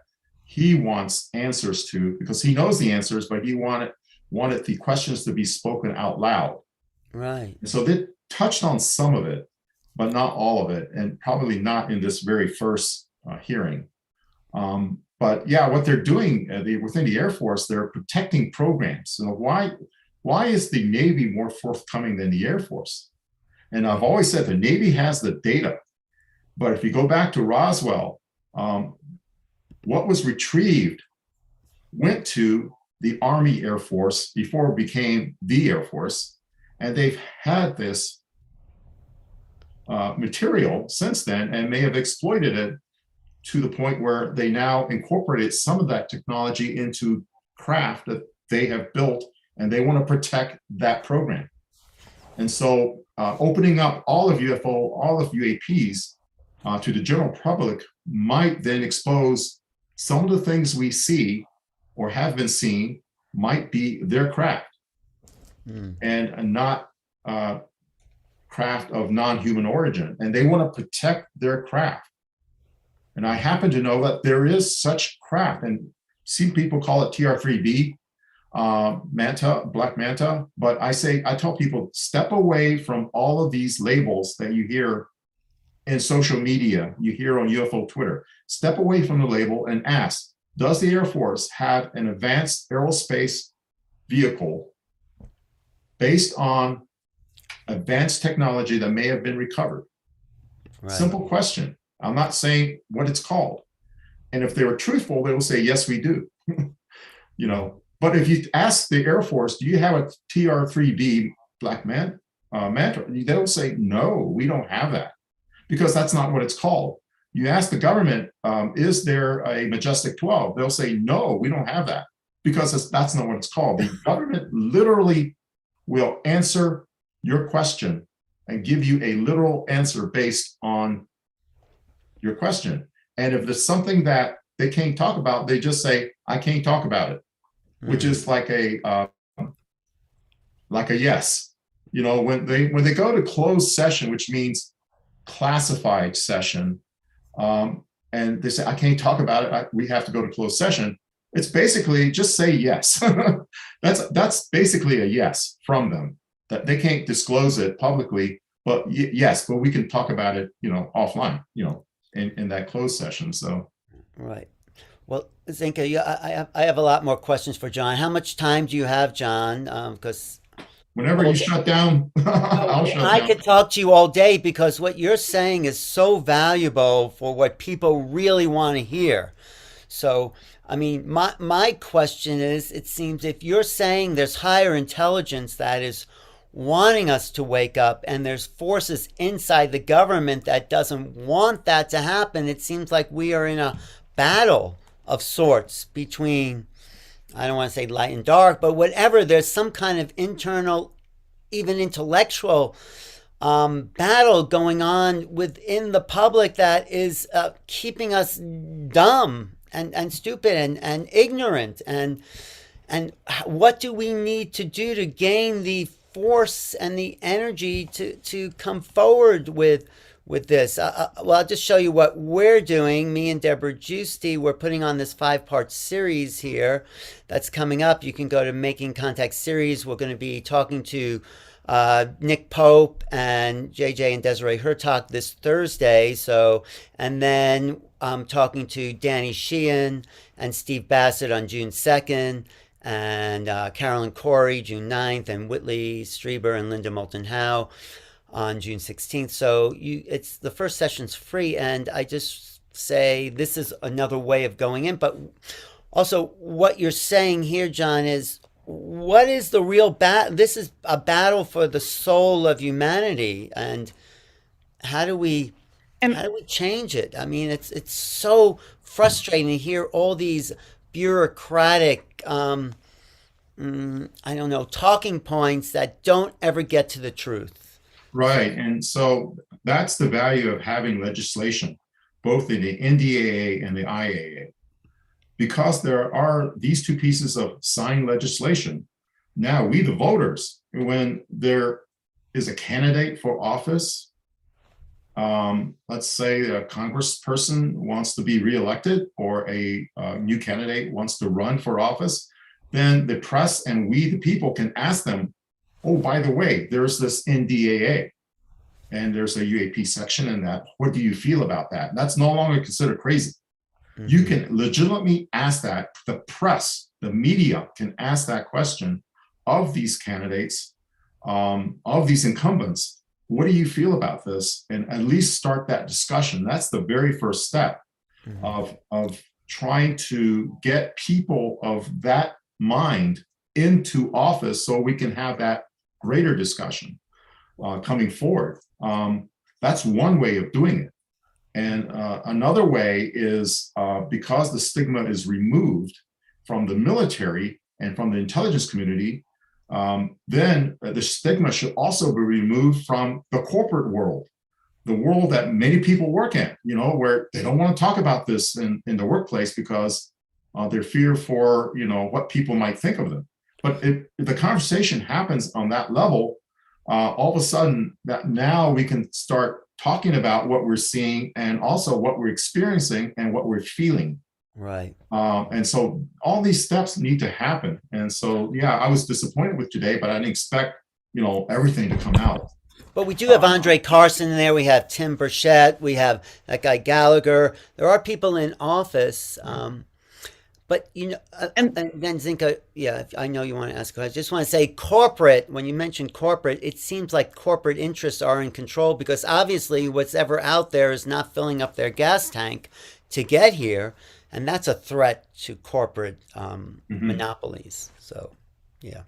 he wants answers to, because he knows the answers, but he wanted the questions to be spoken out loud. Right. And so they touched on some of it, but not all of it, and probably not in this very first hearing. But yeah, what they're doing within the Air Force, they're protecting programs. So why is the Navy more forthcoming than the Air Force? And I've always said the Navy has the data, but if you go back to Roswell, what was retrieved went to the Army Air Force before it became the Air Force. And they've had this material since then and may have exploited it to the point where they now incorporated some of that technology into craft that they have built, and they want to protect that program. And so opening up all of UAPs to the general public might then expose some of the things we see or have been seen might be their craft and not craft of non-human origin. And they want to protect their craft. And I happen to know that there is such craft, and see people call it TR-3B, manta, black manta. But I tell people, step away from all of these labels that you hear in social media, you hear on UFO Twitter, step away from the label and ask, does the Air Force have an advanced aerospace vehicle based on advanced technology that may have been recovered? Right. Simple question. I'm not saying what it's called. And if they were truthful, they will say, yes, we do. You know, but if you ask the Air Force, do you have a TR-3B Black Manta? They'll say, no, we don't have that, because that's not what it's called. You ask the government, is there a Majestic 12? They'll say, no, we don't have that, because that's not what it's called. The government literally will answer your question and give you a literal answer based on your question. And if there's something that they can't talk about, they just say, I can't talk about it, which is like a yes. You know, when they go to closed session, which means classified session, and they say, I can't talk about it, we have to go to closed session. It's basically just say yes. That's basically a yes from them, that they can't disclose it publicly, but yes, but we can talk about it, you know, offline, you know, in that closed session. So. Right. Well, Zenka, I have a lot more questions for John. How much time do you have, John? Because whenever you shut down, I'll shut down. I could talk to you all day, because what you're saying is so valuable for what people really want to hear. So, I mean, my question is, it seems if you're saying there's higher intelligence that is wanting us to wake up, and there's forces inside the government that doesn't want that to happen, it seems like we are in a battle of sorts between, I don't want to say light and dark, but whatever, there's some kind of internal, even intellectual battle going on within the public that is keeping us dumb and stupid and ignorant. And what do we need to do to gain the force and the energy to come forward with this? Well, I'll just show you what we're doing. Me and Deborah Giusti, we're putting on this 5-part series here that's coming up. You can go to Making Contact series. We're going to be talking to Nick Pope and JJ and Desiree Hertog this Thursday. So, and then I'm talking to Danny Sheehan and Steve Bassett on June 2nd, and Carolyn Corey June 9th, and Whitley Strieber and Linda Moulton Howe on June 16th. So it's the first session's free, and I just say this is another way of going in. But also what you're saying here, John, is what is the real battle? This is a battle for the soul of humanity, and how do we change it? I mean, it's so frustrating to hear all these bureaucratic I don't know, talking points that don't ever get to the truth. Right. And so that's the value of having legislation, both in the NDAA and the IAA. Because there are these two pieces of signed legislation, now we, the voters, when there is a candidate for office, let's say a congressperson wants to be reelected, or a new candidate wants to run for office, then the press and we, the people, can ask them, oh, by the way, there's this NDAA and there's a UAP section in that. What do you feel about that? That's no longer considered crazy. Mm-hmm. You can legitimately ask that. The press, the media can ask that question of these candidates, of these incumbents. What do you feel about this? And at least start that discussion. That's the very first step of trying to get people of that mind into office, so we can have that greater discussion coming forward. That's one way of doing it. And another way is because the stigma is removed from the military and from the intelligence community, then the stigma should also be removed from the corporate world, the world that many people work in, you know, where they don't want to talk about this in the workplace because they're fear for, you know, what people might think of them. But if the conversation happens on that level, all of a sudden that now we can start talking about what we're seeing and also what we're experiencing and what we're feeling. Right. And so all these steps need to happen. And so, yeah, I was disappointed with today, but I didn't expect, you know, everything to come out. But we do have Andre Carson in there. We have Tim Burchett. We have that guy Gallagher. There are people in office. But, you know, and then Zenka, yeah, I know you want to ask. I just want to say corporate, when you mention corporate, it seems like corporate interests are in control because obviously what's ever out there is not filling up their gas tank to get here. And that's a threat to corporate monopolies. So, yeah.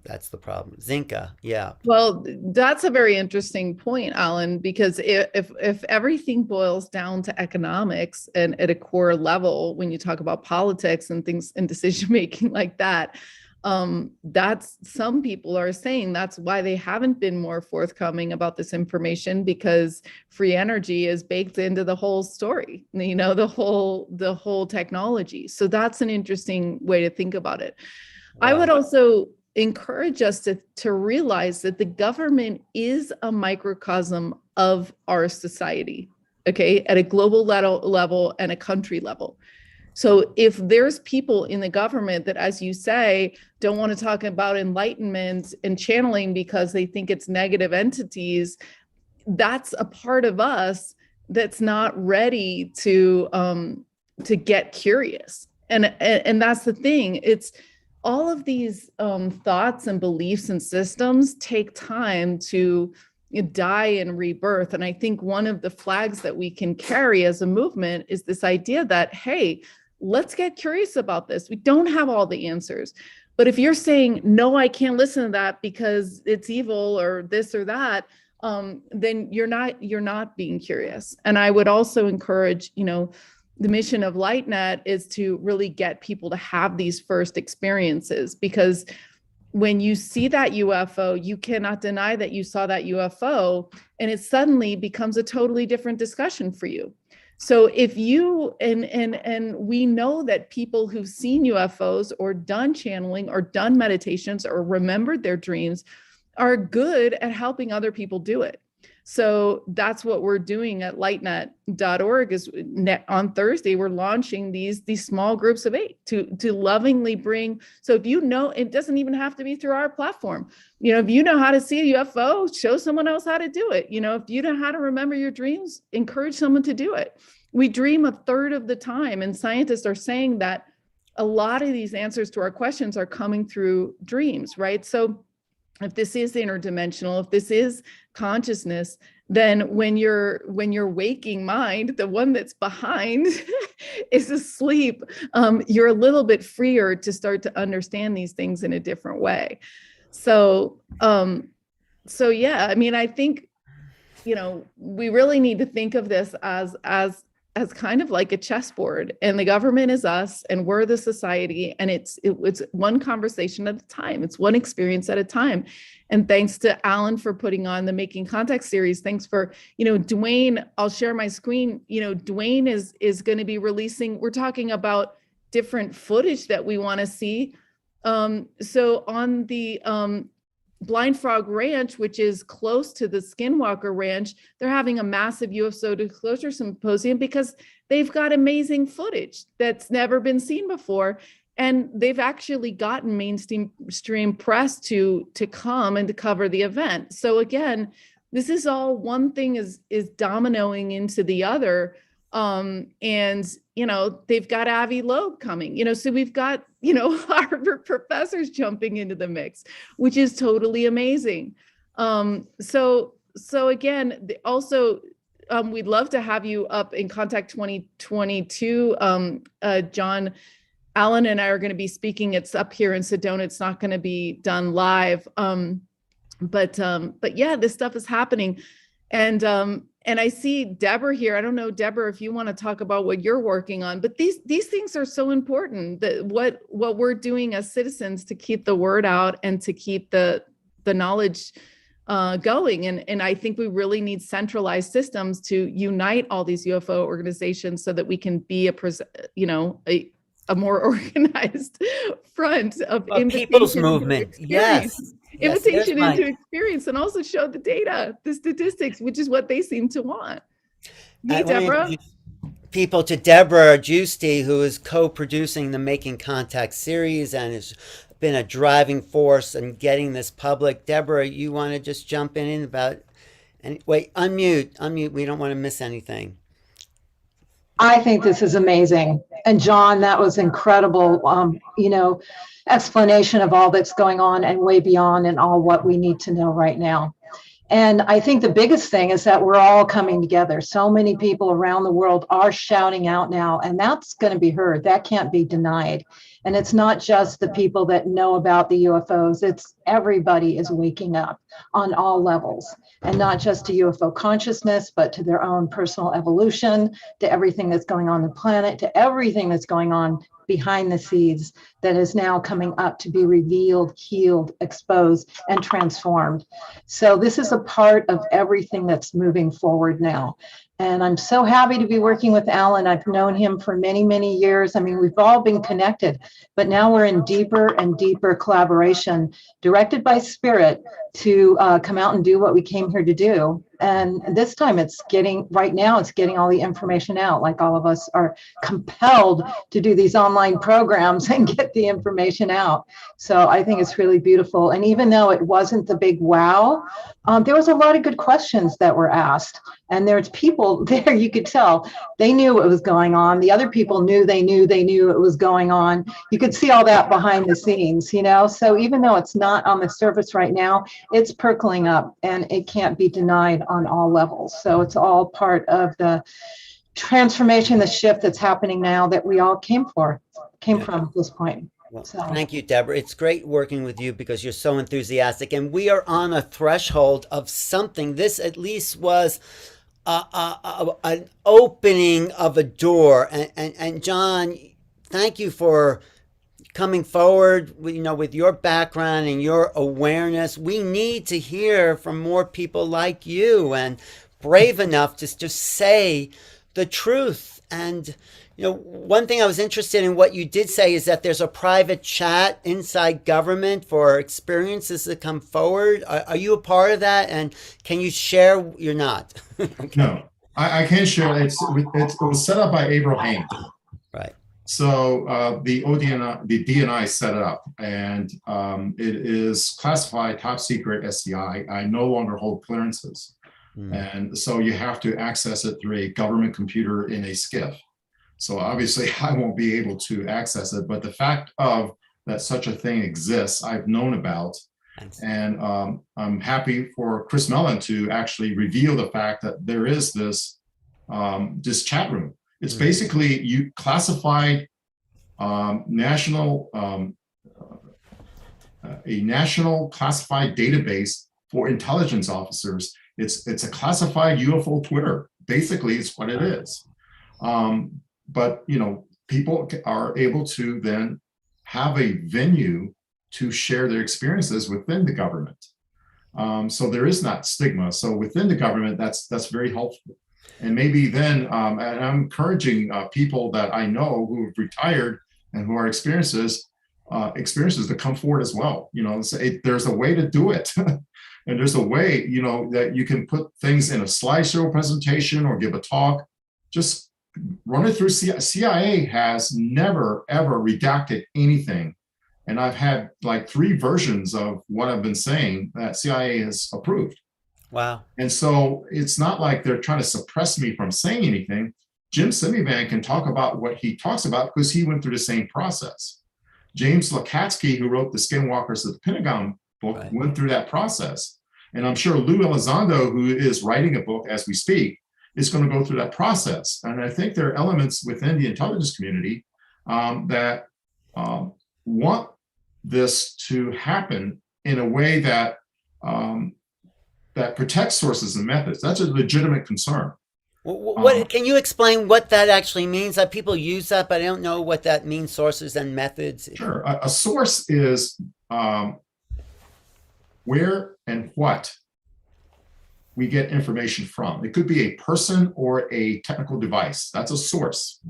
That's the problem. Zenka, yeah. Well, that's a very interesting point, Alan, because if everything boils down to economics and at a core level, when you talk about politics and things and decision making like that, that's some people are saying that's why they haven't been more forthcoming about this information, because free energy is baked into the whole story, you know, the whole technology. So that's an interesting way to think about it. Wow. I would also encourage us to realize that the government is a microcosm of our society, okay, at a global level and a country level. So if there's people in the government that, as you say, don't want to talk about enlightenment and channeling because they think it's negative entities, that's a part of us that's not ready to get curious. And that's the thing. It's all of these thoughts and beliefs and systems take time to die and rebirth. And I think one of the flags that we can carry as a movement is this idea that, hey, let's get curious about this. We don't have all the answers. But if you're saying, no, I can't listen to that because it's evil or this or that, then you're not being curious. And I would also encourage, you know, the mission of LightNet is to really get people to have these first experiences, because when you see that UFO, you cannot deny that you saw that UFO, and it suddenly becomes a totally different discussion for you. So if you, and we know that people who've seen UFOs or done channeling or done meditations or remembered their dreams are good at helping other people do it. So that's what we're doing at lightnet.org is on Thursday, we're launching these small groups of 8 to lovingly bring. So if you know, it doesn't even have to be through our platform. You know, if you know how to see a UFO, show someone else how to do it. You know, if you know how to remember your dreams, encourage someone to do it. We dream a third of the time, and scientists are saying that a lot of these answers to our questions are coming through dreams, right? So if this is interdimensional, if this is consciousness, then when your waking mind, the one that's behind is asleep, you're a little bit freer to start to understand these things in a different way. So yeah, I mean, I think, you know, we really need to think of this as kind of like a chessboard, and the government is us and we're the society, and it's one conversation at a time. It's one experience at a time. And thanks to Alan for putting on the Making Contact series. Thanks for, you know, Dwayne, I'll share my screen. You know, Dwayne is going to be releasing, we're talking about different footage that we want to see. So on the Blind Frog Ranch, which is close to the Skinwalker Ranch, they're having a massive UFO disclosure symposium because they've got amazing footage that's never been seen before. And they've actually gotten mainstream press to come and to cover the event. So again, this is all one thing is dominoing into the other. And, you know, they've got Avi Loeb coming, you know, so we've got, you know, Harvard professors jumping into the mix, which is totally amazing. So again, also, we'd love to have you up in Contact 2022. John, Alan and I are going to be speaking. It's up here in Sedona. It's not going to be done live. But yeah, this stuff is happening. And I see Deborah here. I don't know, Deborah, if you want to talk about what you're working on, but these things are so important, that what we're doing as citizens to keep the word out and to keep the knowledge going. And I think we really need centralized systems to unite all these UFO organizations so that we can be a more organized front of people's movement. Yes. Invitation into experience, and also show the data, the statistics, which is what they seem to want. Hey, Deborah. People to Deborah Giusti, who is co-producing the Making Contact series and has been a driving force in getting this public. Deborah, you want to just jump in about And wait, unmute. We don't want to miss anything. I think this is amazing. And John, that was incredible, explanation of all that's going on and way beyond and all what we need to know right now. And I think the biggest thing is that we're all coming together. So many people around the world are shouting out now, and that's going to be heard. That can't be denied. And it's not just the people that know about the UFOs, it's everybody is waking up on all levels, and not just to UFO consciousness, but to their own personal evolution, to everything that's going on the planet, to everything that's going on behind the scenes that is now coming up to be revealed, healed, exposed, and transformed. So this is a part of everything that's moving forward now. And I'm so happy to be working with Alan. I've known him for many, many years. I mean, we've all been connected, but now we're in deeper and deeper collaboration, directed by Spirit, to come out and do what we came here to do. And this time right now it's getting all the information out, like all of us are compelled to do these online programs and get the information out. So I think it's really beautiful. And even though it wasn't the big wow, there was a lot of good questions that were asked. And there's people there, you could tell they knew what was going on. The other people knew it was going on. You could see all that behind the scenes, So even though it's not on the surface right now, it's percolating up and it can't be denied on all levels. So it's all part of the transformation, the shift that's happening now that we all came from at this point. Well, thank you, Deborah. It's great working with you because you're so enthusiastic, and we are on a threshold of something. This at least was an opening of a door. And John, thank you for coming forward, with your background and your awareness. We need to hear from more people like you and brave enough to just say the truth. And one thing I was interested in what you did say is that there's a private chat inside government for experiences that come forward. Are you a part of that? And can you share? You're not. Okay. No, I can't share. It was set up by Avril Haines. Right. So the DNI set it up, and it is classified top secret SCI. I no longer hold clearances. And so you have to access it through a government computer in a Schiff. So obviously I won't be able to access it, but the fact of that such a thing exists, I've known about. And I'm happy for Chris Mellon to actually reveal the fact that there is this chat room. It's basically you classified national classified database for intelligence officers. It's a classified UFO Twitter. Basically, it's what it is. But people are able to then have a venue to share their experiences within the government. So there is not stigma. So within the government, that's very helpful. And maybe then, and I'm encouraging people that I know who have retired and who are experiences to come forward as well. There's a way to do it. And there's a way, that you can put things in a slideshow presentation or give a talk. Just run it through CIA has never, ever redacted anything. And I've had like 3 versions of what I've been saying that CIA has approved. Wow. And so it's not like they're trying to suppress me from saying anything. Jim Semivan can talk about what he talks about because he went through the same process. James Lukatsky, who wrote the Skinwalkers of the Pentagon book, went through that process. And I'm sure Lou Elizondo, who is writing a book as we speak, is going to go through that process. And I think there are elements within the intelligence community that want this to happen in a way that that protects sources and methods. That's a legitimate concern. What can you explain what that actually means? That people use that, but I don't know what that means. Sources and methods. Sure. A source is where and what we get information from. It could be a person or a technical device. That's a source.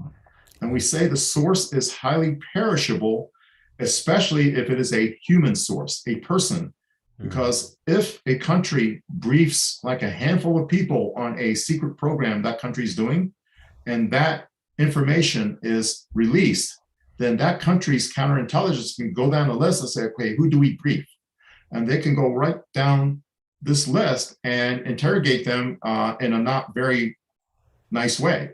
And we say the source is highly perishable, especially if it is a human source, a person. Because if a country briefs like a handful of people on a secret program that country is doing, and that information is released, then that country's counterintelligence can go down the list and say, okay, who do we brief? And they can go right down this list and interrogate them in a not very nice way,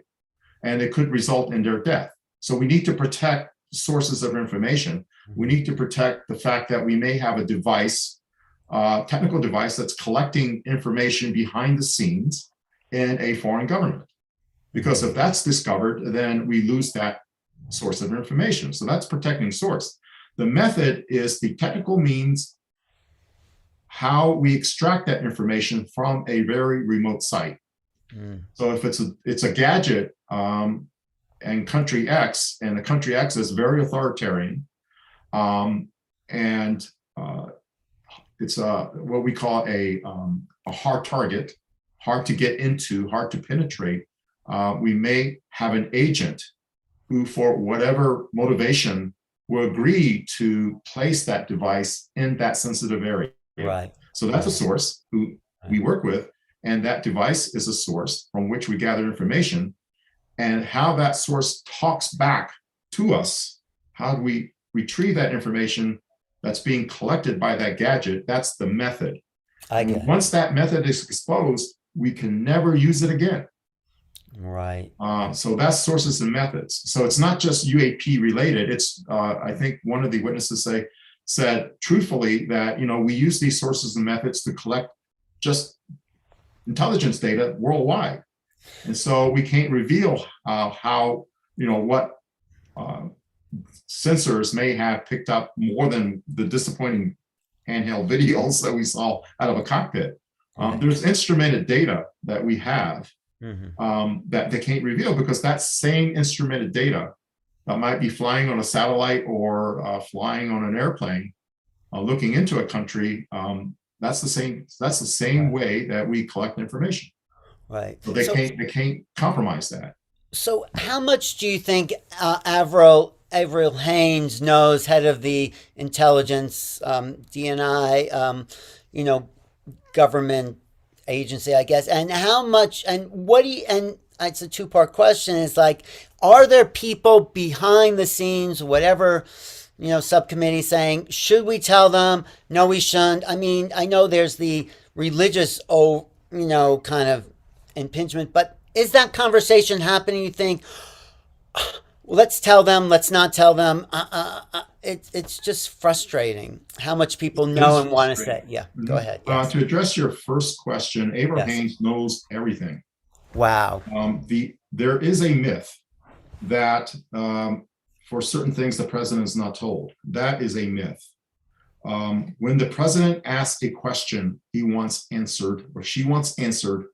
and it could result in their death. So we need to protect sources of information. We need to protect the fact that we may have a device, technical device that's collecting information behind the scenes in a foreign government. Because if that's discovered, then we lose that source of information. So that's protecting source. The method is the technical means how we extract that information from a very remote site. So if it's a gadget and country X, and the country X is very authoritarian, and it's what we call a hard target, hard to get into, hard to penetrate. We may have an agent who, for whatever motivation, will agree to place that device in that sensitive area. Right. So that's a source who we work with, and that device is a source from which we gather information. And how that source talks back to us, how do we retrieve that information that's being collected by that gadget? That's the method. Once that method is exposed, we can never use it again. Right. So that's sources and methods. So it's not just UAP related. It's I think one of the witnesses said truthfully that, you know, we use these sources and methods to collect just intelligence data worldwide. And so we can't reveal how, you know, what sensors may have picked up more than the disappointing handheld videos that we saw out of a cockpit. There's instrumented data that we have that they can't reveal, because that same instrumented data that might be flying on a satellite or flying on an airplane, looking into a country, that's the same way that we collect information. Right. So they can't compromise that. So how much do you think Avril Haines knows, head of the intelligence, DNI, you know, government agency, I guess, and how much, and what do you, and it's a two-part question, is like, are there people behind the scenes, whatever, you know, subcommittee saying, should we tell them? No, we shouldn't. I mean, I know there's the religious, you know, kind of impingement, but is that conversation happening? You think, let's tell them, let's not tell them. It's just frustrating how much people know and want to say. Yeah, go ahead. Yes. To address your first question, Avril Haines knows everything. Wow. There is a myth that for certain things the president is not told. That is a myth. When the president asks a question he wants answered, or she wants answered,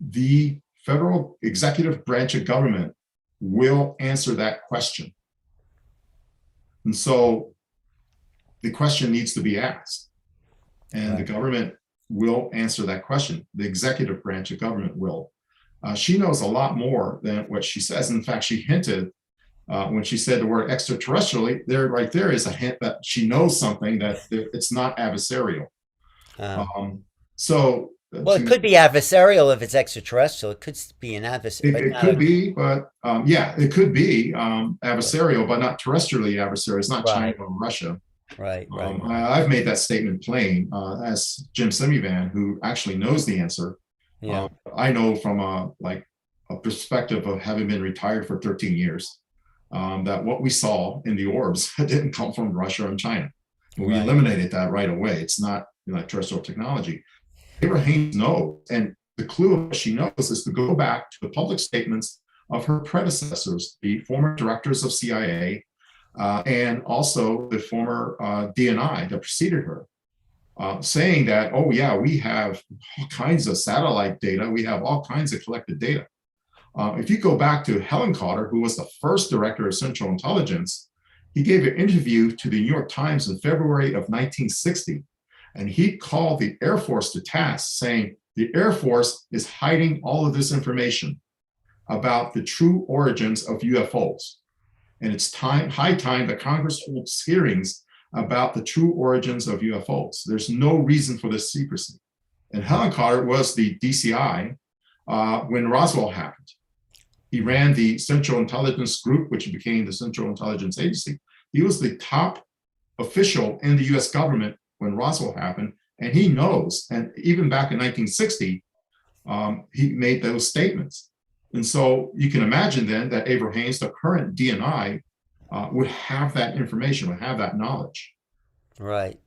the federal executive branch of government will answer that question. And so the question needs to be asked, and the government will answer that question. The executive branch of government will. She knows a lot more than what she says. In fact, she hinted when she said the word extraterrestrially, right there is a hint that she knows something, that it's not adversarial. Well, it could be adversarial if it's extraterrestrial. It could be an adversary. It could be, but yeah, it could be adversarial, but not terrestrially adversarial. It's not China or Russia. Right. I've made that statement plain, as Jim Semivan, who actually knows the answer. Yeah. I know from a perspective of having been retired for 13 years, that what we saw in the orbs didn't come from Russia and China. We eliminated that right away. It's not, you know, terrestrial technology. Avril Haines knows, and the clue of what she knows is to go back to the public statements of her predecessors, the former directors of CIA, and also the former DNI that preceded her, saying that, oh yeah, we have all kinds of satellite data, we have all kinds of collected data. If you go back to Helen Carter, who was the first director of Central Intelligence, he gave an interview to the New York Times in February of 1960. And he called the Air Force to task, saying the Air Force is hiding all of this information about the true origins of UFOs. And it's high time that Congress holds hearings about the true origins of UFOs. There's no reason for this secrecy. And Helen Carter was the DCI when Roswell happened. He ran the Central Intelligence Group, which became the Central Intelligence Agency. He was the top official in the US government when Roswell happened, And he knows, and even back in 1960, he made those statements. And so you can imagine then that Avril Haines, the current DNI, would have that information, would have that knowledge. Right.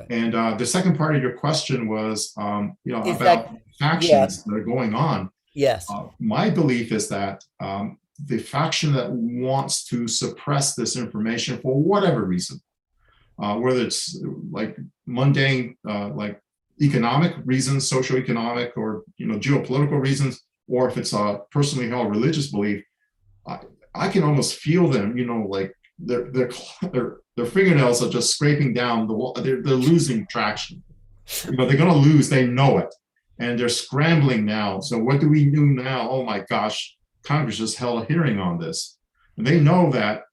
And the second part of your question was, Is about that- factions that are going on. Yes. My belief is that the faction that wants to suppress this information for whatever reason, whether it's like mundane, like economic reasons, socioeconomic, or geopolitical reasons, or if it's a personally held religious belief, I can almost feel them. Like their fingernails are just scraping down the wall. They're losing traction. They're going to lose. They know it, and they're scrambling now. So what do we do now? Oh my gosh, Congress just held a hearing on this, and they know that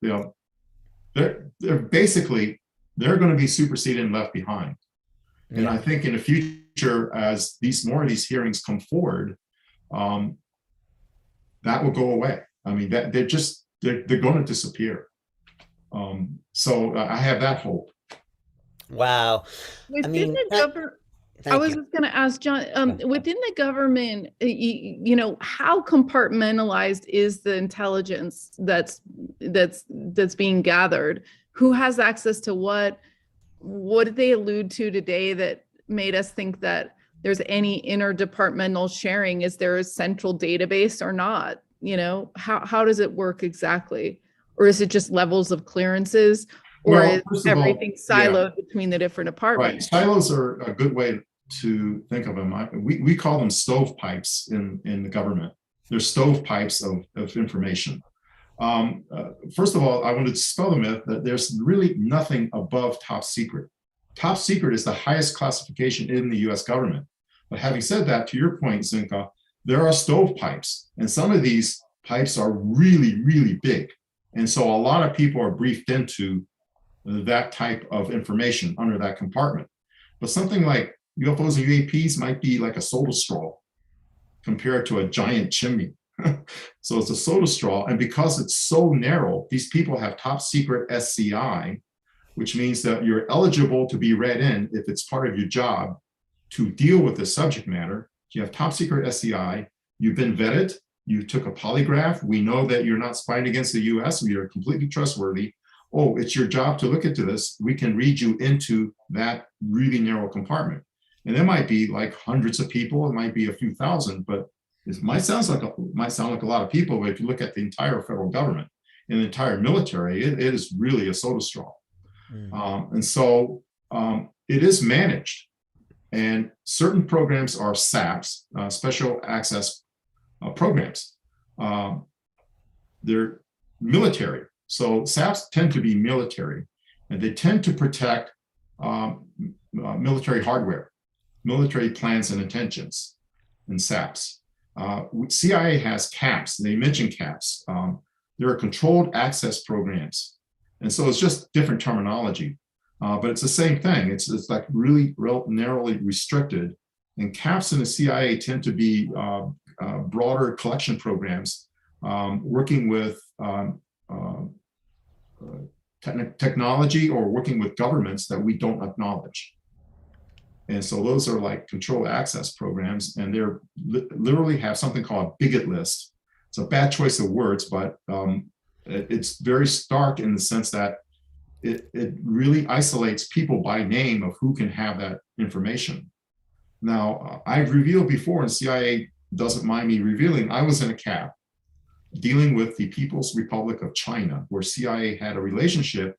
they're basically they're going to be superseded and left behind. Yeah. And I think in the future, as more of these hearings come forward, that will go away. I mean, that they're going to disappear. So I have that hope. Wow. Within the government, I was just going to ask John, within the government, how compartmentalized is the intelligence that's being gathered? Who has access to what? What did they allude to today that made us think that there's any interdepartmental sharing? Is there a central database or not? How does it work exactly? Or is it just levels of clearances, or is everything siloed between the different departments? Right, silos are a good way to think of them. We call them stovepipes in the government. They're stovepipes of information. First of all, I wanted to dispel the myth that there's really nothing above top secret. Top secret is the highest classification in the US government. But having said that, to your point, Zenka, there are stovepipes, and some of these pipes are really, really big. And so a lot of people are briefed into that type of information under that compartment. But something like UFOs and UAPs might be like a soda straw compared to a giant chimney. So it's a soda straw. And because it's so narrow, these people have top secret SCI, which means that you're eligible to be read in if it's part of your job to deal with the subject matter. You have top secret SCI, you've been vetted, you took a polygraph, we know that you're not spying against the US, we are completely trustworthy. Oh, it's your job to look into this. We can read you into that really narrow compartment. And there might be like hundreds of people, it might be a few thousand, but it might sound like a lot of people, but if you look at the entire federal government and the entire military, it is really a soda straw. And so it is managed. And certain programs are SAPs, special access programs. They're military. So SAPs tend to be military, and they tend to protect military hardware, military plans and intentions in SAPs. CIA has CAPS, they mention CAPS. There are controlled access programs. And so it's just different terminology, but it's the same thing. It's like really narrowly restricted. And CAPS in the CIA tend to be broader collection programs, working with technology or working with governments that we don't acknowledge. And so those are like controlled access programs, and they're literally have something called a bigot list. It's a bad choice of words, but it's very stark in the sense that it really isolates people by name of who can have that information. Now, I've revealed before, and CIA doesn't mind me revealing, I was in a CAP dealing with the People's Republic of China, where CIA had a relationship,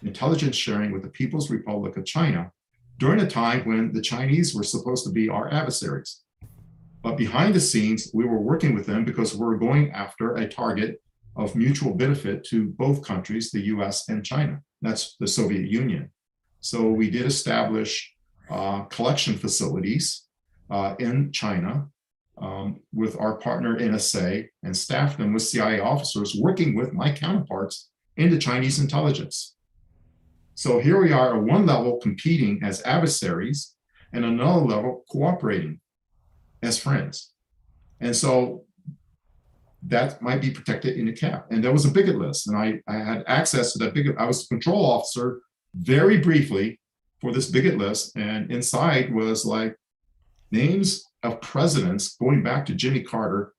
intelligence sharing with the People's Republic of China during a time when the Chinese were supposed to be our adversaries. But behind the scenes, we were working with them because we're going after a target of mutual benefit to both countries, the US and China. That's the Soviet Union. So we did establish collection facilities in China with our partner NSA, and staffed them with CIA officers working with my counterparts in the Chinese intelligence. So here we are at one level competing as adversaries, and another level cooperating as friends. And so that might be protected in the CAP. And there was a bigot list, and I had access to that bigot. I was the control officer very briefly for this bigot list, and inside was like names of presidents going back to Jimmy Carter,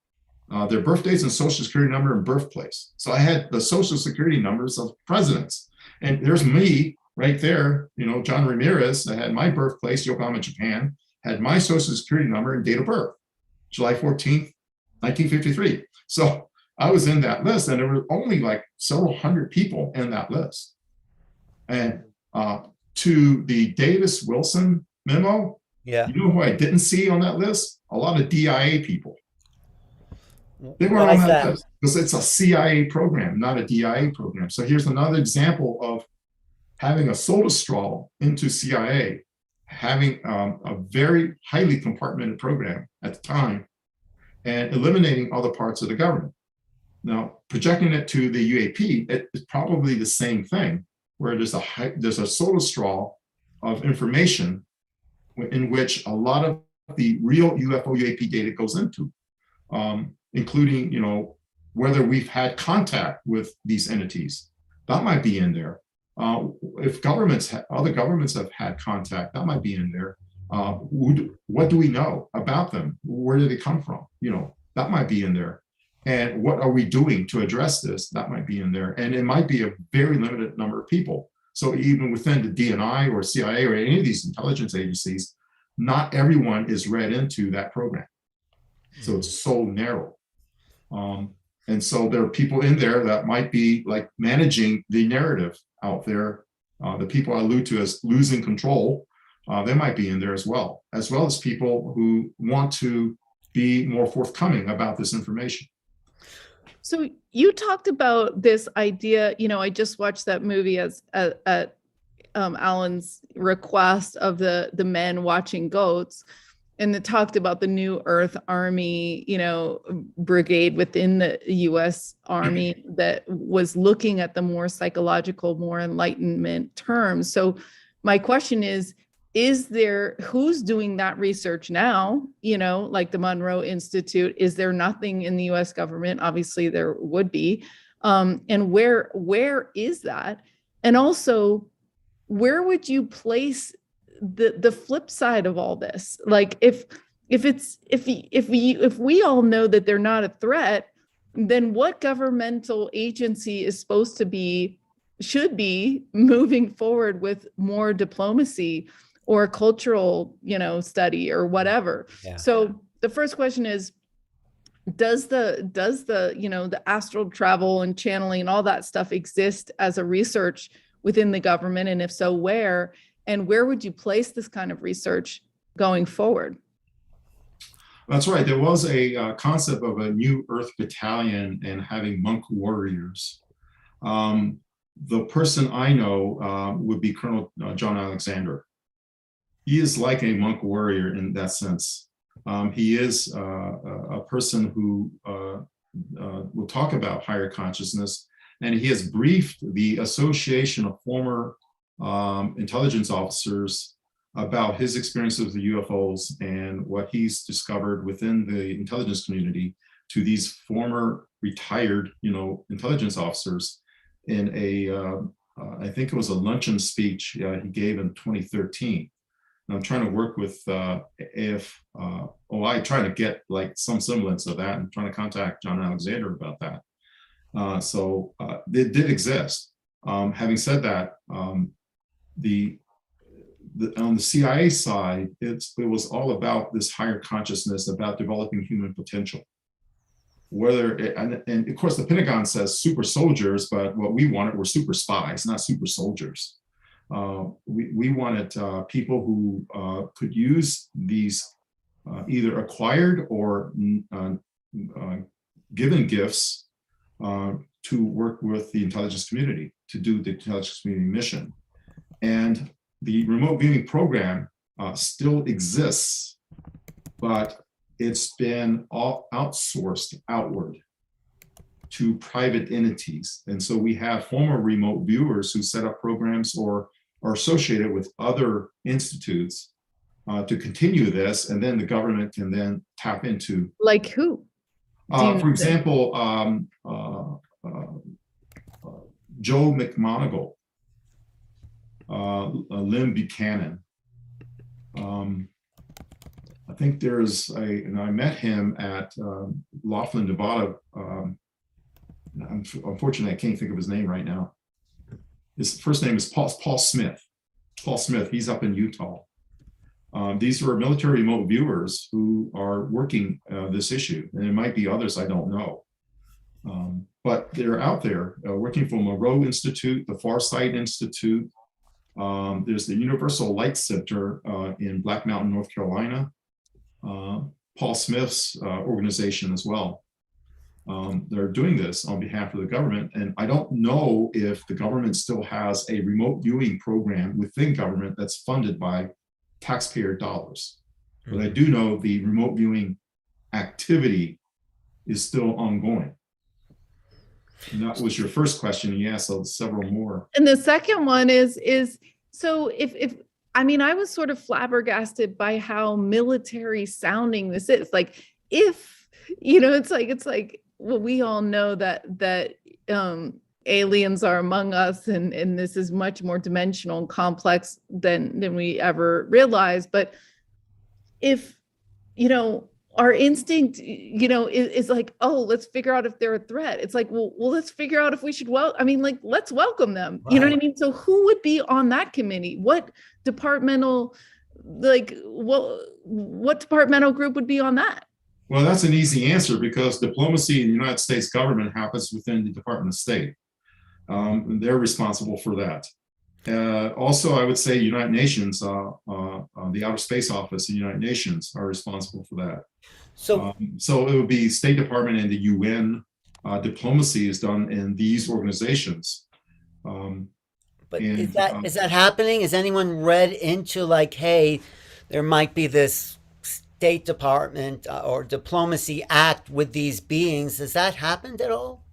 their birthdays and social security number and birthplace. So I had the social security numbers of presidents, and there's me right there, John Ramirez. I had my birthplace, Yokohama, Japan, had my social security number and date of birth, July 14th, 1953. So I was in that list, and there were only like several hundred people in that list. And to the Davis-Wilson memo, yeah, you know who I didn't see on that list? A lot of DIA people. They weren't Why on is that that? list because it's a CIA program, not a DIA program. So here's another example of having a soda straw into CIA, having a very highly compartmented program at the time, and eliminating other parts of the government. Now, projecting it to the UAP, it's probably the same thing, where there's a soda straw of information in which a lot of the real UFO UAP data goes into, including, whether we've had contact with these entities. That might be in there. If other governments have had contact, that might be in there. What do we know about them? Where do they come from? That might be in there. And what are we doing to address this? That might be in there. And it might be a very limited number of people. So even within the DNI or CIA or any of these intelligence agencies, not everyone is read into that program. So it's so narrow. And so there are people in there that might be like managing the narrative out there. The people I allude to as losing control, they might be in there as well as people who want to be more forthcoming about this information. So you talked about this idea, I just watched that movie at Alan's request of the men watching goats, and it talked about the New Earth Army, brigade within the US Army that was looking at the more psychological, more enlightenment terms. So my question is there, who's doing that research now? Like the Monroe Institute, is there nothing in the US government? Obviously there would be. And where is that? And also, where would you place the flip side of all this? Like if we all know that they're not a threat, then what governmental agency is should be moving forward with more diplomacy or cultural, study or whatever? Yeah. So the first question is, does the astral travel and channeling and all that stuff exist as a research within the government? And if so, where? And where would you place this kind of research going forward? That's right. There was a concept of a New Earth Battalion and having monk warriors. The person I know would be Colonel John Alexander. He is like a monk warrior in that sense. He is a person who will talk about higher consciousness, and he has briefed the Association of Former Intelligence Officers about his experiences with the UFOs and what he's discovered within the intelligence community to these former retired, intelligence officers in I think it was a luncheon speech he gave in 2013. And I'm trying to work with AFOI, trying to get like some semblance of that, and trying to contact John Alexander about that. So it did exist. Having said that, on the CIA side, it was all about this higher consciousness, about developing human potential. And of course the Pentagon says super soldiers, but what we wanted were super spies, not super soldiers. We wanted people who could use these either acquired or given gifts to work with the intelligence community, to do the intelligence community mission. And the remote viewing program still exists, but it's been all outsourced outward to private entities. And so we have former remote viewers who set up programs or are associated with other institutes to continue this, and then the government can then tap into. Like who? For example, Joe McMoneagle. Lynn Buchanan. I think there's and I met him at Laughlin, Nevada. Unfortunately, I can't think of his name right now. His first name is Paul Smith. Paul Smith, he's up in Utah. These were military remote viewers who are working this issue, and it might be others I don't know. But they're out there working for Moreau Institute, the Farsight Institute. There's the Universal Light Center in Black Mountain, North Carolina. Paul Smith's organization as well. They're doing this on behalf of the government. And I don't know if the government still has a remote viewing program within government that's funded by taxpayer dollars. But I do know the remote viewing activity is still ongoing. And that was your first question. You asked several more. And the second one is so if I mean, I was sort of flabbergasted by how military sounding this is. Like, if, you know, it's like, well, we all know that aliens are among us, and this is much more dimensional and complex than we ever realized. But if, you know, our instinct, you know, is like, oh, let's figure out if they're a threat. It's like, well, let's figure out if we should, let's welcome them. Right. You know what I mean? So who would be on that committee? What departmental, what departmental group would be on that? Well, that's an easy answer, because diplomacy in the United States government happens within the Department of State. They're responsible for that. Also, I would say United Nations, the Outer Space Office in the United Nations are responsible for that. So it would be State Department and the UN. Diplomacy is done in these organizations. But is that happening? Is anyone read into, like, hey, there might be this State Department or diplomacy act with these beings? Has that happened at all?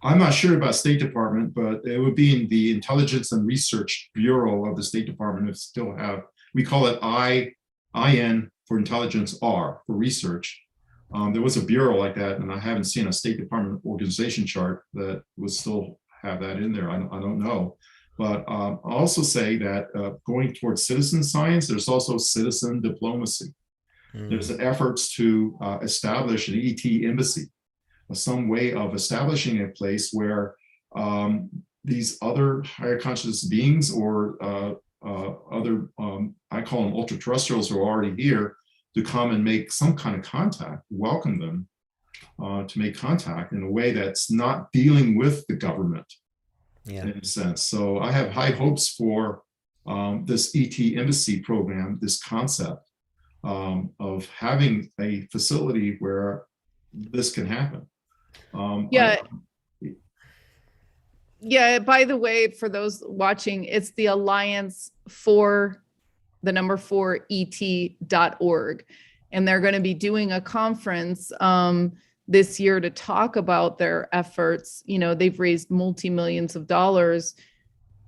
I'm not sure about State Department, but it would be in the Intelligence and Research Bureau of the State Department. It still have, we call it IN for intelligence, R for research. There was a bureau like that, and I haven't seen a State Department organization chart that would still have that in there. I don't know. But I'll also say that going towards citizen science, there's also citizen diplomacy. There's efforts to establish an ET embassy, some way of establishing a place where these other higher consciousness beings or other, I call them ultra-terrestrials who are already here, to come and make some kind of contact, welcome them to make contact in a way that's not dealing with the government, in a sense. So I have high hopes for this ET embassy program, this concept of having a facility where this can happen. Yeah, by the way, for those watching, it's the Alliance for the number 4 ET.org. And they're going to be doing a conference this year to talk about their efforts. You know, they've raised multi-millions of dollars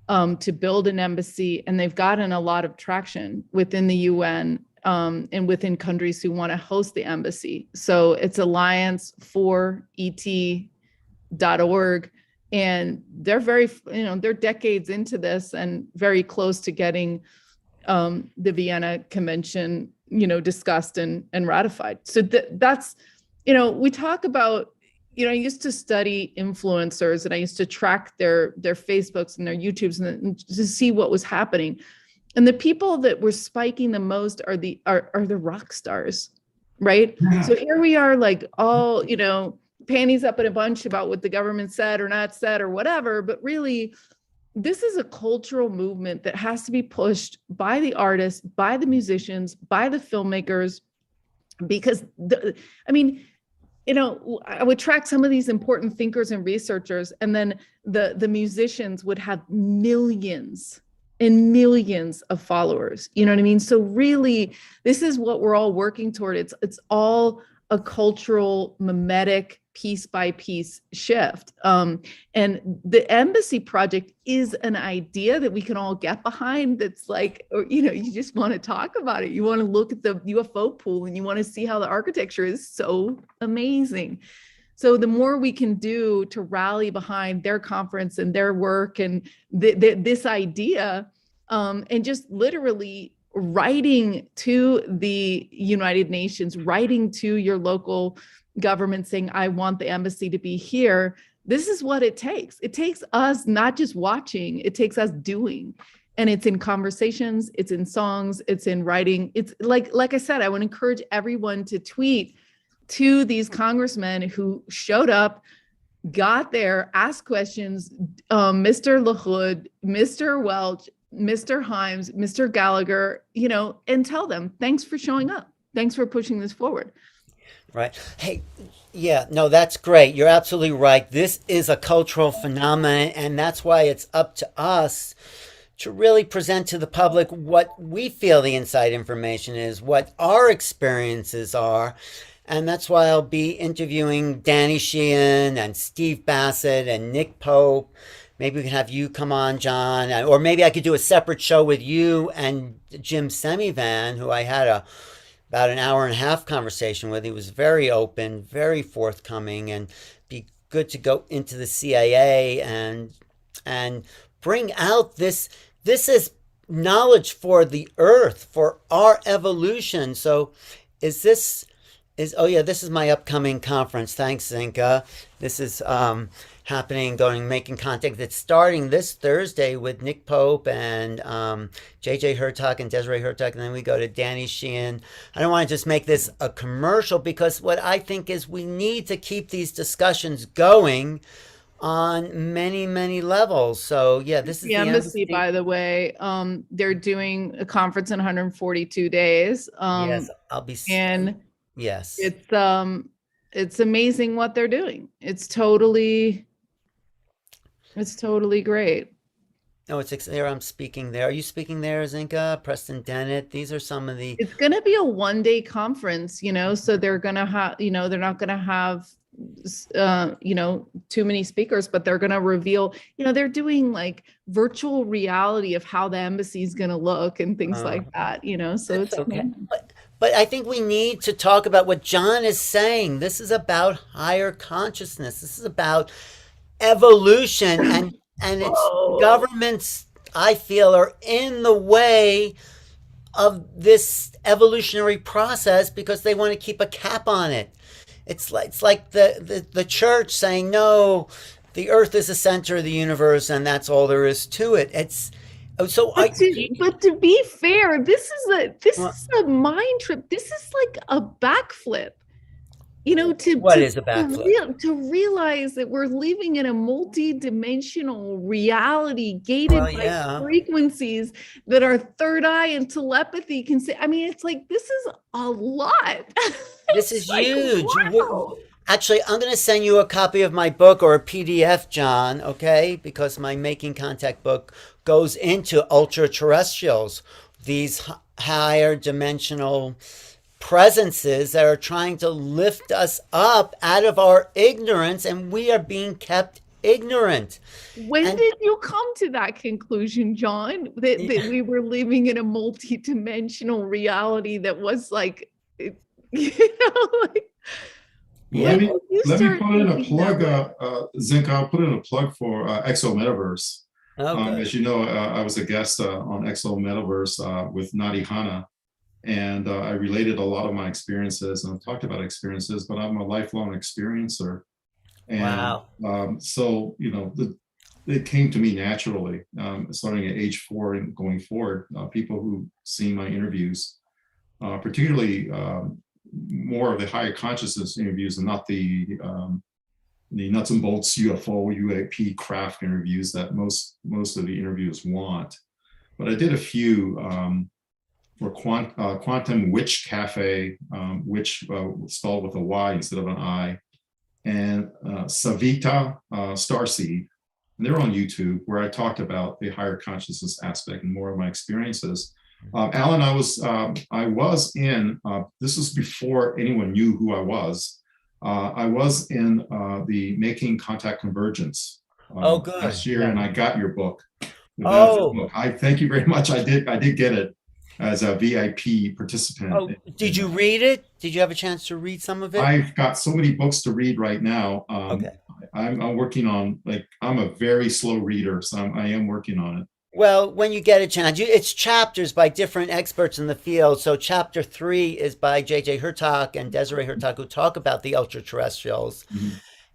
to build an embassy, and they've gotten a lot of traction within the UN and within countries who want to host the embassy. So it's Alliance for ET.org. And they're very, you know, they're decades into this and very close to getting the Vienna Convention, you know, discussed and ratified. So that's, you know, we talk about, you know, I used to study influencers, and I used to track their Facebooks and their YouTubes and to see what was happening. And the people that were spiking the most are the rock stars, right? Yeah. So here we are, like, all, you know, panties up in a bunch about what the government said or not said or whatever, but really, this is a cultural movement that has to be pushed by the artists, by the musicians, by the filmmakers, because I mean, you know, I would track some of these important thinkers and researchers, and then the musicians would have millions and millions of followers. You know what I mean? So really, this is what we're all working toward. It's all a cultural mimetic, piece by piece shift. And the embassy project is an idea that we can all get behind. That's like, or, you know, you just want to talk about it. You want to look at the UFO pool and you want to see how the architecture is so amazing. So the more we can do to rally behind their conference and their work and this idea, and just literally writing to the United Nations, writing to your local government saying, I want the embassy to be here. This is what it takes. It takes us not just watching, it takes us doing. And it's in conversations, it's in songs, it's in writing. It's like I said, I would encourage everyone to tweet to these congressmen who showed up, got there, asked questions, Mr. LaHood, Mr. Welch, Mr. Himes, Mr. Gallagher, and tell them, thanks for showing up. Thanks for pushing this forward. Right. Hey, yeah, no, that's great. You're absolutely right. This is a cultural phenomenon, and that's why it's up to us to really present to the public what we feel the inside information is, what our experiences are. And that's why I'll be interviewing Danny Sheehan and Steve Bassett and Nick Pope. Maybe we can have you come on, John, or maybe I could do a separate show with you and Jim Semivan, who I had about an hour and a half conversation with. He was very open, very forthcoming, and be good to go into the CIA and bring out this is knowledge for the earth, for our evolution. So this is my upcoming conference. Thanks, Zenka. This is making contact. It's starting this Thursday with Nick Pope and JJ Hertog and Desiree Hertog, and then we go to Danny Sheehan. I don't want to just make this a commercial, because what I think is we need to keep these discussions going on many, many levels. So yeah, this is the embassy, by the way. They're doing a conference in 142 days. Yes, I'll be. And yes, it's amazing what they're doing. It's totally great. No, it's there. I'm speaking there. Are you speaking there, Zenka? Preston Dennett. These are some of the. It's going to be a one-day conference, so they're going to have, they're not going to have, too many speakers, but they're going to reveal, they're doing like virtual reality of how the embassy is going to look and things like that, so it's okay. But I think we need to talk about what John is saying. This is about higher consciousness. This is about evolution, and it's governments, I feel, are in the way of this evolutionary process because they want to keep a cap on it. It's like the church saying, no, the earth is the center of the universe and that's all there is to it. But to be fair, this is a mind trip. This is like a backflip. What is a backflip? To realize that we're living in a multi-dimensional reality gated by frequencies that our third eye and telepathy can say. I mean, it's like, this is a lot. This is huge. Wow. Actually, I'm going to send you a copy of my book or a PDF, John, okay? Because my Making Contact book goes into ultra-terrestrials, these higher dimensional presences that are trying to lift us up out of our ignorance, and we are being kept ignorant. When did you come to that conclusion, John, that we were living in a multi-dimensional reality that was like, let me put in a plug, Zenka, I'll put in a plug for Exo Metaverse. As you know, I was a guest on Exo Metaverse with Nadi Hana, and I related a lot of my experiences, and I've talked about experiences, but I'm a lifelong experiencer. And so, it came to me naturally, starting at age 4 and going forward. People who see my interviews, particularly more of the higher consciousness interviews and not the nuts and bolts UFO, UAP craft interviews that most of the interviewers want. But I did a few for Quantum Witch Cafe, witch spelled with a Y instead of an I, and Savita Starseed. And they're on YouTube, where I talked about the higher consciousness aspect and more of my experiences. Alan, I was in, this was before anyone knew who I was in the Making Contact Convergence last year, and I got your book. I thank you very much. I did get it as a VIP participant. Did you read it? Did you have a chance to read some of it? I've got so many books to read right now. I'm working on, I'm a very slow reader, so I am working on it. Well, when you get a chance, it's chapters by different experts in the field. So chapter 3 is by J.J. Hurtak and Desiree Hurtak, who talk about the ultra-terrestrials. Mhm.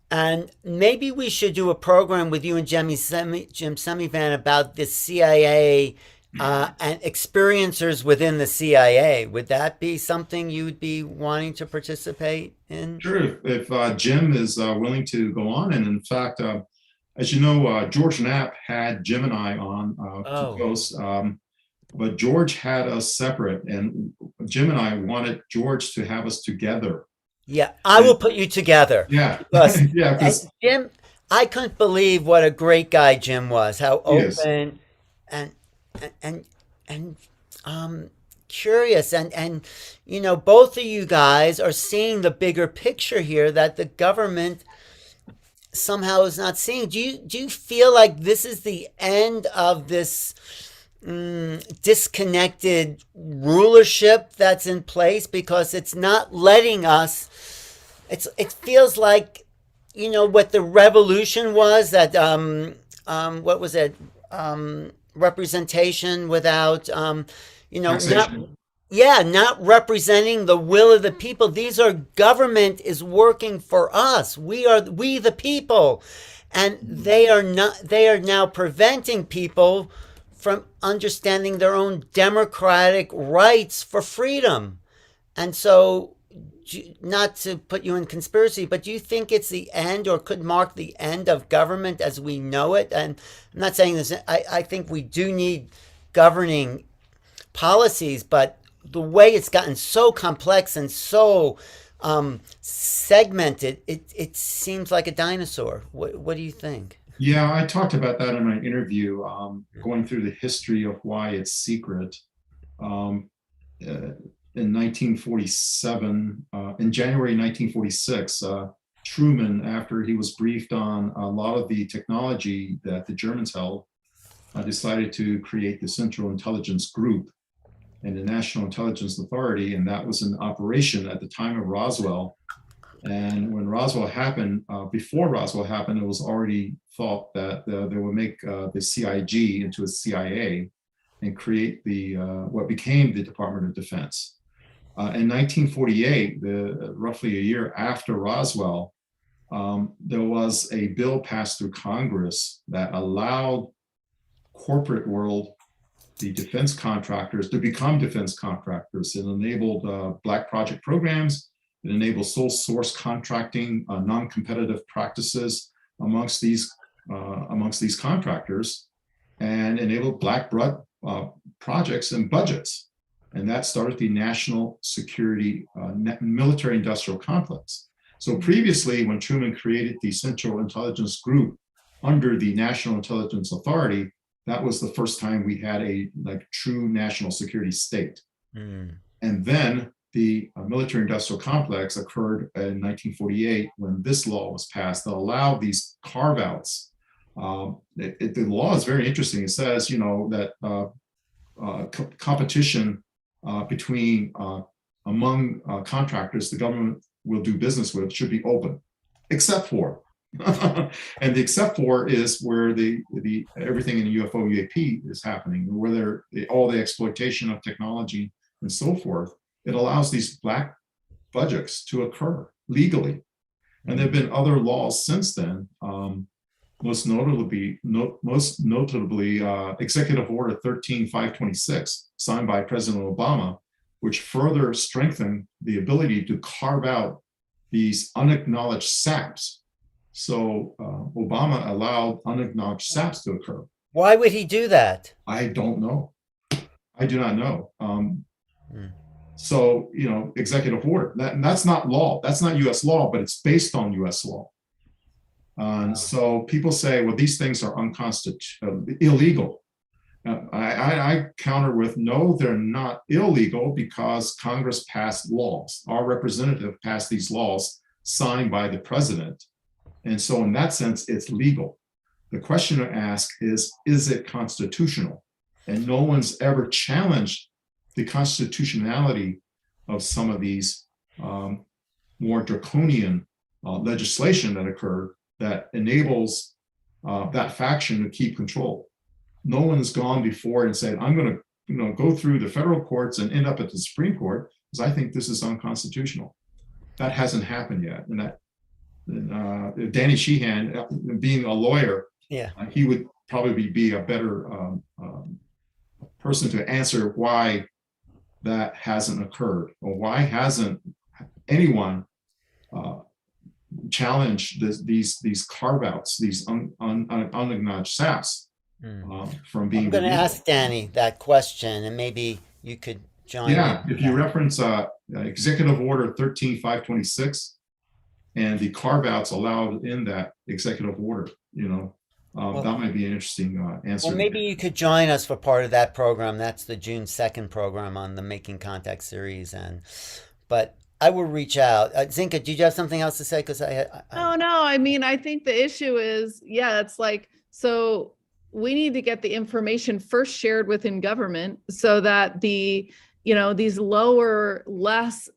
And maybe we should do a program with you and Jim Semivan about the CIA and experiencers within the CIA. Would that be something you'd be wanting to participate in? Sure, if Jim is willing to go on, and in fact, as you know, George Knapp had Jim and I on to host, but George had us separate, and Jim and I wanted George to have us together. Yeah, I will put you together. Yeah, Because, yeah, because Jim, I couldn't believe what a great guy Jim was. How open and curious, and you know, both of you guys are seeing the bigger picture here that the government somehow is not seeing. Do you feel like this is the end of this disconnected rulership that's in place, because it's not letting us? It feels like, you know, what the revolution was, that what was it, representation without you know, not representing the will of the people. These are, government is working for us. We the people, and they are now preventing people from understanding their own democratic rights for freedom. And so, not to put you in conspiracy, but do you think it's the end, or could mark the end of government as we know it? And I'm not saying this, I think we do need governing policies, but the way it's gotten so complex and so segmented, it seems like a dinosaur. What do you think? Yeah, I talked about that in my interview, going through the history of why it's secret. In 1947, in January 1946, Truman, after he was briefed on a lot of the technology that the Germans held, decided to create the Central Intelligence Group and the National Intelligence Authority, and that was in operation at the time of Roswell. And when Roswell happened, before Roswell happened, it was already thought that they would make the CIG into a CIA and create the what became the Department of Defense. In 1948, roughly a year after Roswell, there was a bill passed through Congress that allowed corporate world, the defense contractors, to become defense contractors. It enabled black project programs. It enabled sole source contracting, non-competitive practices amongst these contractors, and enabled black projects and budgets. And that started the national security military-industrial complex. So previously, when Truman created the Central Intelligence Group under the National Intelligence Authority, that was the first time we had a true national security state. And then the military-industrial complex occurred in 1948 when this law was passed that allowed these carve-outs. The law is very interesting. It says, you know, that competition between among contractors the government will do business with should be open, except for, and the except for is where the everything in the UFO UAP is happening, where all the exploitation of technology and so forth. It allows these black budgets to occur legally, and there have been other laws since then. Most notably, Executive Order 13526, signed by President Obama, which further strengthened the ability to carve out these unacknowledged SAPs. So Obama allowed unacknowledged SAPs to occur. Why would he do that? I don't know. I do not know. So, you know, executive order, that's not law. That's not US law, but it's based on US law. So people say, well, these things are unconstitutional, illegal. I counter with, no, they're not illegal because Congress passed laws. Our representative passed these laws signed by the president. And so in that sense, it's legal. The question to ask is it constitutional? And no one's ever challenged the constitutionality of some of these more draconian legislation that occurred that enables that faction to keep control. no one's gone before and said, I'm going to go through the federal courts and end up at the Supreme Court because I think this is unconstitutional. That hasn't happened yet. And Danny Sheehan, being a lawyer, he would probably be a better person to answer why that hasn't occurred, or why hasn't anyone challenged these carve-outs, these unacknowledged SAPs from being. I'm going to ask Danny that question, and maybe you could join. Yeah, if you reference Executive Order 13-526 and the carve-outs allowed in that executive order, that might be an interesting answer. Well, maybe you could join us for part of that program. That's the June 2nd program on the Making Contact series. But I will reach out. Zenka, do you have something else to say? Because No. I mean, I think the issue is, it's like, so we need to get the information first shared within government so that these lower, less,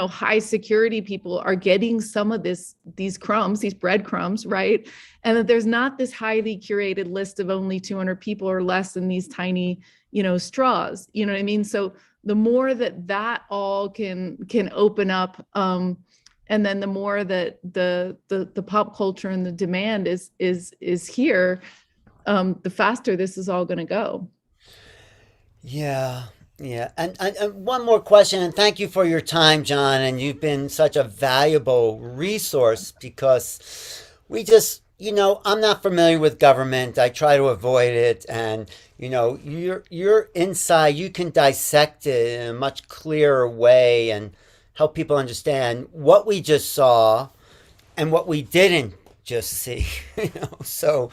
high security people are getting some of these crumbs, these breadcrumbs, right? And that there's not this highly curated list of only 200 people or less in these tiny, straws, you know what I mean? So the more that all can open up, and then the more that the pop culture and the demand is here, the faster this is all going to go. Yeah. And one more question, and thank you for your time, John. And you've been such a valuable resource because we just, I'm not familiar with government. I try to avoid it. And, you're inside, you can dissect it in a much clearer way and help people understand what we just saw and what we didn't just see, so.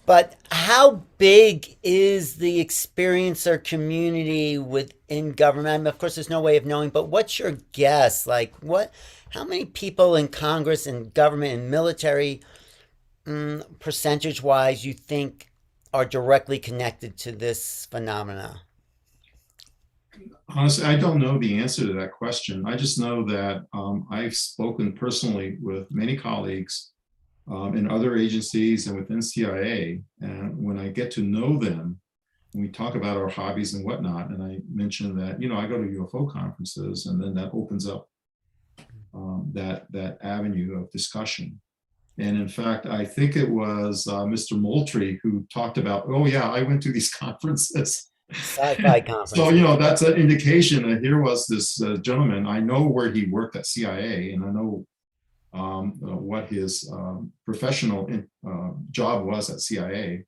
But how big is the experiencer community within government? I mean, of course, there's no way of knowing, but what's your guess? Like, how many people in Congress and government and military, percentage-wise, you think are directly connected to this phenomena? Honestly, I don't know the answer to that question. I just know that I've spoken personally with many colleagues in other agencies and within CIA. And when I get to know them, and we talk about our hobbies and whatnot, and I mention that, I go to UFO conferences, and then that opens up that avenue of discussion. And in fact, I think it was Mr. Moultrie who talked about, oh yeah, I went to these conferences. Sci-fi conferences. So, that's an indication that here was this gentleman. I know where he worked at CIA, and I know what his professional job was at CIA.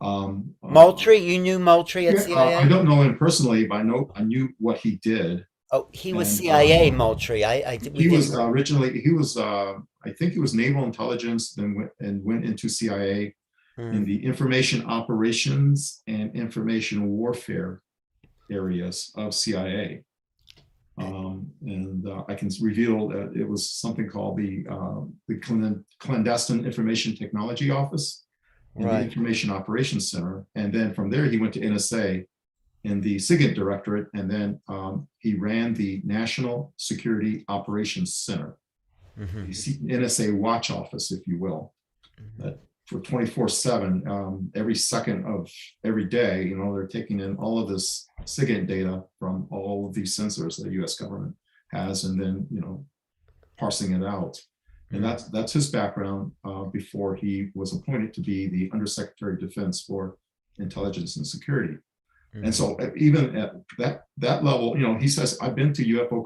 Moultrie, you knew Moultrie at CIA? I don't know him personally, but I knew what he did. Oh, he was CIA Moultrie. He was originally, I think he was Naval Intelligence, then went into CIA in the information operations and information warfare areas of CIA. And I can reveal that it was something called the Clandestine Information Technology Office, and the Information Operations Center. And then from there, he went to NSA in the SIGINT Directorate, and then he ran the National Security Operations Center, the NSA Watch Office, if you will. That for 24/7, every second of every day, they're taking in all of this SIGINT data from all of these sensors that the U.S. government has, and then parsing it out. And that's his background before he was appointed to be the Undersecretary of Defense for Intelligence and Security. And so even at that level, he says, I've been to UFO